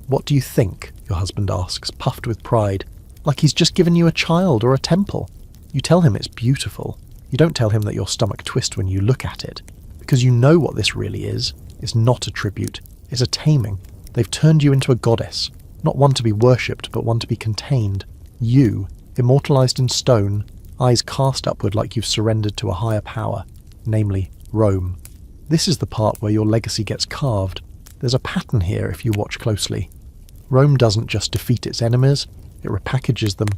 "What do you think?" your husband asks, puffed with pride, like he's just given you a child or a temple. You tell him it's beautiful. You don't tell him that your stomach twists when you look at it, because you know what this really is. It's not a tribute. It's a taming. They've turned you into a goddess, not one to be worshipped, but one to be contained. You, immortalized in stone, eyes cast upward like you've surrendered to a higher power, namely Rome. This is the part where your legacy gets carved. There's a pattern here if you watch closely. Rome doesn't just defeat its enemies, it repackages them.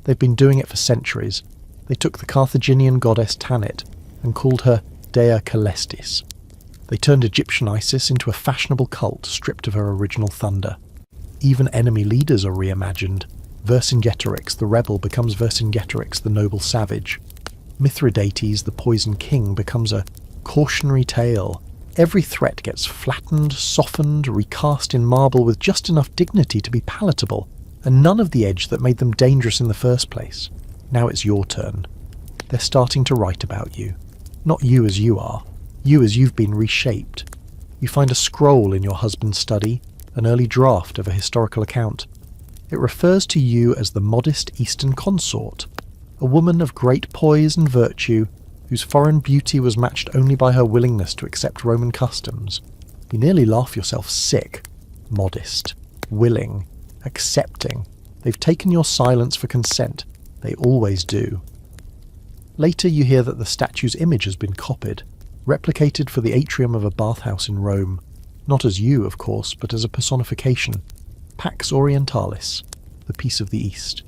They've been doing it for centuries. They took the Carthaginian goddess Tanit and called her Dea Celestis. They turned Egyptian Isis into a fashionable cult stripped of her original thunder. Even enemy leaders are reimagined. Vercingetorix, the rebel, becomes Vercingetorix, the noble savage. Mithridates, the poison king, becomes a cautionary tale. Every threat gets flattened, softened, recast in marble with just enough dignity to be palatable, and none of the edge that made them dangerous in the first place. Now it's your turn. They're starting to write about you. Not you as you are. You as you've been reshaped. You find a scroll in your husband's study, an early draft of a historical account. It refers to you as the modest Eastern consort, a woman of great poise and virtue, whose foreign beauty was matched only by her willingness to accept Roman customs. You nearly laugh yourself sick. Modest, willing, accepting. They've taken your silence for consent. They always do. Later you hear that the statue's image has been copied, replicated for the atrium of a bathhouse in Rome, not as you, of course, but as a personification. Pax Orientalis, the peace of the East.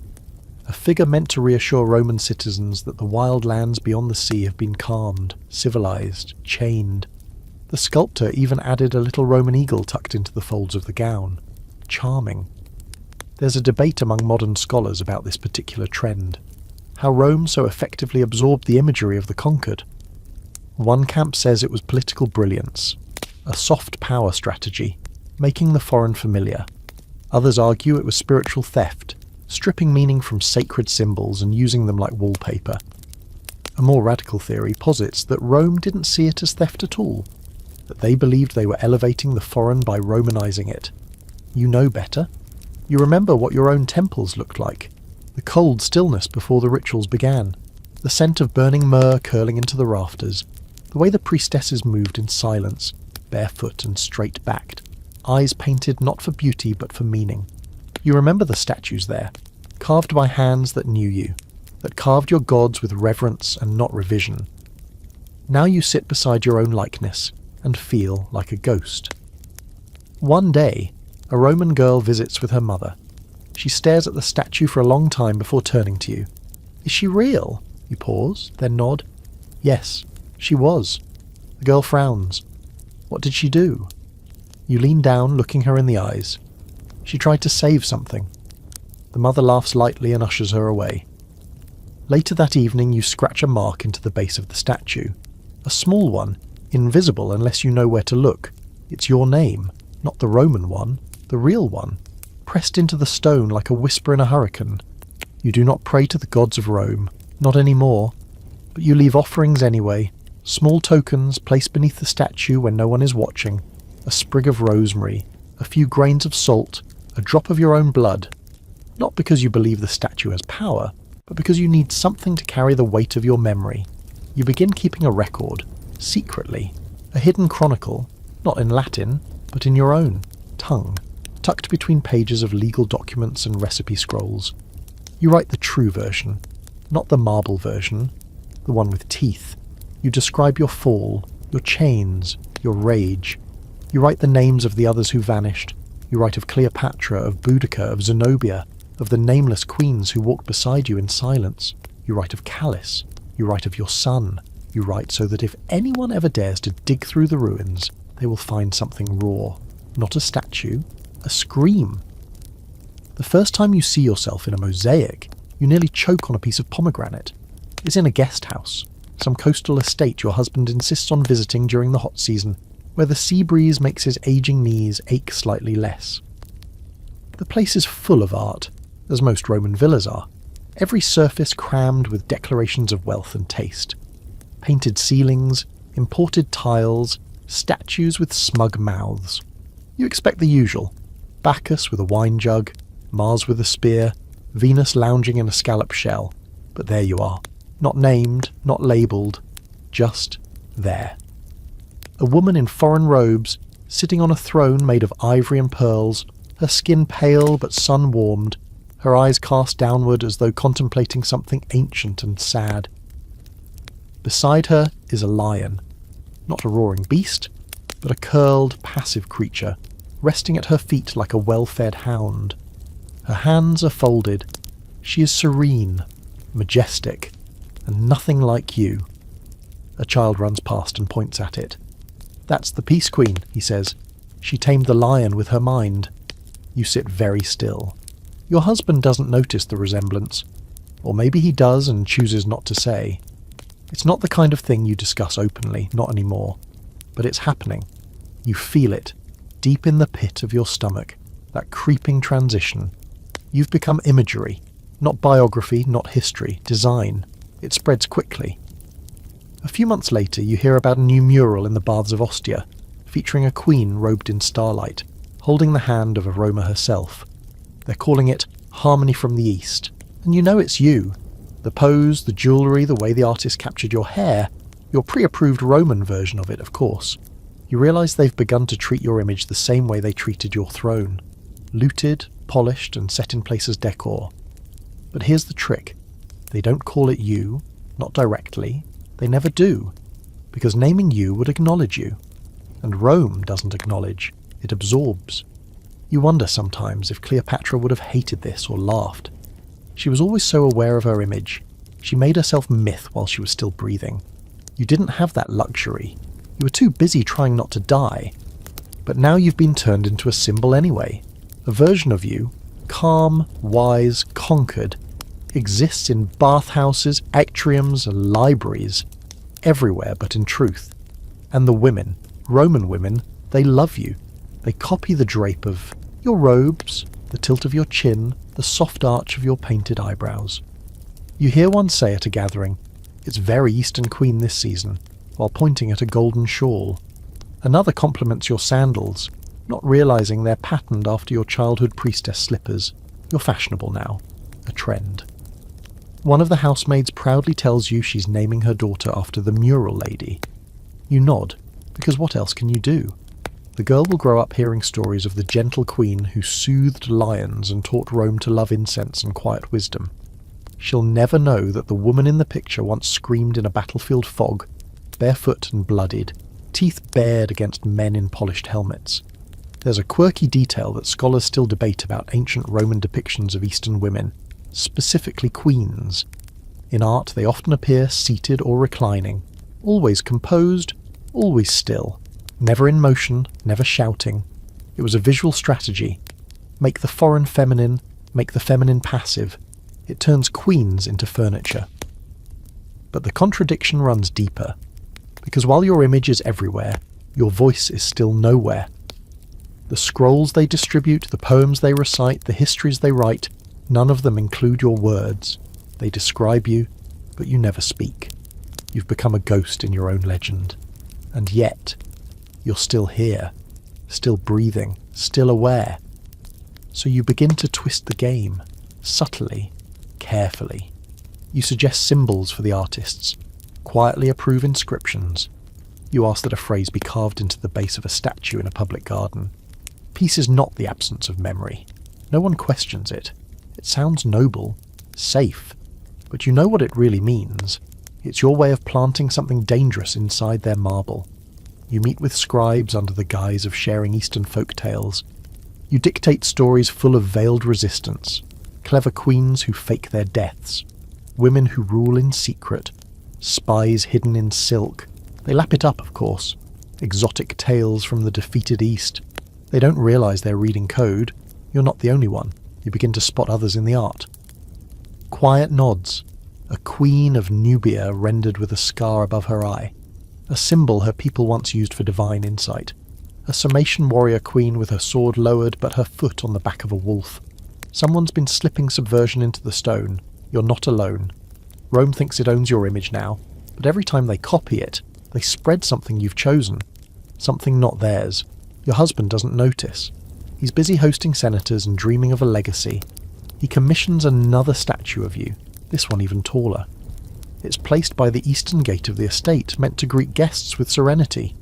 A figure meant to reassure Roman citizens that the wild lands beyond the sea have been calmed, civilized, chained. The sculptor even added a little Roman eagle tucked into the folds of the gown. Charming. There's a debate among modern scholars about this particular trend, how Rome so effectively absorbed the imagery of the conquered. One camp says it was political brilliance. a soft power strategy, making the foreign familiar. Others argue it was spiritual theft, stripping meaning from sacred symbols and using them like wallpaper. A more radical theory posits that Rome didn't see it as theft at all, that they believed they were elevating the foreign by Romanizing it. You know better. You remember what your own temples looked like, the cold stillness before the rituals began, the scent of burning myrrh curling into the rafters, the way the priestesses moved in silence, barefoot and straight-backed, eyes painted not for beauty but for meaning. You remember the statues there, carved by hands that knew you, that carved your gods with reverence and not revision. Now you sit beside your own likeness and feel like a ghost. One day, a Roman girl visits with her mother. She stares at the statue for a long time before turning to you. Is she real? You pause, then nod. Yes, she was. The girl frowns. What did she do? You lean down, looking her in the eyes. She tried to save something. The mother laughs lightly and ushers her away. Later that evening you scratch a mark into the base of the statue. A small one, invisible unless you know where to look. It's your name, not the Roman one, the real one, pressed into the stone like a whisper in a hurricane. You do not pray to the gods of Rome, not anymore, but you leave offerings anyway, small tokens placed beneath the statue when no one is watching, a sprig of rosemary, a few grains of salt, a drop of your own blood, not because you believe the statue has power, but because you need something to carry the weight of your memory. You begin keeping a record, secretly, a hidden chronicle, not in Latin, but in your own tongue, tucked between pages of legal documents and recipe scrolls. You write the true version, not the marble version, the one with teeth. You describe your fall, your chains, your rage. You write the names of the others who vanished. You write of Cleopatra, of Boudica, of Zenobia, of the nameless queens who walked beside you in silence. You write of Callis. You write of your son. You write so that if anyone ever dares to dig through the ruins, they will find something raw. Not a statue, a scream. The first time you see yourself in a mosaic, you nearly choke on a piece of pomegranate. It's in a guest house, some coastal estate your husband insists on visiting during the hot season, where the sea breeze makes his aging knees ache slightly less. The place is full of art, as most Roman villas are, every surface crammed with declarations of wealth and taste. Painted ceilings, imported tiles, statues with smug mouths. You expect the usual: Bacchus with a wine jug, Mars with a spear, Venus lounging in a scallop shell. But there you are, not named, not labelled, just there. A woman in foreign robes, sitting on a throne made of ivory and pearls, her skin pale but sun-warmed, her eyes cast downward as though contemplating something ancient and sad. Beside her is a lion, not a roaring beast, but a curled, passive creature, resting at her feet like a well-fed hound. Her hands are folded. She is serene, majestic, and nothing like you. A child runs past and points at it. That's the Peace Queen, he says. She tamed the lion with her mind. You sit very still. Your husband doesn't notice the resemblance. Or maybe he does and chooses not to say. It's not the kind of thing you discuss openly, not anymore. But it's happening. You feel it, deep in the pit of your stomach, that creeping transition. You've become imagery, not biography, not history, design. It spreads quickly. A few months later, you hear about a new mural in the baths of Ostia, featuring a queen robed in starlight, holding the hand of Aroma herself. They're calling it Harmony from the East, and you know it's you. The pose, the jewellery, the way the artist captured your hair, your pre-approved Roman version of it, of course. You realise they've begun to treat your image the same way they treated your throne. Looted, polished, and set in place as decor. But here's the trick. They don't call it you, not directly. They never do, because naming you would acknowledge you. And Rome doesn't acknowledge, it absorbs. You wonder sometimes if Cleopatra would have hated this or laughed. She was always so aware of her image. She made herself myth while she was still breathing. You didn't have that luxury. You were too busy trying not to die. But now you've been turned into a symbol anyway. A version of you, calm, wise, conquered, exists in bathhouses, atriums, libraries, everywhere but in truth. And the women, Roman women, They love you. They copy the drape of your robes, the tilt of your chin, the soft arch of your painted eyebrows. You hear one say at a gathering, "It's very Eastern Queen this season," while pointing at a golden shawl. Another compliments your sandals, not realizing they're patterned after your childhood priestess slippers. You're fashionable now. A trend. One of the housemaids proudly tells you she's naming her daughter after the mural lady. You nod, because what else can you do? The girl will grow up hearing stories of the gentle queen who soothed lions and taught Rome to love incense and quiet wisdom. She'll never know that the woman in the picture once screamed in a battlefield fog, barefoot and bloodied, teeth bared against men in polished helmets. There's a quirky detail that scholars still debate about ancient Roman depictions of Eastern women, specifically queens. In art, they often appear seated or reclining, always composed, always still, never in motion, never shouting. It was a visual strategy. Make the foreign feminine, make the feminine passive. It turns queens into furniture. But the contradiction runs deeper, because while your image is everywhere, your voice is still nowhere. The scrolls they distribute, the poems they recite, the histories they write, none of them include your words. They describe you, but you never speak. You've become a ghost in your own legend. And yet, you're still here, still breathing, still aware. So you begin to twist the game, subtly, carefully. You suggest symbols for the artists, quietly approve inscriptions. You ask that a phrase be carved into the base of a statue in a public garden. Peace is not the absence of memory. No one questions it. It sounds noble, safe, but you know what it really means. It's your way of planting something dangerous inside their marble. You meet with scribes under the guise of sharing Eastern folk tales. You dictate stories full of veiled resistance, clever queens who fake their deaths, women who rule in secret, spies hidden in silk. They lap it up, of course. Exotic tales from the defeated East. They don't realize they're reading code. You're not the only one. You begin to spot others in the art. Quiet nods. A queen of Nubia rendered with a scar above her eye. A symbol her people once used for divine insight. A Sarmatian warrior queen with her sword lowered but her foot on the back of a wolf. Someone's been slipping subversion into the stone. You're not alone. Rome thinks it owns your image now, but every time they copy it, they spread something you've chosen. Something not theirs. Your husband doesn't notice. He's busy hosting senators and dreaming of a legacy. He commissions another statue of you, this one even taller. It's placed by the eastern gate of the estate, meant to greet guests with serenity.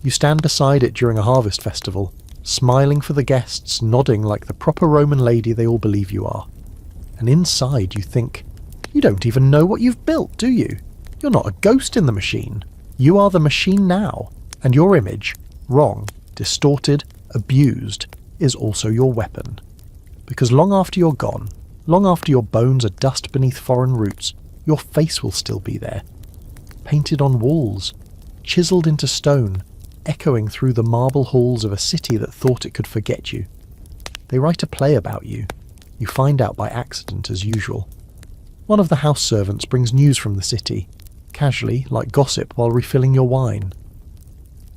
You stand beside it during a harvest festival, smiling for the guests, nodding like the proper Roman lady they all believe you are. And inside you think, you don't even know what you've built, do you? You're not a ghost in the machine. You are the machine now, and your image, wrong, distorted, abused, is also your weapon. Because long after you're gone, long after your bones are dust beneath foreign roots, your face will still be there. Painted on walls, chiselled into stone, echoing through the marble halls of a city that thought it could forget you. They write a play about you. You find out by accident as usual. One of the house servants brings news from the city, casually, like gossip, while refilling your wine.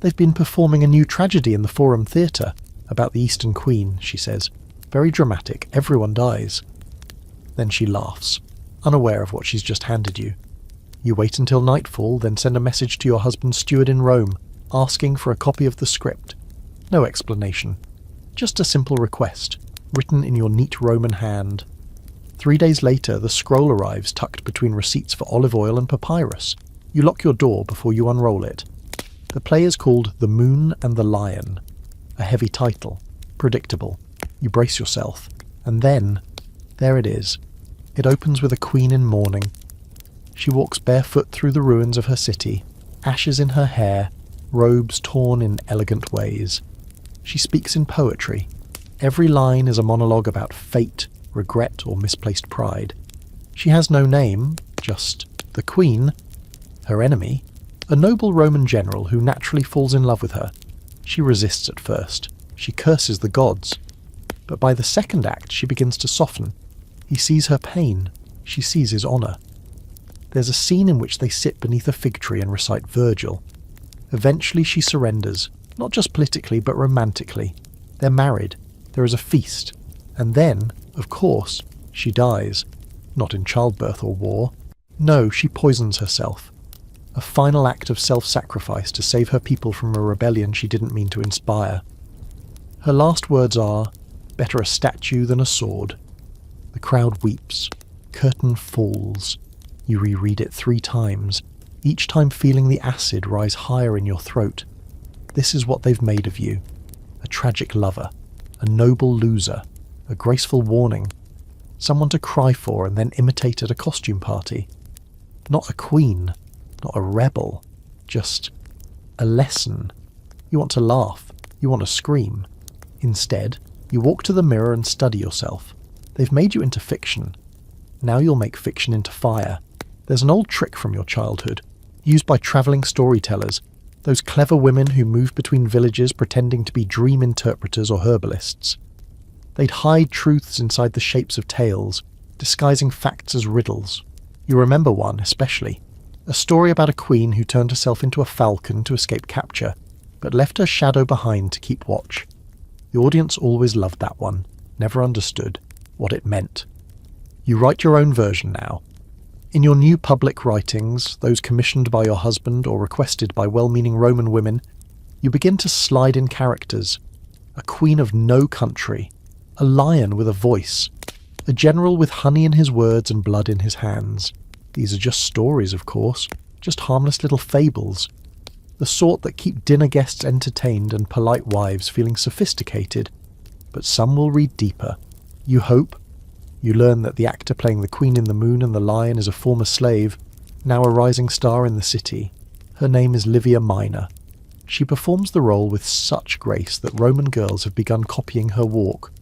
They've been performing a new tragedy in the Forum Theatre about the Eastern Queen, she says. Very dramatic, everyone dies. Then she laughs, unaware of what she's just handed you. You wait until nightfall, then send a message to your husband's steward in Rome, asking for a copy of the script. No explanation. Just a simple request, written in your neat Roman hand. 3 days later, the scroll arrives tucked between receipts for olive oil and papyrus. You lock your door before you unroll it. The play is called The Moon and the Lion. A heavy title. Predictable. You brace yourself. And then, there it is. It opens with a queen in mourning. She walks barefoot through the ruins of her city, ashes in her hair, robes torn in elegant ways. She speaks in poetry. Every line is a monologue about fate, regret, or misplaced pride. She has no name, just the queen, her enemy, a noble Roman general who naturally falls in love with her. She resists at first. She curses the gods. But by the second act she begins to soften. He sees her pain. She sees his honour. There's a scene in which they sit beneath a fig tree and recite Virgil. Eventually she surrenders, Not just politically, but romantically. They're married. There is a feast. And then, of course, she dies. Not in childbirth or war. No, she poisons herself. A final act of self-sacrifice to save her people from a rebellion she didn't mean to inspire. Her last words are, "Better a statue than a sword." The crowd weeps. Curtain falls. You reread it 3 times, each time feeling the acid rise higher in your throat. This is what they've made of you. A tragic lover, a noble loser, a graceful warning, someone to cry for and then imitate at a costume party. Not a queen, not a rebel, just a lesson. You want to laugh, you want to scream. Instead, you walk to the mirror and study yourself. They've made you into fiction. Now you'll make fiction into fire. There's an old trick from your childhood, used by travelling storytellers, those clever women who move between villages pretending to be dream interpreters or herbalists. They'd hide truths inside the shapes of tales, disguising facts as riddles. You remember one, especially. A story about a queen who turned herself into a falcon to escape capture, but left her shadow behind to keep watch. The audience always loved that one, never understood what it meant. You write your own version now. In your new public writings, those commissioned by your husband or requested by well-meaning Roman women, you begin to slide in characters. A queen of no country, a lion with a voice, a general with honey in his words and blood in his hands. These are just stories, of course, just harmless little fables. The sort that keep dinner guests entertained and polite wives feeling sophisticated. But some will read deeper. You hope. You learn that the actor playing the Queen in the Moon and the Lion is a former slave, now a rising star in the city. Her name is Livia Minor. She performs the role with such grace that Roman girls have begun copying her walk.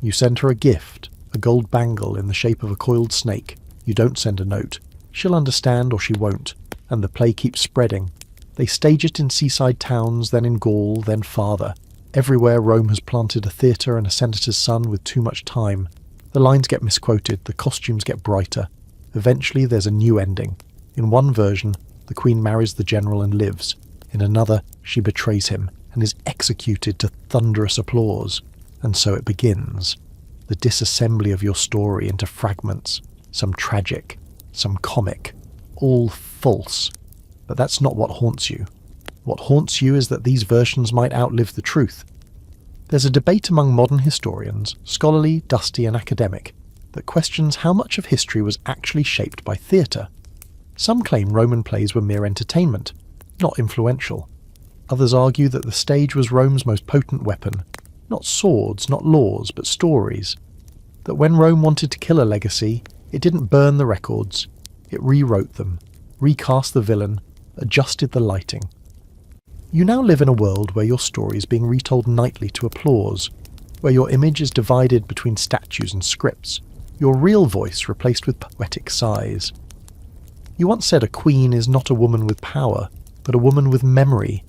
You send her a gift, a gold bangle in the shape of a coiled snake. You don't send a note. She'll understand or she won't, and the play keeps spreading. They stage it in seaside towns, then in Gaul, then farther. Everywhere Rome has planted a theatre and a senator's son with too much time. The lines get misquoted, the costumes get brighter. Eventually there's a new ending. In one version, the queen marries the general and lives. In another, she betrays him and is executed to thunderous applause. And so it begins. The disassembly of your story into fragments, some tragic, some comic, all false. But that's not what haunts you. What haunts you is that these versions might outlive the truth. There's a debate among modern historians, scholarly, dusty and academic, that questions how much of history was actually shaped by theatre. Some claim Roman plays were mere entertainment, not influential. Others argue that the stage was Rome's most potent weapon, not swords, not laws, but stories. That when Rome wanted to kill a legacy, it didn't burn the records, it rewrote them, recast the villain, adjusted the lighting. You now live in a world where your story is being retold nightly to applause, where your image is divided between statues and scripts, your real voice replaced with poetic sighs. You once said a queen is not a woman with power, but a woman with memory.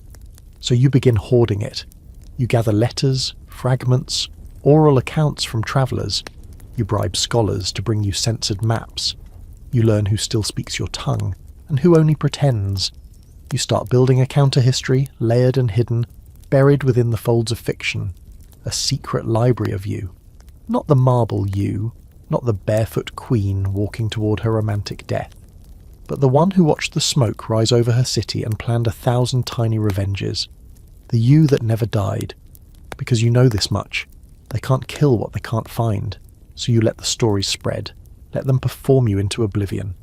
So you begin hoarding it. You gather letters, fragments, oral accounts from travellers. You bribe scholars to bring you censored maps. You learn who still speaks your tongue, and who only pretends. You start building a counter-history, layered and hidden, buried within the folds of fiction. A secret library of you. Not the marble you, not the barefoot queen walking toward her romantic death, but the one who watched the smoke rise over her city and planned 1,000 tiny revenges. The you that never died. Because you know this much. They can't kill what they can't find, so you let the stories spread. Let them perform you into oblivion.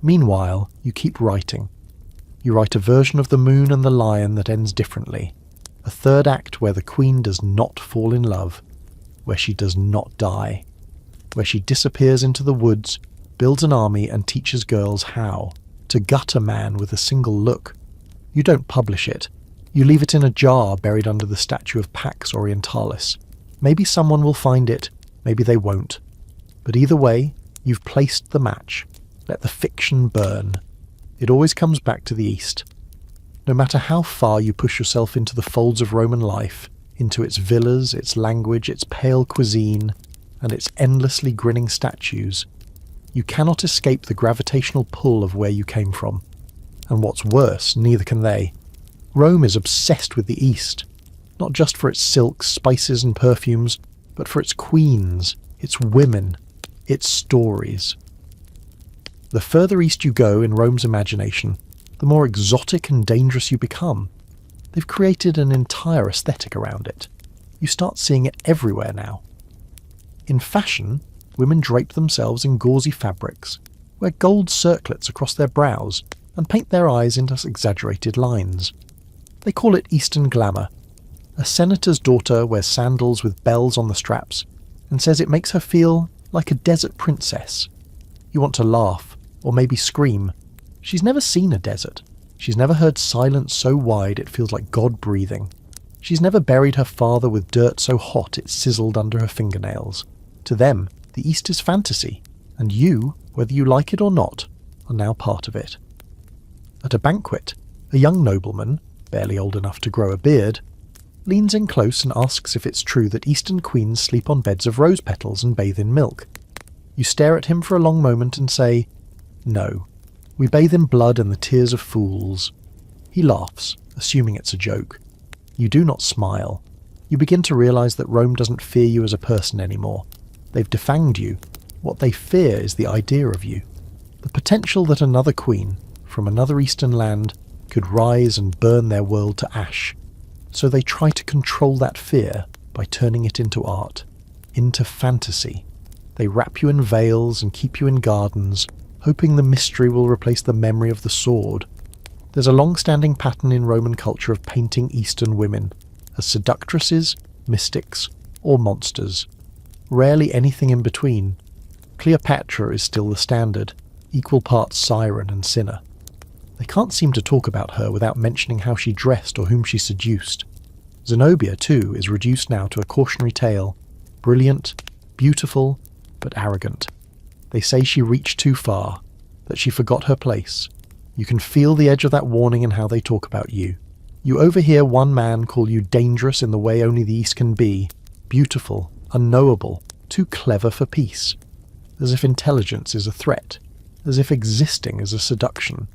Meanwhile, you keep writing. You write a version of The Moon and the Lion that ends differently. A third act where the queen does not fall in love, where she does not die, where she disappears into the woods, builds an army and teaches girls how to gut a man with a single look. You don't publish it. You leave it in a jar buried under the statue of Pax Orientalis. Maybe someone will find it, maybe they won't. But either way, you've placed the match. Let the fiction burn. It always comes back to the East. No matter how far you push yourself into the folds of Roman life, into its villas, its language, its pale cuisine, and its endlessly grinning statues, you cannot escape the gravitational pull of where you came from. And what's worse, neither can they. Rome is obsessed with the East, not just for its silks, spices and perfumes, but for its queens, its women, its stories. The further east you go in Rome's imagination, the more exotic and dangerous you become. They've created an entire aesthetic around it. You start seeing it everywhere now. In fashion, women drape themselves in gauzy fabrics, wear gold circlets across their brows, and paint their eyes into exaggerated lines. They call it Eastern glamour. A senator's daughter wears sandals with bells on the straps and says it makes her feel like a desert princess. You want to laugh, or maybe scream. She's never seen a desert. She's never heard silence so wide it feels like God breathing. She's never buried her father with dirt so hot it sizzled under her fingernails. To them, the East is fantasy, and you, whether you like it or not, are now part of it. At a banquet, a young nobleman, barely old enough to grow a beard, leans in close and asks if it's true that Eastern queens sleep on beds of rose petals and bathe in milk. You stare at him for a long moment and say, "No, we bathe in blood and the tears of fools." He laughs, assuming it's a joke. You do not smile. You begin to realize that Rome doesn't fear you as a person anymore. They've defanged you. What they fear is the idea of you. The potential that another queen, from another eastern land, could rise and burn their world to ash. So they try to control that fear by turning it into art, into fantasy. They wrap you in veils and keep you in gardens, hoping the mystery will replace the memory of the sword. There's a long-standing pattern in Roman culture of painting Eastern women as seductresses, mystics, or monsters. Rarely anything in between. Cleopatra is still the standard, equal parts siren and sinner. They can't seem to talk about her without mentioning how she dressed or whom she seduced. Zenobia, too, is reduced now to a cautionary tale, brilliant, beautiful, but arrogant. They say she reached too far, that she forgot her place. You can feel the edge of that warning in how they talk about you. You overhear one man call you dangerous in the way only the East can be, beautiful, unknowable, too clever for peace. As if intelligence is a threat, as if existing is a seduction.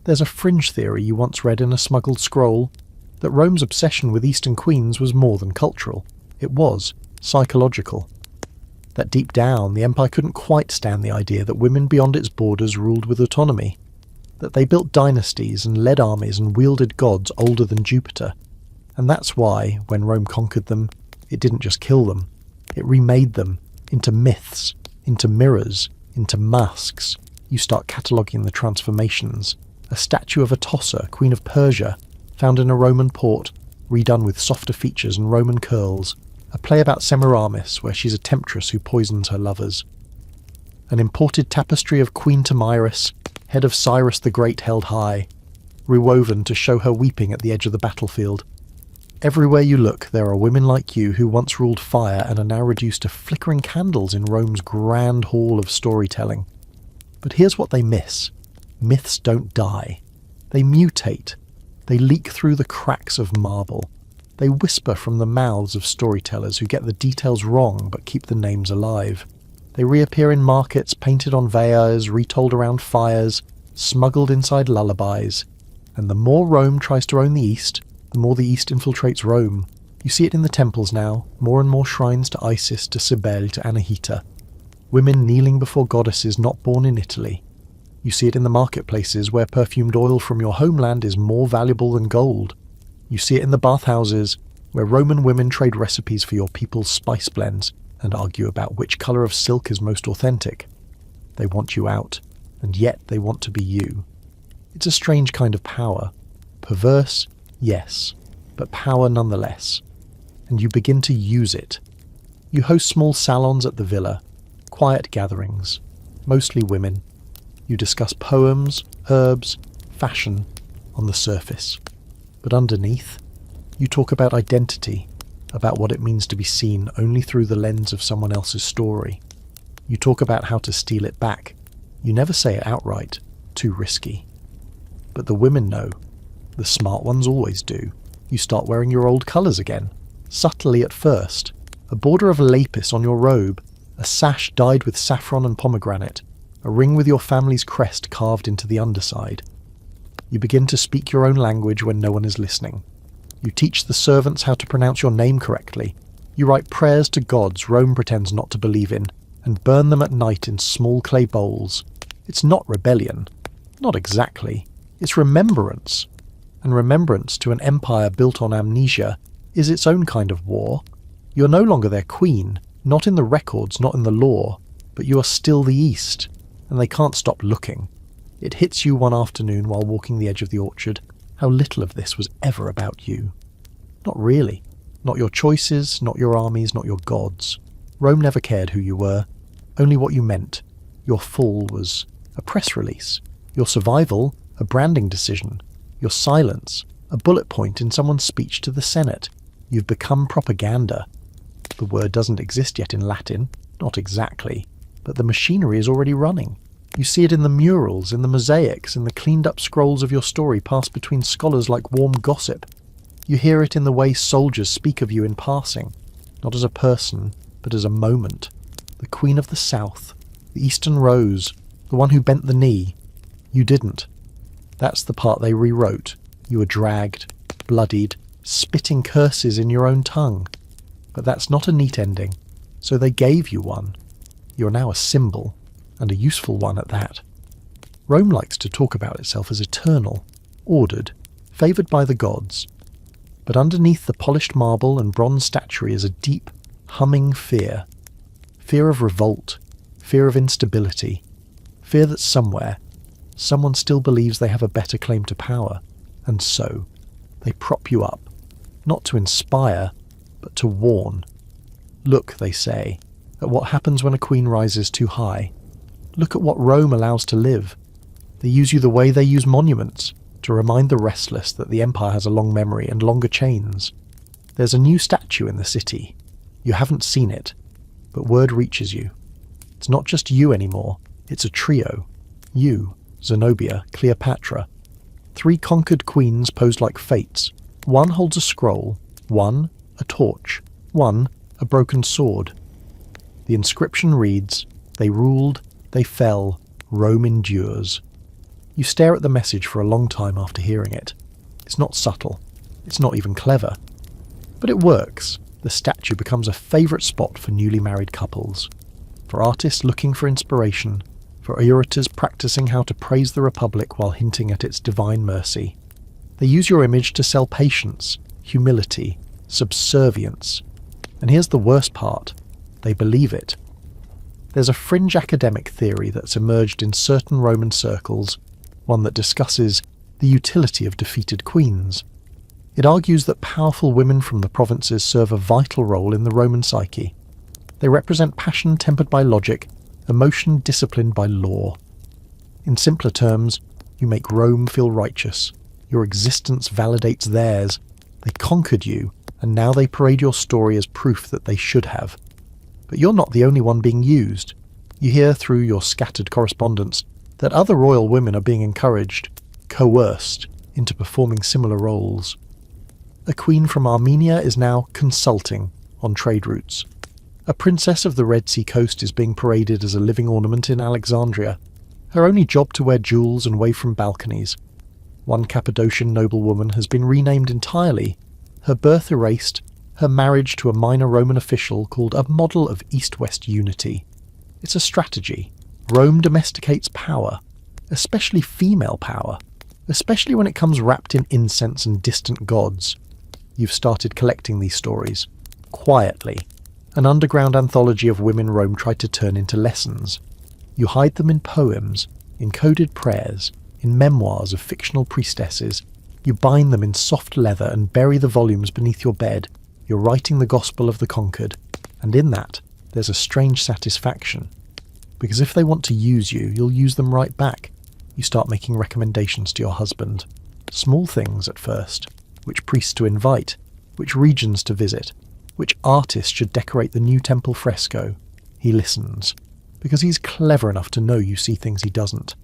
There's a fringe theory you once read in a smuggled scroll, that Rome's obsession with Eastern queens was more than cultural. It was psychological. That deep down, the empire couldn't quite stand the idea that women beyond its borders ruled with autonomy. That they built dynasties and led armies and wielded gods older than Jupiter. And that's why, when Rome conquered them, it didn't just kill them. It remade them into myths, into mirrors, into masks. You start cataloguing the transformations. A statue of Atossa, Queen of Persia, found in a Roman port, redone with softer features and Roman curls. A play about Semiramis, where she's a temptress who poisons her lovers. An imported tapestry of Queen Tamiris, head of Cyrus the Great held high, rewoven to show her weeping at the edge of the battlefield. Everywhere you look, there are women like you who once ruled fire and are now reduced to flickering candles in Rome's grand hall of storytelling. But here's what they miss. Myths don't die. They mutate. They leak through the cracks of marble. They whisper from the mouths of storytellers who get the details wrong but keep the names alive. They reappear in markets painted on veils, retold around fires, smuggled inside lullabies. And the more Rome tries to own the East, the more the East infiltrates Rome. You see it in the temples now, more and more shrines to Isis, to Cybele, to Anahita. Women kneeling before goddesses not born in Italy. You see it in the marketplaces where perfumed oil from your homeland is more valuable than gold. You see it in the bathhouses where Roman women trade recipes for your people's spice blends and argue about which colour of silk is most authentic. They want you out, and yet they want to be you. It's a strange kind of power. Perverse, yes, but power nonetheless. And you begin to use it. You host small salons at the villa, quiet gatherings, mostly women. You discuss poems, herbs, fashion on the surface. But underneath, you talk about identity, about what it means to be seen only through the lens of someone else's story. You talk about how to steal it back. You never say it outright, too risky. But the women know. The smart ones always do. You start wearing your old colours again, subtly at first. A border of lapis on your robe, a sash dyed with saffron and pomegranate, a ring with your family's crest carved into the underside. You begin to speak your own language when no one is listening. You teach the servants how to pronounce your name correctly. You write prayers to gods Rome pretends not to believe in, and burn them at night in small clay bowls. It's not rebellion. Not exactly. It's remembrance. And remembrance to an empire built on amnesia is its own kind of war. You're no longer their queen, not in the records, not in the law, but you are still the East, and they can't stop looking. It hits you one afternoon while walking the edge of the orchard how little of this was ever about you. Not really. Not your choices, not your armies, not your gods. Rome never cared who you were, only what you meant. Your fall was a press release. Your survival, a branding decision. Your silence, a bullet point in someone's speech to the Senate. You've become propaganda. The word doesn't exist yet in Latin, not exactly, but the machinery is already running. You see it in the murals, in the mosaics, in the cleaned-up scrolls of your story passed between scholars like warm gossip. You hear it in the way soldiers speak of you in passing, not as a person, but as a moment. The Queen of the South, the Eastern Rose, the one who bent the knee. You didn't. That's the part they rewrote. You were dragged, bloodied, spitting curses in your own tongue. But that's not a neat ending, so they gave you one. You're now a symbol, and a useful one at that. Rome likes to talk about itself as eternal, ordered, favoured by the gods. But underneath the polished marble and bronze statuary is a deep, humming fear. Fear of revolt, fear of instability, fear that somewhere, someone still believes they have a better claim to power, and so they prop you up, not to inspire, but to warn. Look, they say, at what happens when a queen rises too high. Look at what Rome allows to live. They use you the way they use monuments, to remind the restless that the empire has a long memory and longer chains. There's a new statue in the city. You haven't seen it, but word reaches you. It's not just you anymore, it's a trio. You, Zenobia, Cleopatra. 3 conquered queens posed like fates. One holds a scroll, one a torch, one a broken sword. The inscription reads, "They ruled, they fell, Rome endures." You stare at the message for a long time after hearing it. It's not subtle. It's not even clever. But it works. The statue becomes a favourite spot for newly married couples, for artists looking for inspiration, for orators practising how to praise the Republic while hinting at its divine mercy. They use your image to sell patience, humility, subservience. And here's the worst part. They believe it. There's a fringe academic theory that's emerged in certain Roman circles, one that discusses the utility of defeated queens. It argues that powerful women from the provinces serve a vital role in the Roman psyche. They represent passion tempered by logic, emotion disciplined by law. In simpler terms, you make Rome feel righteous. Your existence validates theirs. They conquered you, and now they parade your story as proof that they should have. But you're not the only one being used. You hear through your scattered correspondence that other royal women are being encouraged, coerced, into performing similar roles. A queen from Armenia is now consulting on trade routes. A princess of the Red Sea coast is being paraded as a living ornament in Alexandria, her only job to wear jewels and wave from balconies. One Cappadocian noblewoman has been renamed entirely, her birth erased, her marriage to a minor Roman official called a model of East-West unity. It's a strategy. Rome domesticates power, especially female power, especially when it comes wrapped in incense and distant gods. You've started collecting these stories, quietly, an underground anthology of women Rome tried to turn into lessons. You hide them in poems, in coded prayers, in memoirs of fictional priestesses. You bind them in soft leather and bury the volumes beneath your bed. You're writing the gospel of the conquered, and in that, there's a strange satisfaction. Because if they want to use you, you'll use them right back. You start making recommendations to your husband. Small things at first. Which priests to invite, which regions to visit, which artist should decorate the new temple fresco. He listens, because he's clever enough to know you see things he doesn't.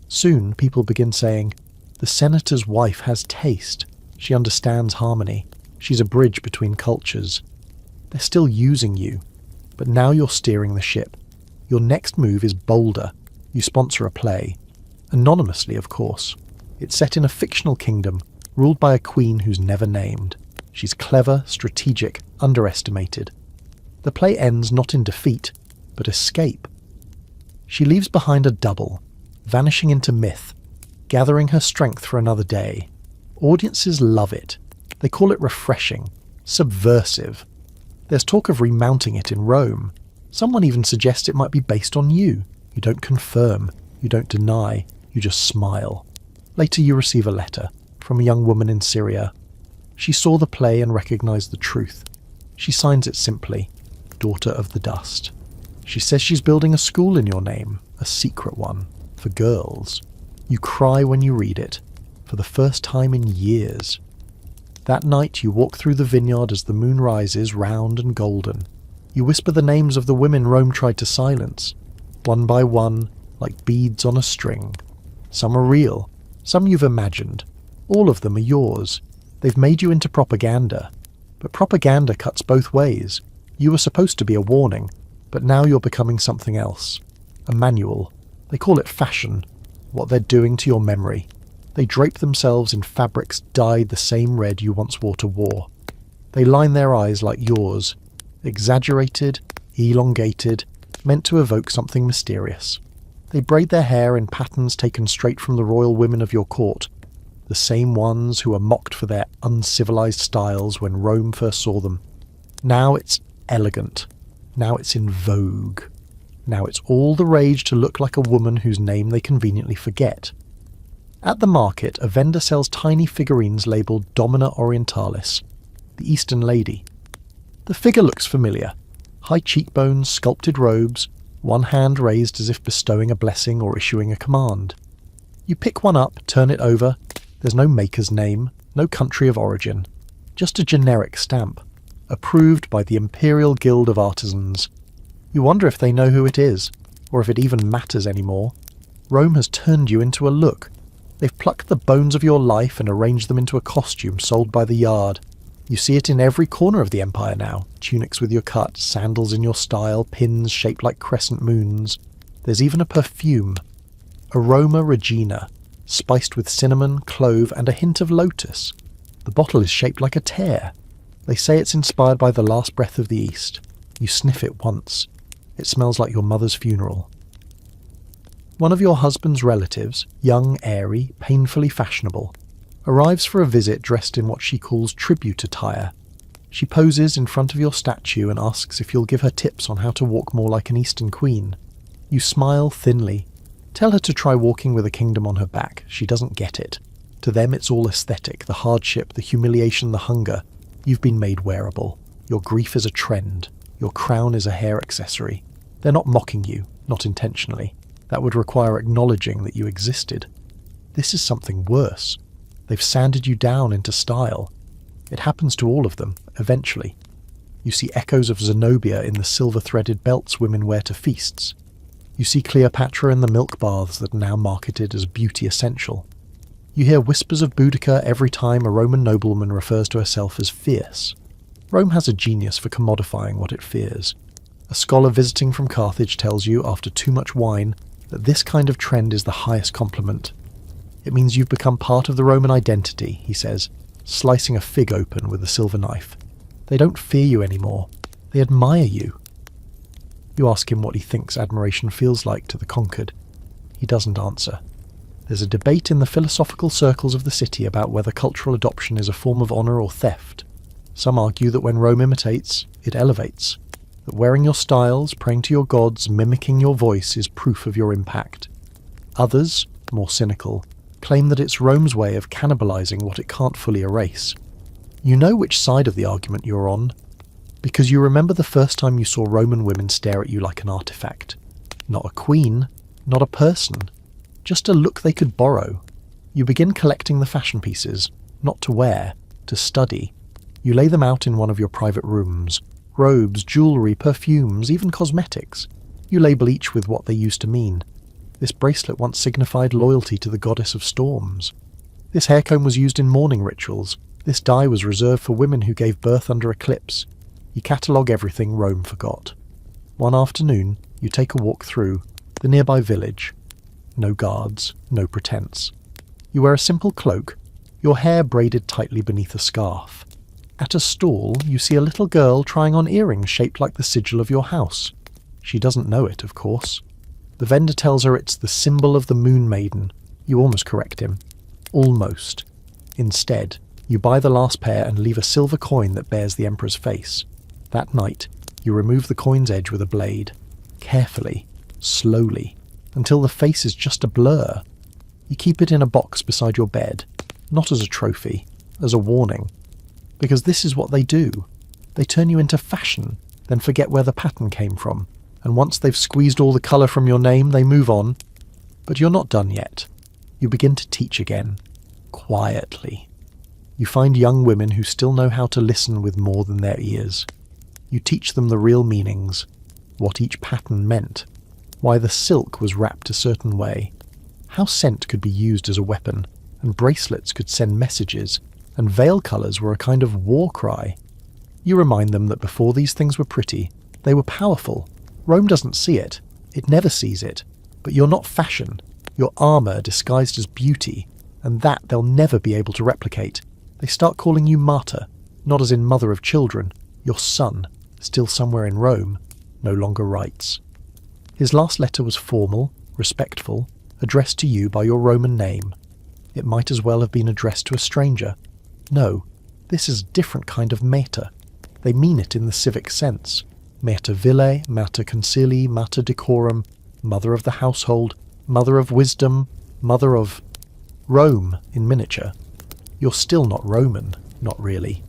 Soon people begin saying, "The senator's wife has taste. She understands harmony. She's a bridge between cultures." They're still using you, but now you're steering the ship. Your next move is bolder. You sponsor a play. Anonymously, of course. It's set in a fictional kingdom, ruled by a queen who's never named. She's clever, strategic, underestimated. The play ends not in defeat, but escape. She leaves behind a double, vanishing into myth, gathering her strength for another day. Audiences love it. They call it refreshing, subversive. There's talk of remounting it in Rome. Someone even suggests it might be based on you. You don't confirm, you don't deny, you just smile. Later you receive a letter from a young woman in Syria. She saw the play and recognized the truth. She signs it simply, Daughter of the Dust. She says she's building a school in your name, a secret one, for girls. You cry when you read it, for the first time in years. That night you walk through the vineyard as the moon rises round and golden. You whisper the names of the women Rome tried to silence, one by one, like beads on a string. Some are real, some you've imagined. All of them are yours. They've made you into propaganda. But propaganda cuts both ways. You were supposed to be a warning, but now you're becoming something else. A manual. They call it fashion. What they're doing to your memory. They drape themselves in fabrics dyed the same red you once wore to war. They line their eyes like yours. Exaggerated, elongated, meant to evoke something mysterious. They braid their hair in patterns taken straight from the royal women of your court, the same ones who were mocked for their uncivilized styles when Rome first saw them. Now it's elegant. Now it's in vogue. Now it's all the rage to look like a woman whose name they conveniently forget. At the market, a vendor sells tiny figurines labelled Domina Orientalis, the Eastern Lady. The figure looks familiar. High cheekbones, sculpted robes, one hand raised as if bestowing a blessing or issuing a command. You pick one up, turn it over. There's no maker's name, no country of origin. Just a generic stamp, approved by the Imperial Guild of Artisans. You wonder if they know who it is, or if it even matters anymore. Rome has turned you into a look. They've plucked the bones of your life and arranged them into a costume sold by the yard. You see it in every corner of the empire now. Tunics with your cut, sandals in your style, pins shaped like crescent moons. There's even a perfume. Aroma Regina, spiced with cinnamon, clove and a hint of lotus. The bottle is shaped like a tear. They say it's inspired by the last breath of the East. You sniff it once. It smells like your mother's funeral. One of your husband's relatives, young, airy, painfully fashionable, arrives for a visit dressed in what she calls tribute attire. She poses in front of your statue and asks if you'll give her tips on how to walk more like an Eastern queen. You smile thinly. Tell her to try walking with a kingdom on her back. She doesn't get it. To them it's all aesthetic, the hardship, the humiliation, the hunger. You've been made wearable. Your grief is a trend. Your crown is a hair accessory. They're not mocking you, not intentionally. That would require acknowledging that you existed. This is something worse. They've sanded you down into style. It happens to all of them, eventually. You see echoes of Zenobia in the silver-threaded belts women wear to feasts. You see Cleopatra in the milk baths that are now marketed as beauty essential. You hear whispers of Boudica every time a Roman noblewoman refers to herself as fierce. Rome has a genius for commodifying what it fears. A scholar visiting from Carthage tells you, after too much wine, that this kind of trend is the highest compliment. It means you've become part of the Roman identity, he says, slicing a fig open with a silver knife. They don't fear you anymore. They admire you. You ask him what he thinks admiration feels like to the conquered. He doesn't answer. There's a debate in the philosophical circles of the city about whether cultural adoption is a form of honour or theft. Some argue that when Rome imitates, it elevates. That wearing your styles, praying to your gods, mimicking your voice is proof of your impact. Others, more cynical, claim that it's Rome's way of cannibalizing what it can't fully erase. You know which side of the argument you're on, because you remember the first time you saw Roman women stare at you like an artifact. Not a queen, not a person, just a look they could borrow. You begin collecting the fashion pieces, not to wear, to study. You lay them out in one of your private rooms. Robes, jewellery, perfumes, even cosmetics. You label each with what they used to mean. This bracelet once signified loyalty to the goddess of storms. This hair comb was used in mourning rituals. This dye was reserved for women who gave birth under eclipse. You catalogue everything Rome forgot. One afternoon, you take a walk through the nearby village. No guards, no pretense. You wear a simple cloak, your hair braided tightly beneath a scarf. At a stall, you see a little girl trying on earrings shaped like the sigil of your house. She doesn't know it, of course. The vendor tells her it's the symbol of the Moon Maiden. You almost correct him. Almost. Instead, you buy the last pair and leave a silver coin that bears the Emperor's face. That night, you remove the coin's edge with a blade. Carefully, slowly, until the face is just a blur. You keep it in a box beside your bed, not as a trophy, as a warning. Because this is what they do. They turn you into fashion, then forget where the pattern came from. And once they've squeezed all the colour from your name, they move on. But you're not done yet. You begin to teach again. Quietly. You find young women who still know how to listen with more than their ears. You teach them the real meanings, what each pattern meant, why the silk was wrapped a certain way, how scent could be used as a weapon, and bracelets could send messages, and veil colours were a kind of war cry. You remind them that before these things were pretty, they were powerful. Rome doesn't see it. It never sees it. But you're not fashion. You're armour disguised as beauty, and that they'll never be able to replicate. They start calling you Martyr, not as in mother of children. Your son, still somewhere in Rome, no longer writes. His last letter was formal, respectful, addressed to you by your Roman name. It might as well have been addressed to a stranger. No, this is a different kind of mater. They mean it in the civic sense. Mater villae, mater concili, mater decorum, mother of the household, mother of wisdom, mother of Rome in miniature. You're still not Roman, not really.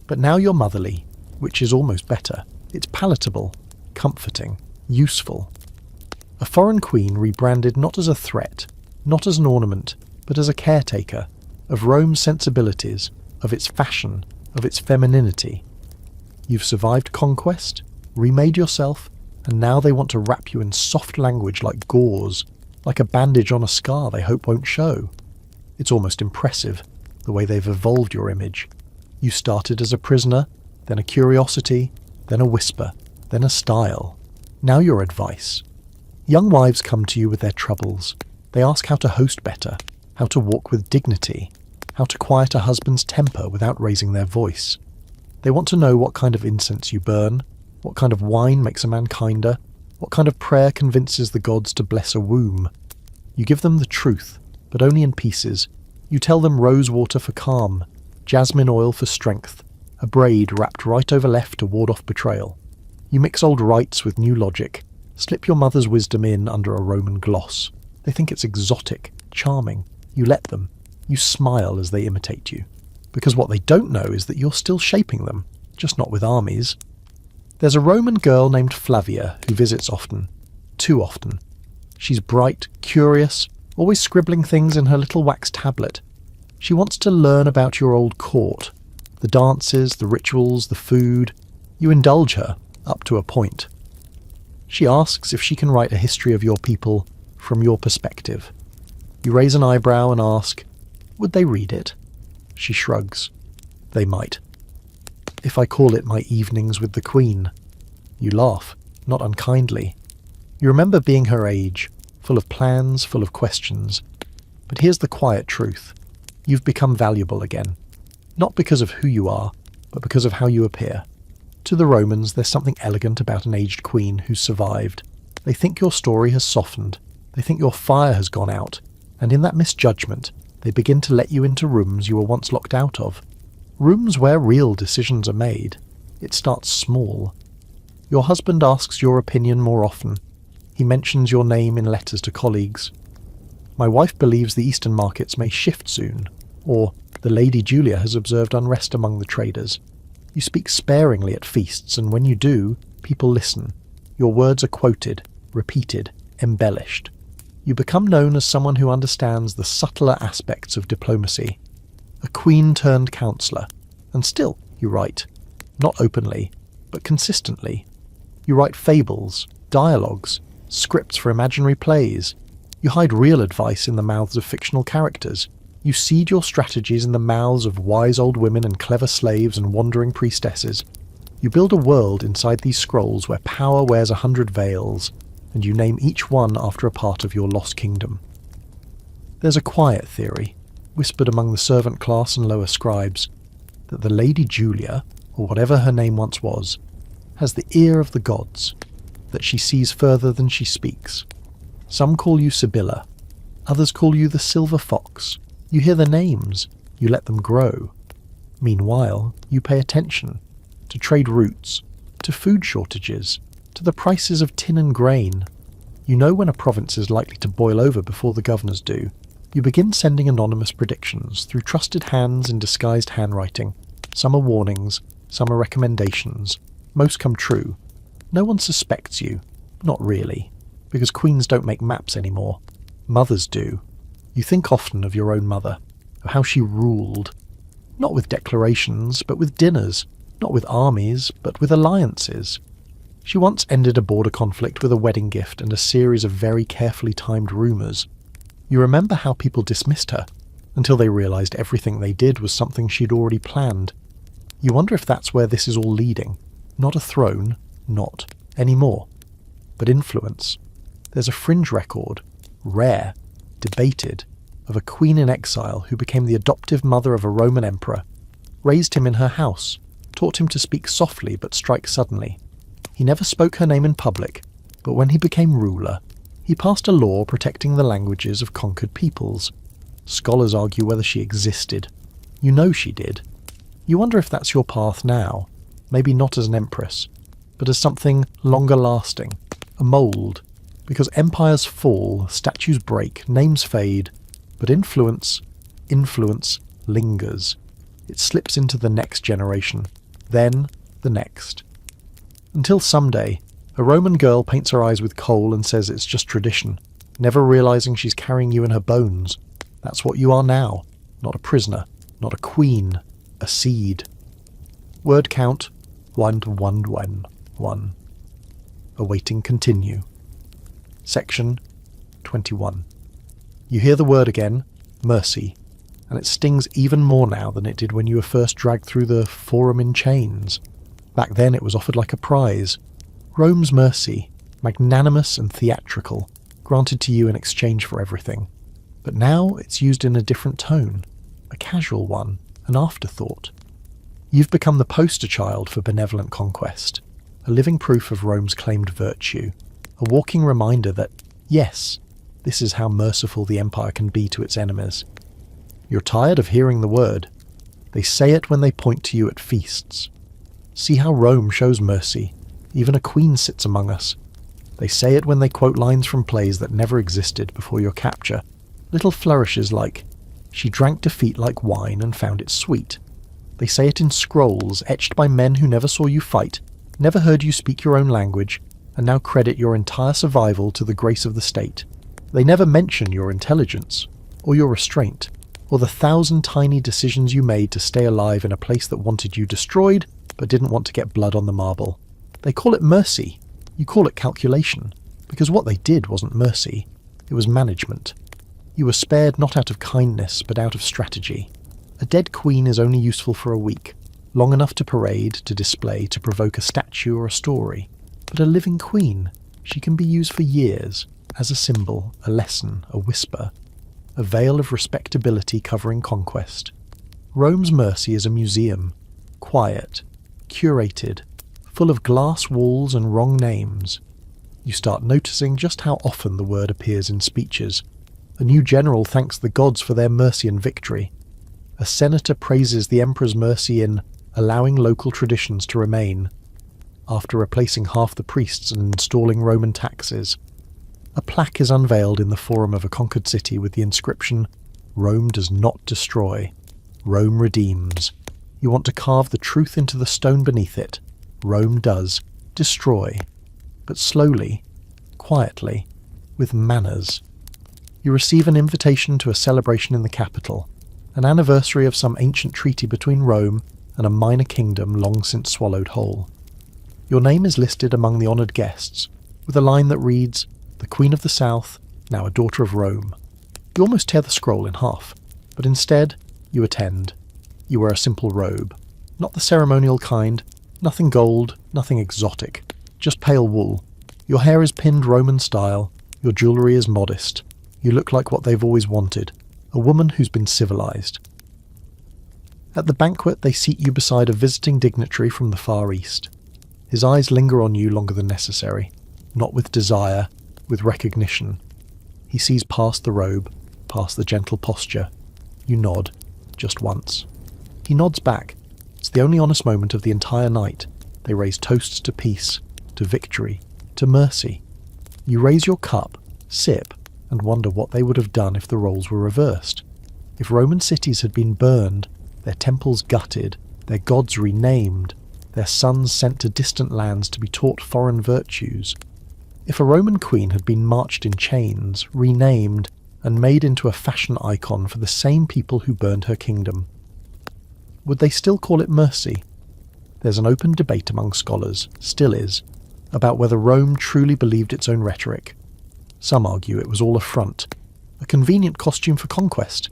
But now you're motherly, which is almost better. It's palatable, comforting, useful. A foreign queen rebranded not as a threat, not as an ornament, but as a caretaker of Rome's sensibilities, of its fashion, of its femininity. You've survived conquest, remade yourself, and now they want to wrap you in soft language like gauze, like a bandage on a scar they hope won't show. It's almost impressive, the way they've evolved your image. You started as a prisoner, then a curiosity, then a whisper, then a style. Now you're advice. Young wives come to you with their troubles. They ask how to host better, how to walk with dignity, how to quiet a husband's temper without raising their voice. They want to know what kind of incense you burn, what kind of wine makes a man kinder, what kind of prayer convinces the gods to bless a womb. You give them the truth, but only in pieces. You tell them rose water for calm, jasmine oil for strength, a braid wrapped right over left to ward off betrayal. You mix old rites with new logic, slip your mother's wisdom in under a Roman gloss. They think it's exotic, charming. You let them. You smile as they imitate you. Because what they don't know is that you're still shaping them, just not with armies. There's a Roman girl named Flavia who visits often. Too often. She's bright, curious, always scribbling things in her little wax tablet. She wants to learn about your old court, the dances, the rituals, the food. You indulge her, up to a point. She asks if she can write a history of your people from your perspective. You raise an eyebrow and ask, would they read it? She shrugs. They might. If I call it my evenings with the Queen? You laugh, not unkindly. You remember being her age, full of plans, full of questions. But here's the quiet truth. You've become valuable again. Not because of who you are, but because of how you appear. To the Romans, there's something elegant about an aged queen who's survived. They think your story has softened. They think your fire has gone out. And in that misjudgment, they begin to let you into rooms you were once locked out of. Rooms where real decisions are made. It starts small. Your husband asks your opinion more often. He mentions your name in letters to colleagues. My wife believes the eastern markets may shift soon, or the Lady Julia has observed unrest among the traders. You speak sparingly at feasts, and when you do, people listen. Your words are quoted, repeated, embellished. You become known as someone who understands the subtler aspects of diplomacy. A queen-turned-counsellor. And still, you write. Not openly, but consistently. You write fables, dialogues, scripts for imaginary plays. You hide real advice in the mouths of fictional characters. You seed your strategies in the mouths of wise old women and clever slaves and wandering priestesses. You build a world inside these scrolls where power wears 100 veils, and you name each one after a part of your lost kingdom. There's a quiet theory, whispered among the servant class and lower scribes, that the Lady Julia, or whatever her name once was, has the ear of the gods, that she sees further than she speaks. Some call you Sibylla, others call you the Silver Fox. You hear the names, you let them grow. Meanwhile, you pay attention to trade routes, to food shortages, to the prices of tin and grain. You know when a province is likely to boil over before the governors do. You begin sending anonymous predictions through trusted hands in disguised handwriting. Some are warnings, some are recommendations. Most come true. No one suspects you. Not really, because queens don't make maps anymore. Mothers do. You think often of your own mother, of how she ruled. Not with declarations, but with dinners. Not with armies, but with alliances. She once ended a border conflict with a wedding gift and a series of very carefully timed rumours. You remember how people dismissed her, until they realised everything they did was something she'd already planned. You wonder if that's where this is all leading. Not a throne, not anymore, but influence. There's a fringe record, rare, debated, of a queen in exile who became the adoptive mother of a Roman emperor, raised him in her house, taught him to speak softly but strike suddenly. He never spoke her name in public, but when he became ruler, he passed a law protecting the languages of conquered peoples. Scholars argue whether she existed. You know she did. You wonder if that's your path now, maybe not as an empress, but as something longer lasting, a mould, because empires fall, statues break, names fade, but influence lingers. It slips into the next generation, then the next. Until someday, a Roman girl paints her eyes with coal and says it's just tradition, never realising she's carrying you in her bones. That's what you are now, not a prisoner, not a queen, a seed. Word count, 1 to 1 1 1. Awaiting continue. Section 21. You hear the word again, mercy, and it stings even more now than it did when you were first dragged through the forum in chains. Back then it was offered like a prize. Rome's mercy, magnanimous and theatrical, granted to you in exchange for everything. But now it's used in a different tone, a casual one, an afterthought. You've become the poster child for benevolent conquest, a living proof of Rome's claimed virtue, a walking reminder that, yes, this is how merciful the empire can be to its enemies. You're tired of hearing the word. They say it when they point to you at feasts. See how Rome shows mercy. Even a queen sits among us. They say it when they quote lines from plays that never existed before your capture. Little flourishes like, she drank defeat like wine and found it sweet. They say it in scrolls etched by men who never saw you fight, never heard you speak your own language, and now credit your entire survival to the grace of the state. They never mention your intelligence, or your restraint, or the 1,000 tiny decisions you made to stay alive in a place that wanted you destroyed, but didn't want to get blood on the marble. They call it mercy. You call it calculation, because what they did wasn't mercy. It was management. You were spared not out of kindness, but out of strategy. A dead queen is only useful for a week, long enough to parade, to display, to provoke a statue or a story. But a living queen, she can be used for years, as a symbol, a lesson, a whisper, a veil of respectability covering conquest. Rome's mercy is a museum, quiet, curated, full of glass walls and wrong names. You start noticing just how often the word appears in speeches. A new general thanks the gods for their mercy and victory. A senator praises the emperor's mercy in allowing local traditions to remain, after replacing half the priests and installing Roman taxes. A plaque is unveiled in the forum of a conquered city with the inscription, "Rome does not destroy, Rome redeems." You want to carve the truth into the stone beneath it. Rome does destroy, but slowly, quietly, with manners. You receive an invitation to a celebration in the capital, an anniversary of some ancient treaty between Rome and a minor kingdom long since swallowed whole. Your name is listed among the honoured guests, with a line that reads, "The Queen of the South, now a daughter of Rome." You almost tear the scroll in half, but instead, you attend. You wear a simple robe, not the ceremonial kind, nothing gold, nothing exotic, just pale wool. Your hair is pinned Roman style, your jewellery is modest. You look like what they've always wanted, a woman who's been civilized. At the banquet, they seat you beside a visiting dignitary from the Far East. His eyes linger on you longer than necessary, not with desire, with recognition. He sees past the robe, past the gentle posture. You nod, just once. He nods back. It's the only honest moment of the entire night. They raise toasts to peace, to victory, to mercy. You raise your cup, sip, and wonder what they would have done if the roles were reversed. If Roman cities had been burned, their temples gutted, their gods renamed, their sons sent to distant lands to be taught foreign virtues. If a Roman queen had been marched in chains, renamed, and made into a fashion icon for the same people who burned her kingdom, would they still call it mercy? There's an open debate among scholars, still is, about whether Rome truly believed its own rhetoric. Some argue it was all a front, a convenient costume for conquest.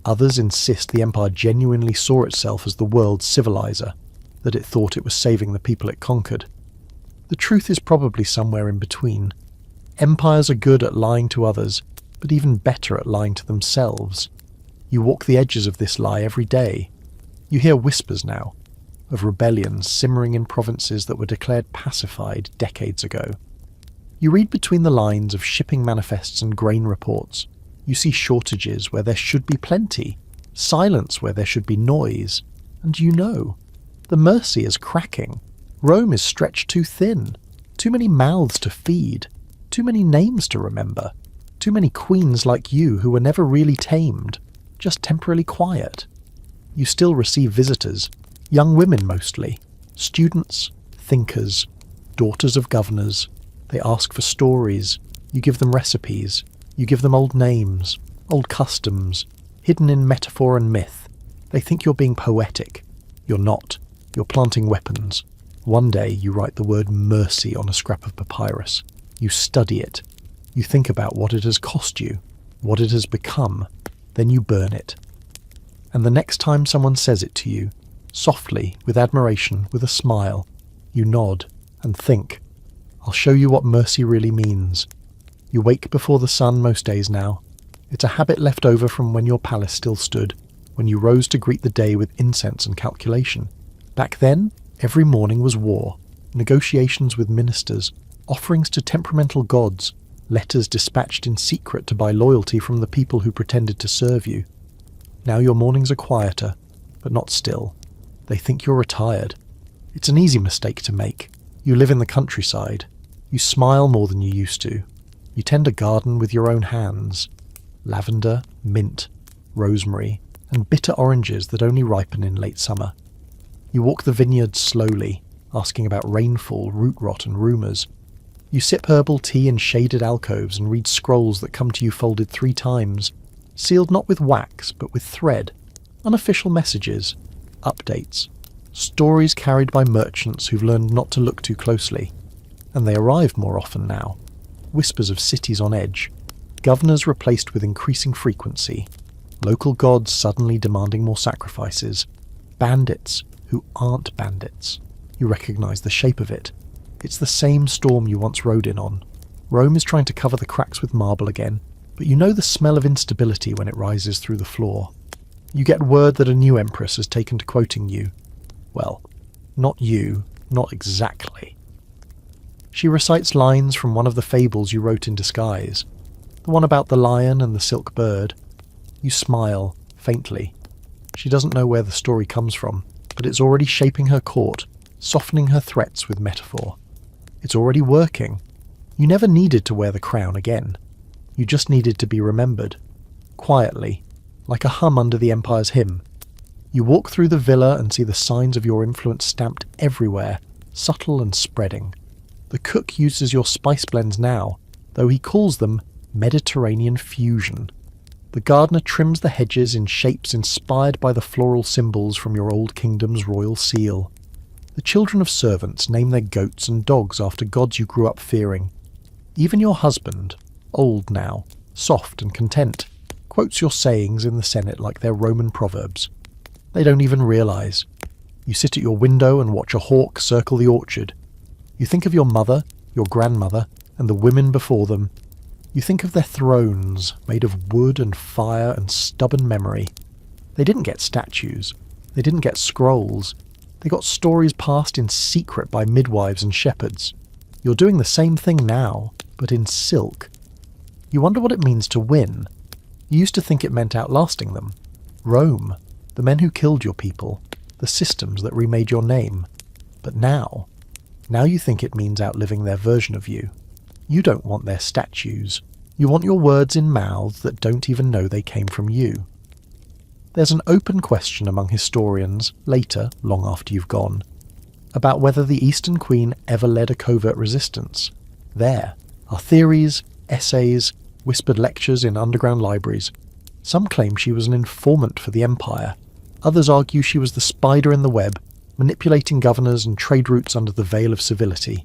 Others insist the empire genuinely saw itself as the world's civilizer, that it thought it was saving the people it conquered. The truth is probably somewhere in between. Empires are good at lying to others, but even better at lying to themselves. You walk the edges of this lie every day. You hear whispers now, of rebellions simmering in provinces that were declared pacified decades ago. You read between the lines of shipping manifests and grain reports. You see shortages where there should be plenty, silence where there should be noise, and you know, the mercy is cracking. Rome is stretched too thin, too many mouths to feed, too many names to remember, too many queens like you who were never really tamed, just temporarily quiet. You still receive visitors, young women mostly, students, thinkers, daughters of governors. They ask for stories, you give them recipes, you give them old names, old customs, hidden in metaphor and myth. They think you're being poetic. You're not. You're planting weapons. One day you write the word mercy on a scrap of papyrus. You study it. You think about what it has cost you, what it has become. Then you burn it. And the next time someone says it to you, softly, with admiration, with a smile, you nod and think, I'll show you what mercy really means. You wake before the sun most days now. It's a habit left over from when your palace still stood, when you rose to greet the day with incense and calculation. Back then, every morning was war, negotiations with ministers, offerings to temperamental gods, letters dispatched in secret to buy loyalty from the people who pretended to serve you. Now your mornings are quieter, but not still. They think you're retired. It's an easy mistake to make. You live in the countryside. You smile more than you used to. You tend a garden with your own hands. Lavender, mint, rosemary, and bitter oranges that only ripen in late summer. You walk the vineyards slowly, asking about rainfall, root rot, and rumours. You sip herbal tea in shaded alcoves and read scrolls that come to you folded 3 times, sealed not with wax but with thread, unofficial messages, updates, stories carried by merchants who've learned not to look too closely. And they arrive more often now. Whispers of cities on edge, governors replaced with increasing frequency, local gods suddenly demanding more sacrifices, bandits who aren't bandits. You recognise the shape of it. It's the same storm you once rode in on. Rome is trying to cover the cracks with marble again, but you know the smell of instability when it rises through the floor. You get word that a new empress has taken to quoting you. Well, not you, not exactly. She recites lines from one of the fables you wrote in disguise, the one about the lion and the silk bird. You smile, faintly. She doesn't know where the story comes from, but it's already shaping her court, softening her threats with metaphor. It's already working. You never needed to wear the crown again. You just needed to be remembered. Quietly, like a hum under the Empire's hymn. You walk through the villa and see the signs of your influence stamped everywhere, subtle and spreading. The cook uses your spice blends now, though he calls them Mediterranean fusion. The gardener trims the hedges in shapes inspired by the floral symbols from your old kingdom's royal seal. The children of servants name their goats and dogs after gods you grew up fearing. Even your husband, old now, soft and content, quotes your sayings in the Senate like they're Roman proverbs. They don't even realise. You sit at your window and watch a hawk circle the orchard. You think of your mother, your grandmother, and the women before them. You think of their thrones, made of wood and fire and stubborn memory. They didn't get statues. They didn't get scrolls. They got stories passed in secret by midwives and shepherds. You're doing the same thing now, but in silk. You wonder what it means to win. You used to think it meant outlasting them. Rome, the men who killed your people, the systems that remade your name. But now you think it means outliving their version of you. You don't want their statues. You want your words in mouths that don't even know they came from you. There's an open question among historians, later, long after you've gone, about whether the Eastern Queen ever led a covert resistance. There are theories, essays, whispered lectures in underground libraries. Some claim she was an informant for the empire. Others argue she was the spider in the web, manipulating governors and trade routes under the veil of civility.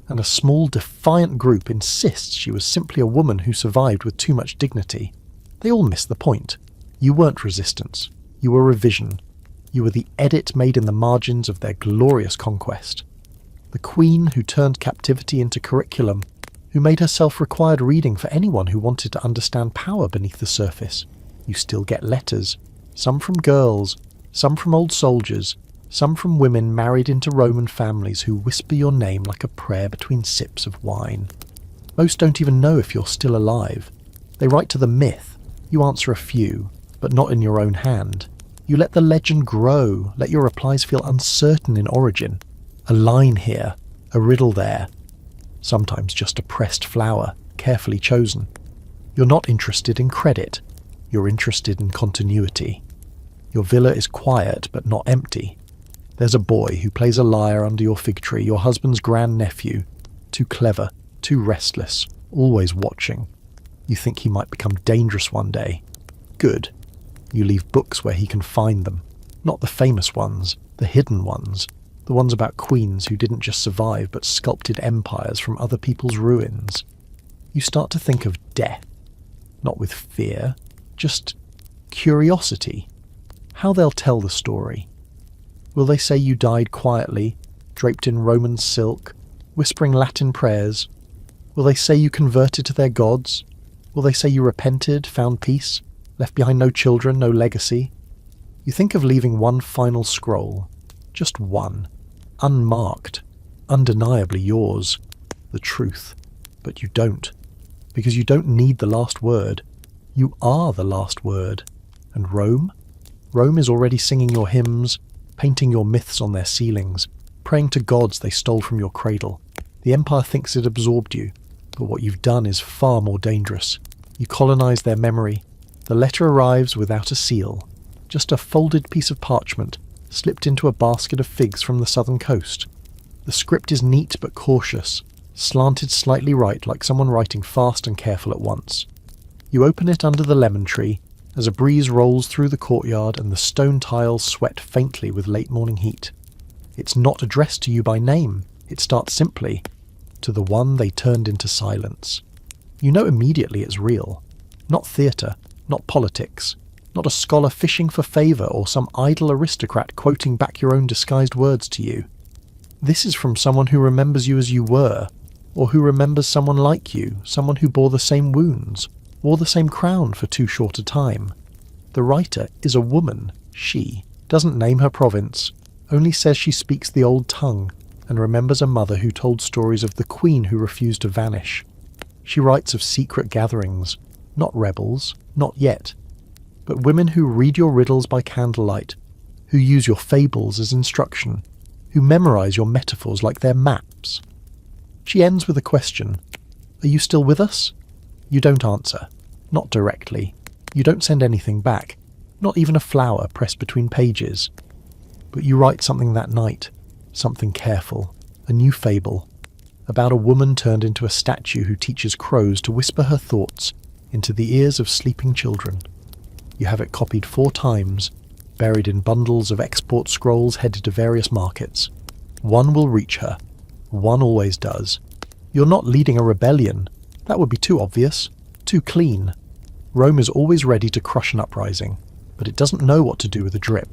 And a small, defiant group insists she was simply a woman who survived with too much dignity. They all miss the point. You weren't resistance. You were revision. You were the edit made in the margins of their glorious conquest. The queen who turned captivity into curriculum, who made herself required reading for anyone who wanted to understand power beneath the surface. You still get letters, some from girls, some from old soldiers, some from women married into Roman families who whisper your name like a prayer between sips of wine. Most don't even know if you're still alive. They write to the myth. You answer a few, but not in your own hand. You let the legend grow, let your replies feel uncertain in origin. A line here, a riddle there. Sometimes just a pressed flower, carefully chosen. You're not interested in credit. You're interested in continuity. Your villa is quiet but not empty. There's a boy who plays a lyre under your fig tree, your husband's grandnephew. Too clever, too restless, always watching. You think he might become dangerous one day. Good. You leave books where he can find them. Not the famous ones, the hidden ones. The ones about queens who didn't just survive but sculpted empires from other people's ruins. You start to think of death. Not with fear, just curiosity. How they'll tell the story. Will they say you died quietly, draped in Roman silk, whispering Latin prayers? Will they say you converted to their gods? Will they say you repented, found peace, left behind no children, no legacy? You think of leaving one final scroll, just one, unmarked, undeniably yours, the truth. But you don't, because you don't need the last word. You are the last word. And Rome? Rome is already singing your hymns, painting your myths on their ceilings, praying to gods they stole from your cradle. The empire thinks it absorbed you, but what you've done is far more dangerous. You colonize their memory. The letter arrives without a seal, just a folded piece of parchment slipped into a basket of figs from the southern coast. The script is neat but cautious, slanted slightly right like someone writing fast and careful at once. You open it under the lemon tree, as a breeze rolls through the courtyard and the stone tiles sweat faintly with late morning heat. It's not addressed to you by name. It starts simply, to the one they turned into silence. You know immediately it's real. Not theatre, not politics, not a scholar fishing for favour or some idle aristocrat quoting back your own disguised words to you. This is from someone who remembers you as you were, or who remembers someone like you, someone who bore the same wounds, wore the same crown for too short a time. The writer is a woman, she, doesn't name her province, only says she speaks the old tongue, and remembers a mother who told stories of the queen who refused to vanish. She writes of secret gatherings, not rebels, not yet, but women who read your riddles by candlelight, who use your fables as instruction, who memorize your metaphors like they're maps. She ends with a question. Are you still with us? You don't answer. Not directly. You don't send anything back. Not even a flower pressed between pages. But you write something that night. Something careful. A new fable. About a woman turned into a statue who teaches crows to whisper her thoughts into the ears of sleeping children. You have it copied 4 times, buried in bundles of export scrolls headed to various markets. One will reach her. One always does. You're not leading a rebellion. That would be too obvious, too clean. Rome is always ready to crush an uprising, but it doesn't know what to do with a drip.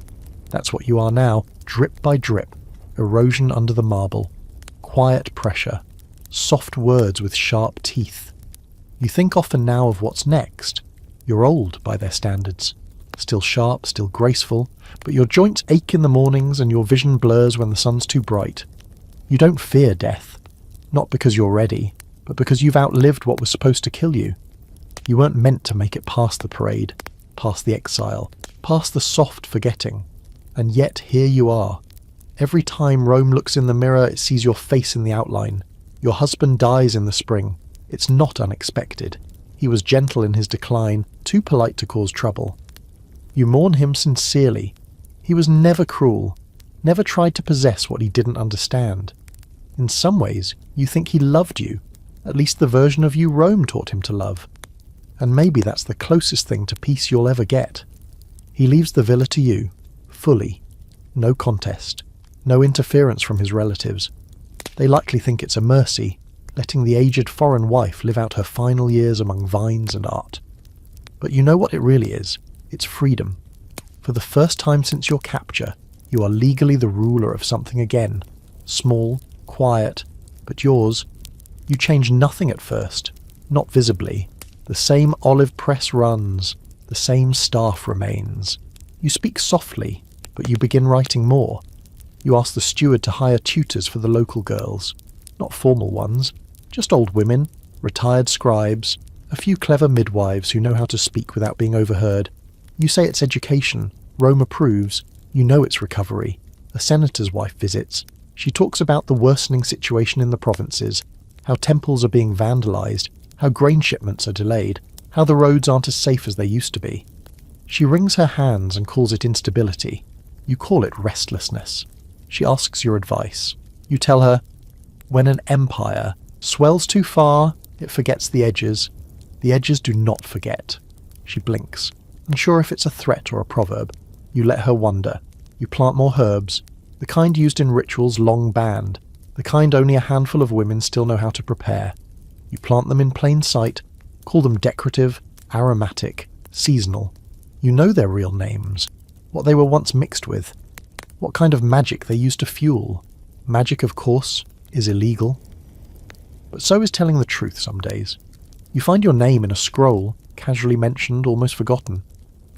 That's what you are now, drip by drip, erosion under the marble, quiet pressure, soft words with sharp teeth. You think often now of what's next. You're old by their standards. Still sharp, still graceful, but your joints ache in the mornings and your vision blurs when the sun's too bright. You don't fear death. Not because you're ready, but because you've outlived what was supposed to kill you. You weren't meant to make it past the parade, past the exile, past the soft forgetting. And yet here you are. Every time Rome looks in the mirror, it sees your face in the outline. Your husband dies in the spring. It's not unexpected. He was gentle in his decline, too polite to cause trouble. You mourn him sincerely. He was never cruel, never tried to possess what he didn't understand. In some ways, you think he loved you, at least the version of you Rome taught him to love. And maybe that's the closest thing to peace you'll ever get. He leaves the villa to you, fully. No contest, no interference from his relatives. They likely think it's a mercy, letting the aged foreign wife live out her final years among vines and art. But you know what it really is? It's freedom. For the first time since your capture, you are legally the ruler of something again. Small, quiet, but yours. You change nothing at first, not visibly. The same olive press runs, the same staff remains. You speak softly, but you begin writing more. You ask the steward to hire tutors for the local girls. Not formal ones, just old women, retired scribes, a few clever midwives who know how to speak without being overheard. You say it's education. Rome approves. You know it's recovery. A senator's wife visits. She talks about the worsening situation in the provinces, how temples are being vandalized, how grain shipments are delayed, how the roads aren't as safe as they used to be. She wrings her hands and calls it instability. You call it restlessness. She asks your advice. You tell her, when an empire swells too far, it forgets the edges. The edges do not forget. She blinks, unsure if it's a threat or a proverb. You let her wonder. You plant more herbs, the kind used in rituals long banned, the kind only a handful of women still know how to prepare. You plant them in plain sight, call them decorative, aromatic, seasonal. You know their real names, what they were once mixed with, what kind of magic they used to fuel. Magic, of course, is illegal. But so is telling the truth some days. You find your name in a scroll, casually mentioned, almost forgotten.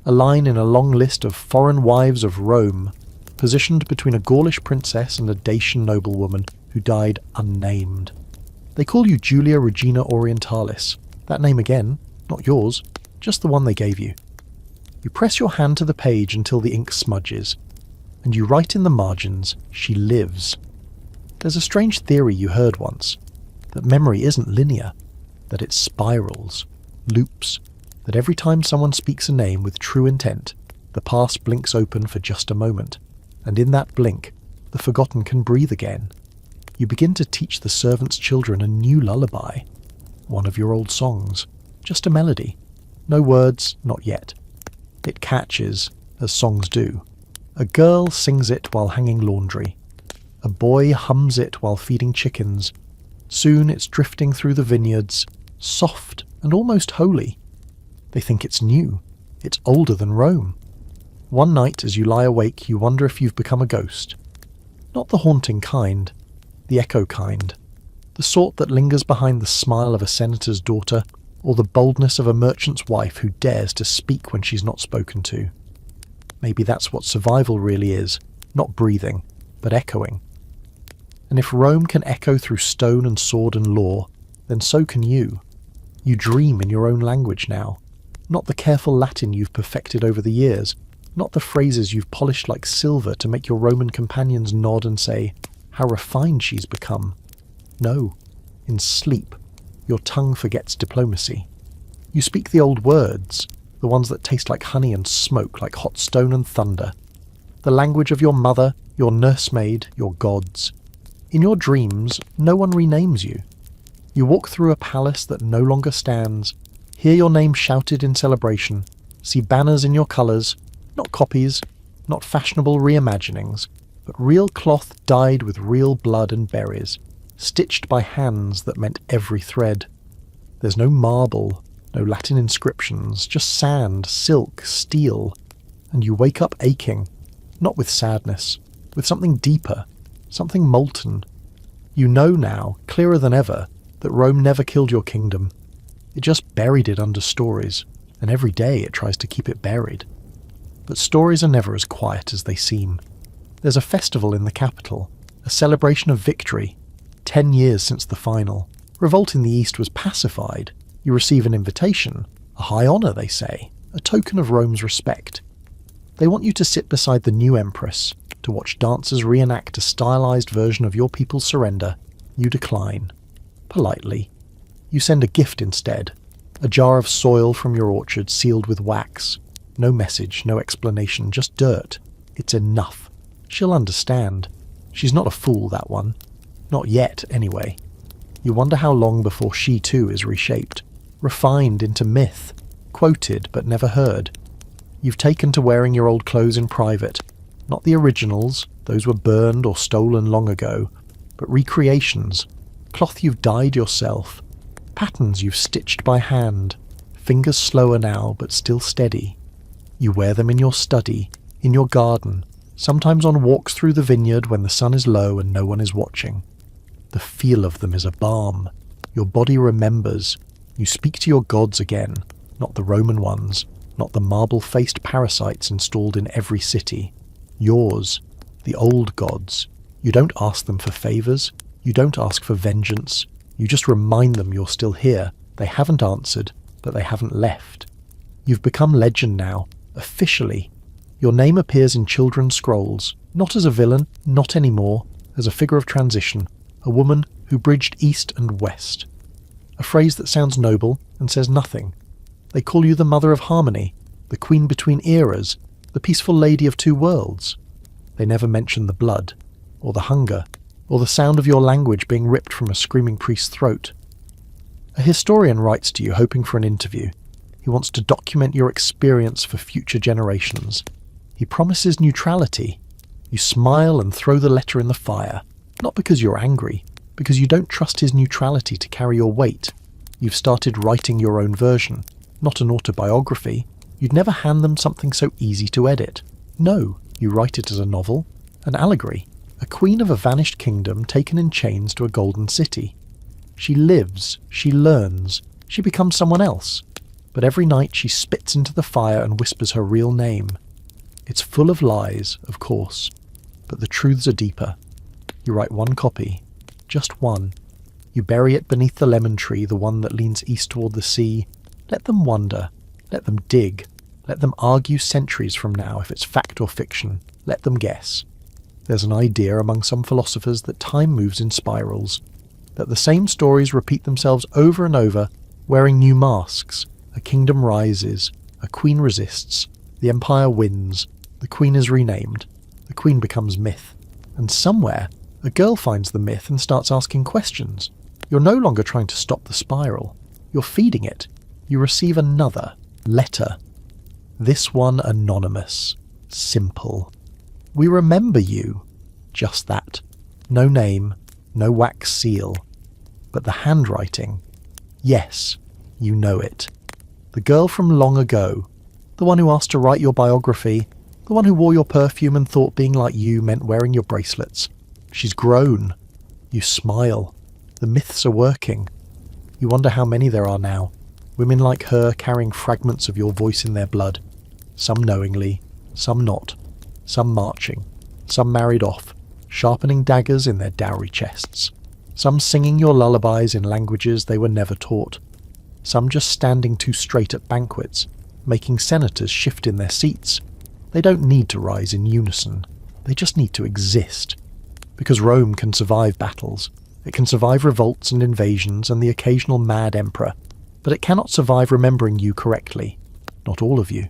A line in a long list of foreign wives of Rome, positioned between a Gaulish princess and a Dacian noblewoman who died unnamed. They call you Julia Regina Orientalis. That name again, not yours, just the one they gave you. You press your hand to the page until the ink smudges, and you write in the margins, she lives. There's a strange theory you heard once, that memory isn't linear, that it spirals, loops, that every time someone speaks a name with true intent, the past blinks open for just a moment, and in that blink, the forgotten can breathe again. You begin to teach the servants' children a new lullaby, one of your old songs, just a melody, no words, not yet. It catches, as songs do. A girl sings it while hanging laundry. A boy hums it while feeding chickens. Soon it's drifting through the vineyards, soft and almost holy. They think it's new. It's older than Rome. One night as you lie awake, you wonder if you've become a ghost. Not the haunting kind, the echo kind. The sort that lingers behind the smile of a senator's daughter or the boldness of a merchant's wife who dares to speak when she's not spoken to. Maybe that's what survival really is, not breathing, but echoing. And if Rome can echo through stone and sword and law, then so can you. You dream in your own language now, not the careful Latin you've perfected over the years, not the phrases you've polished like silver to make your Roman companions nod and say, how refined she's become. No, in sleep, your tongue forgets diplomacy. You speak the old words, the ones that taste like honey and smoke, like hot stone and thunder. The language of your mother, your nursemaid, your gods. In your dreams, no one renames you. You walk through a palace that no longer stands, hear your name shouted in celebration, see banners in your colours, not copies, not fashionable reimaginings, but real cloth dyed with real blood and berries, stitched by hands that meant every thread. There's no marble, no Latin inscriptions, just sand, silk, steel, and you wake up aching, not with sadness, with something deeper, something molten. You know now, clearer than ever, that Rome never killed your kingdom. It just buried it under stories, and every day it tries to keep it buried. But stories are never as quiet as they seem. There's a festival in the capital, a celebration of victory. 10 years since the final. Revolt in the East was pacified. You receive an invitation, a high honour, they say, a token of Rome's respect. They want you to sit beside the new empress, to watch dancers reenact a stylised version of your people's surrender. You decline. Politely. You send a gift instead, a jar of soil from your orchard sealed with wax. No message, no explanation, just dirt. It's enough. She'll understand. She's not a fool, that one. Not yet, anyway. You wonder how long before she too is reshaped, refined into myth, quoted but never heard. You've taken to wearing your old clothes in private, not the originals, those were burned or stolen long ago, but recreations, cloth you've dyed yourself, patterns you've stitched by hand, fingers slower now but still steady. You wear them in your study, in your garden, sometimes on walks through the vineyard when the sun is low and no one is watching. The feel of them is a balm. Your body remembers. You speak to your gods again, not the Roman ones, not the marble-faced parasites installed in every city. Yours, the old gods. You don't ask them for favours. You don't ask for vengeance. You just remind them you're still here. They haven't answered, but they haven't left. You've become legend now, officially. Your name appears in children's scrolls, not as a villain, not anymore, as a figure of transition, a woman who bridged east and west. A phrase that sounds noble and says nothing. They call you the Mother of Harmony, the Queen between eras, the peaceful Lady of Two Worlds. They never mention the blood, or the hunger, or the sound of your language being ripped from a screaming priest's throat. A historian writes to you hoping for an interview. He wants to document your experience for future generations. He promises neutrality. You smile and throw the letter in the fire, not because you're angry, because you don't trust his neutrality to carry your weight. You've started writing your own version, not an autobiography. You'd never hand them something so easy to edit. No, you write it as a novel, an allegory, a queen of a vanished kingdom taken in chains to a golden city. She lives, she learns, she becomes someone else. But every night she spits into the fire and whispers her real name. It's full of lies, of course, but the truths are deeper. You write one copy, just one. You bury it beneath the lemon tree, the one that leans east toward the sea. Let them wonder, let them dig, let them argue centuries from now if it's fact or fiction. Let them guess. There's an idea among some philosophers that time moves in spirals, that the same stories repeat themselves over and over, wearing new masks. A kingdom rises, a queen resists, the empire wins, the queen is renamed, the queen becomes myth. And somewhere, a girl finds the myth and starts asking questions. You're no longer trying to stop the spiral. You're feeding it. You receive another letter. This one anonymous. Simple. We remember you. Just that. No name, no wax seal. But the handwriting. Yes, you know it. The girl from long ago. The one who asked to write your biography. The one who wore your perfume and thought being like you meant wearing your bracelets. She's grown. You smile. The myths are working. You wonder how many there are now. Women like her carrying fragments of your voice in their blood. Some knowingly, some not. Some marching. Some married off, sharpening daggers in their dowry chests. Some singing your lullabies in languages they were never taught. Some just standing too straight at banquets, making senators shift in their seats. They don't need to rise in unison. They just need to exist. Because Rome can survive battles. It can survive revolts and invasions and the occasional mad emperor. But it cannot survive remembering you correctly. Not all of you.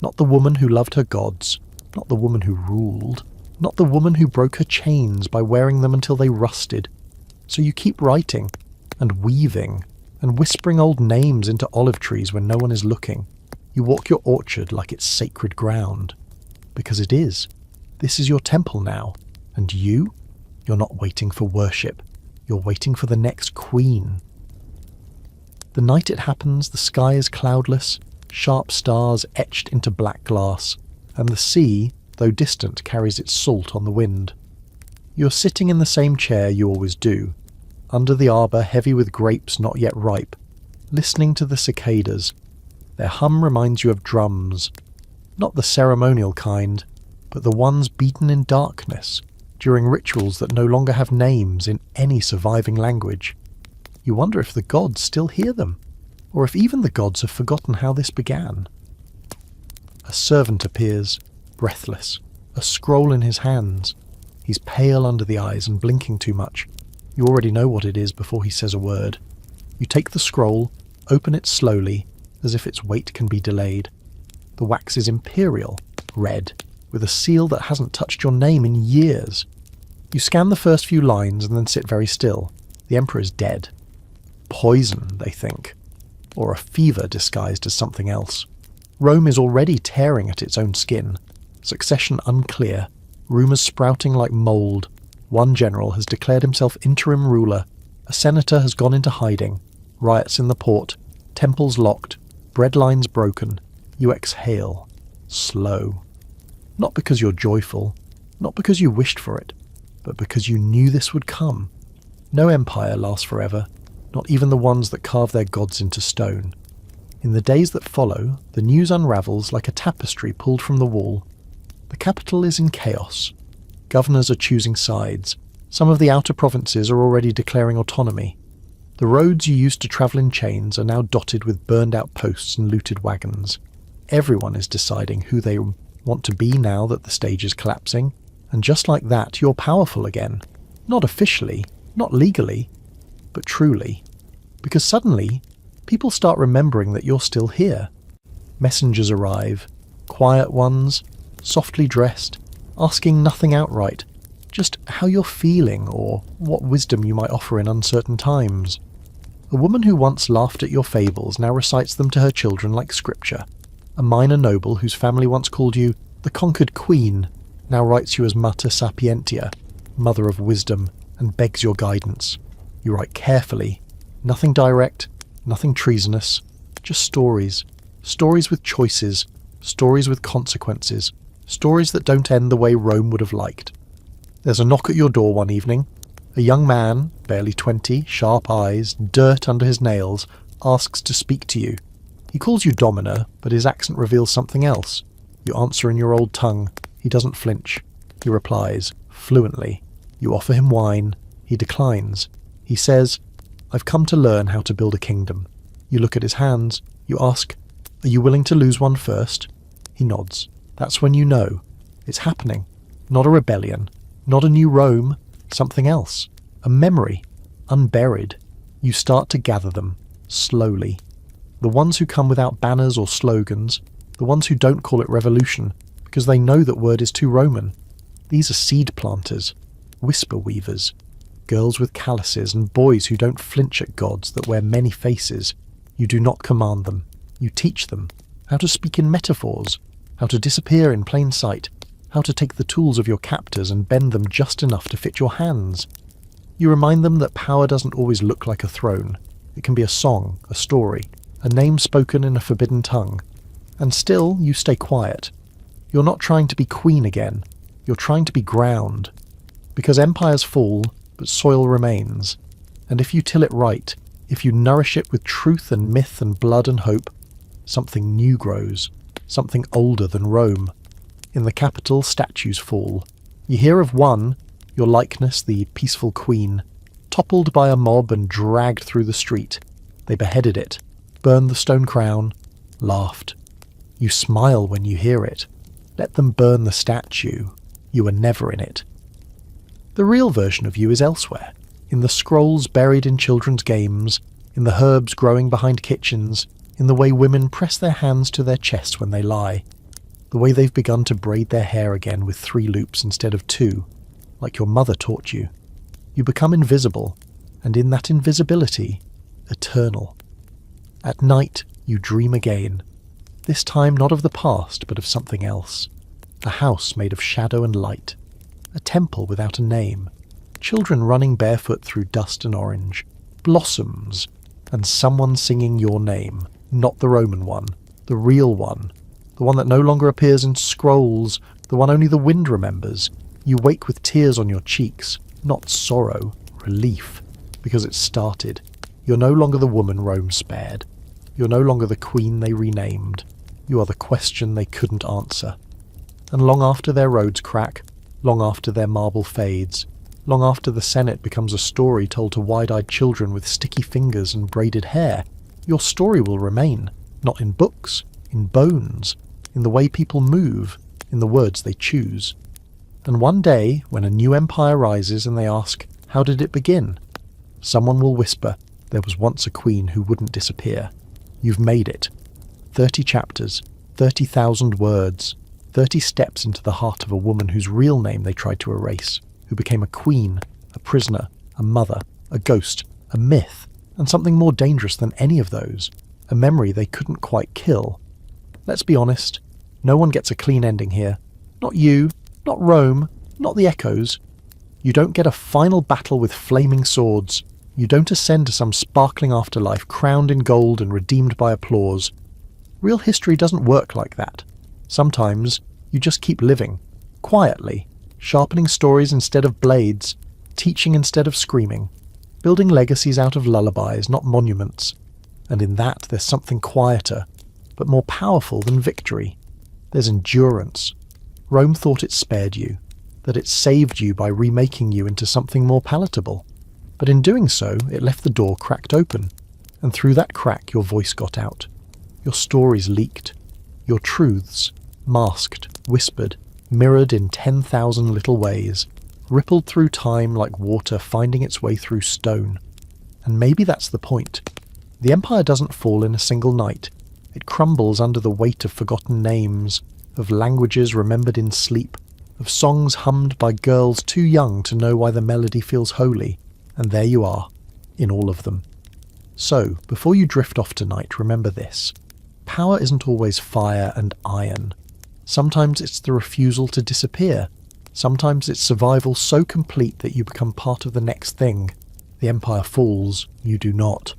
Not the woman who loved her gods. Not the woman who ruled. Not the woman who broke her chains by wearing them until they rusted. So you keep writing, and weaving, and whispering old names into olive trees when no one is looking. You walk your orchard like it's sacred ground. Because it is. This is your temple now. And you? You're not waiting for worship. You're waiting for the next queen. The night it happens, the sky is cloudless, sharp stars etched into black glass, and the sea, though distant, carries its salt on the wind. You're sitting in the same chair you always do, under the arbour heavy with grapes not yet ripe. listening to the cicadas. Their hum reminds you of drums, not the ceremonial kind, but the ones beaten in darkness during rituals that no longer have names in any surviving language. You wonder if the gods still hear them, or if even the gods have forgotten how this began. A servant appears, breathless, a scroll in his hands. He's pale under the eyes and blinking too much. You already know what it is before he says a word. You take the scroll, open it slowly, as if its weight can be delayed. The wax is imperial, red, with a seal that hasn't touched your name in years. You scan the first few lines and then sit very still. The Emperor is dead. Poison, they think. Or a fever disguised as something else. Rome is already tearing at its own skin. Succession unclear. Rumours sprouting like mould. One general has declared himself interim ruler. A senator has gone into hiding. Riots in the port. Temples locked. Bread lines broken. You exhale. Slow. Not because you're joyful. Not because you wished for it. But because you knew this would come. No empire lasts forever. Not even the ones that carve their gods into stone. In the days that follow, the news unravels like a tapestry pulled from the wall. The capital is in chaos. Governors are choosing sides. Some of the outer provinces are already declaring autonomy. The roads you used to travel in chains are now dotted with burned-out posts and looted wagons. Everyone is deciding who they want to be now that the stage is collapsing, and just like that, you're powerful again. Not officially, not legally, but truly. Because suddenly, people start remembering that you're still here. Messengers arrive, quiet ones, softly dressed, asking nothing outright, just how you're feeling or what wisdom you might offer in uncertain times. A woman who once laughed at your fables now recites them to her children like scripture. A minor noble whose family once called you the conquered queen now writes you as Mater Sapientia, mother of wisdom, and begs your guidance. You write carefully, nothing direct, nothing treasonous, just stories. Stories with choices, stories with consequences, stories that don't end the way Rome would have liked. There's a knock at your door one evening. A young man, barely 20, sharp eyes, dirt under his nails, asks to speak to you. He calls you Domina, but his accent reveals something else. You answer in your old tongue. He doesn't flinch. He replies, fluently. You offer him wine. He declines. He says, I've come to learn how to build a kingdom. You look at his hands. You ask, are you willing to lose one first? He nods. That's when you know. It's happening. Not a rebellion. Not a new Rome. Something else. A memory. Unburied. You start to gather them. Slowly. The ones who come without banners or slogans. The ones who don't call it revolution, because they know that word is too Roman. These are seed planters. Whisper weavers. Girls with calluses and boys who don't flinch at gods that wear many faces. You do not command them. You teach them how to speak in metaphors, how to disappear in plain sight, how to take the tools of your captors and bend them just enough to fit your hands. You remind them that power doesn't always look like a throne. It can be a song, a story, a name spoken in a forbidden tongue. And still, you stay quiet. You're not trying to be queen again. You're trying to be ground. Because empires fall, but soil remains. And if you till it right, if you nourish it with truth and myth and blood and hope, something new grows, something older than Rome. In the capital, statues fall. You hear of one, your likeness, the peaceful queen, toppled by a mob and dragged through the street. They beheaded it, burned the stone crown, laughed. You smile when you hear it. Let them burn the statue. You were never in it. The real version of you is elsewhere, in the scrolls buried in children's games, in the herbs growing behind kitchens, in the way women press their hands to their chests when they lie, the way they've begun to braid their hair again with 3 loops instead of 2, like your mother taught you. You become invisible, and in that invisibility, eternal. At night, you dream again, this time not of the past, but of something else. A house made of shadow and light, a temple without a name, children running barefoot through dust and orange, blossoms, and someone singing your name, not the Roman one, the real one, the one that no longer appears in scrolls, the one only the wind remembers. You wake with tears on your cheeks, not sorrow, relief, because it started. You're no longer the woman Rome spared. You're no longer the queen they renamed. You are the question they couldn't answer. And long after their roads crack, long after their marble fades, long after the Senate becomes a story told to wide-eyed children with sticky fingers and braided hair, your story will remain, not in books, in bones, in the way people move, in the words they choose. And one day, when a new empire rises and they ask, how did it begin? Someone will whisper, there was once a queen who wouldn't disappear. You've made it. 30 chapters, 30,000 words, 30 steps into the heart of a woman whose real name they tried to erase, who became a queen, a prisoner, a mother, a ghost, a myth, and something more dangerous than any of those, a memory they couldn't quite kill. Let's be honest, no one gets a clean ending here. Not you, not Rome, not the echoes. You don't get a final battle with flaming swords. You don't ascend to some sparkling afterlife crowned in gold and redeemed by applause. Real history doesn't work like that. Sometimes you just keep living, quietly, sharpening stories instead of blades, teaching instead of screaming, building legacies out of lullabies, not monuments. And in that there's something quieter, but more powerful than victory. There's endurance. Rome thought it spared you, that it saved you by remaking you into something more palatable. But in doing so, it left the door cracked open, and through that crack your voice got out. Your stories leaked. Your truths, masked, whispered, mirrored in 10,000 little ways, rippled through time like water finding its way through stone. And maybe that's the point. The empire doesn't fall in a single night. It crumbles under the weight of forgotten names, of languages remembered in sleep, of songs hummed by girls too young to know why the melody feels holy. And there you are, in all of them. So, before you drift off tonight, remember this. Power isn't always fire and iron. Sometimes it's the refusal to disappear. Sometimes it's survival so complete that you become part of the next thing. The empire falls, you do not.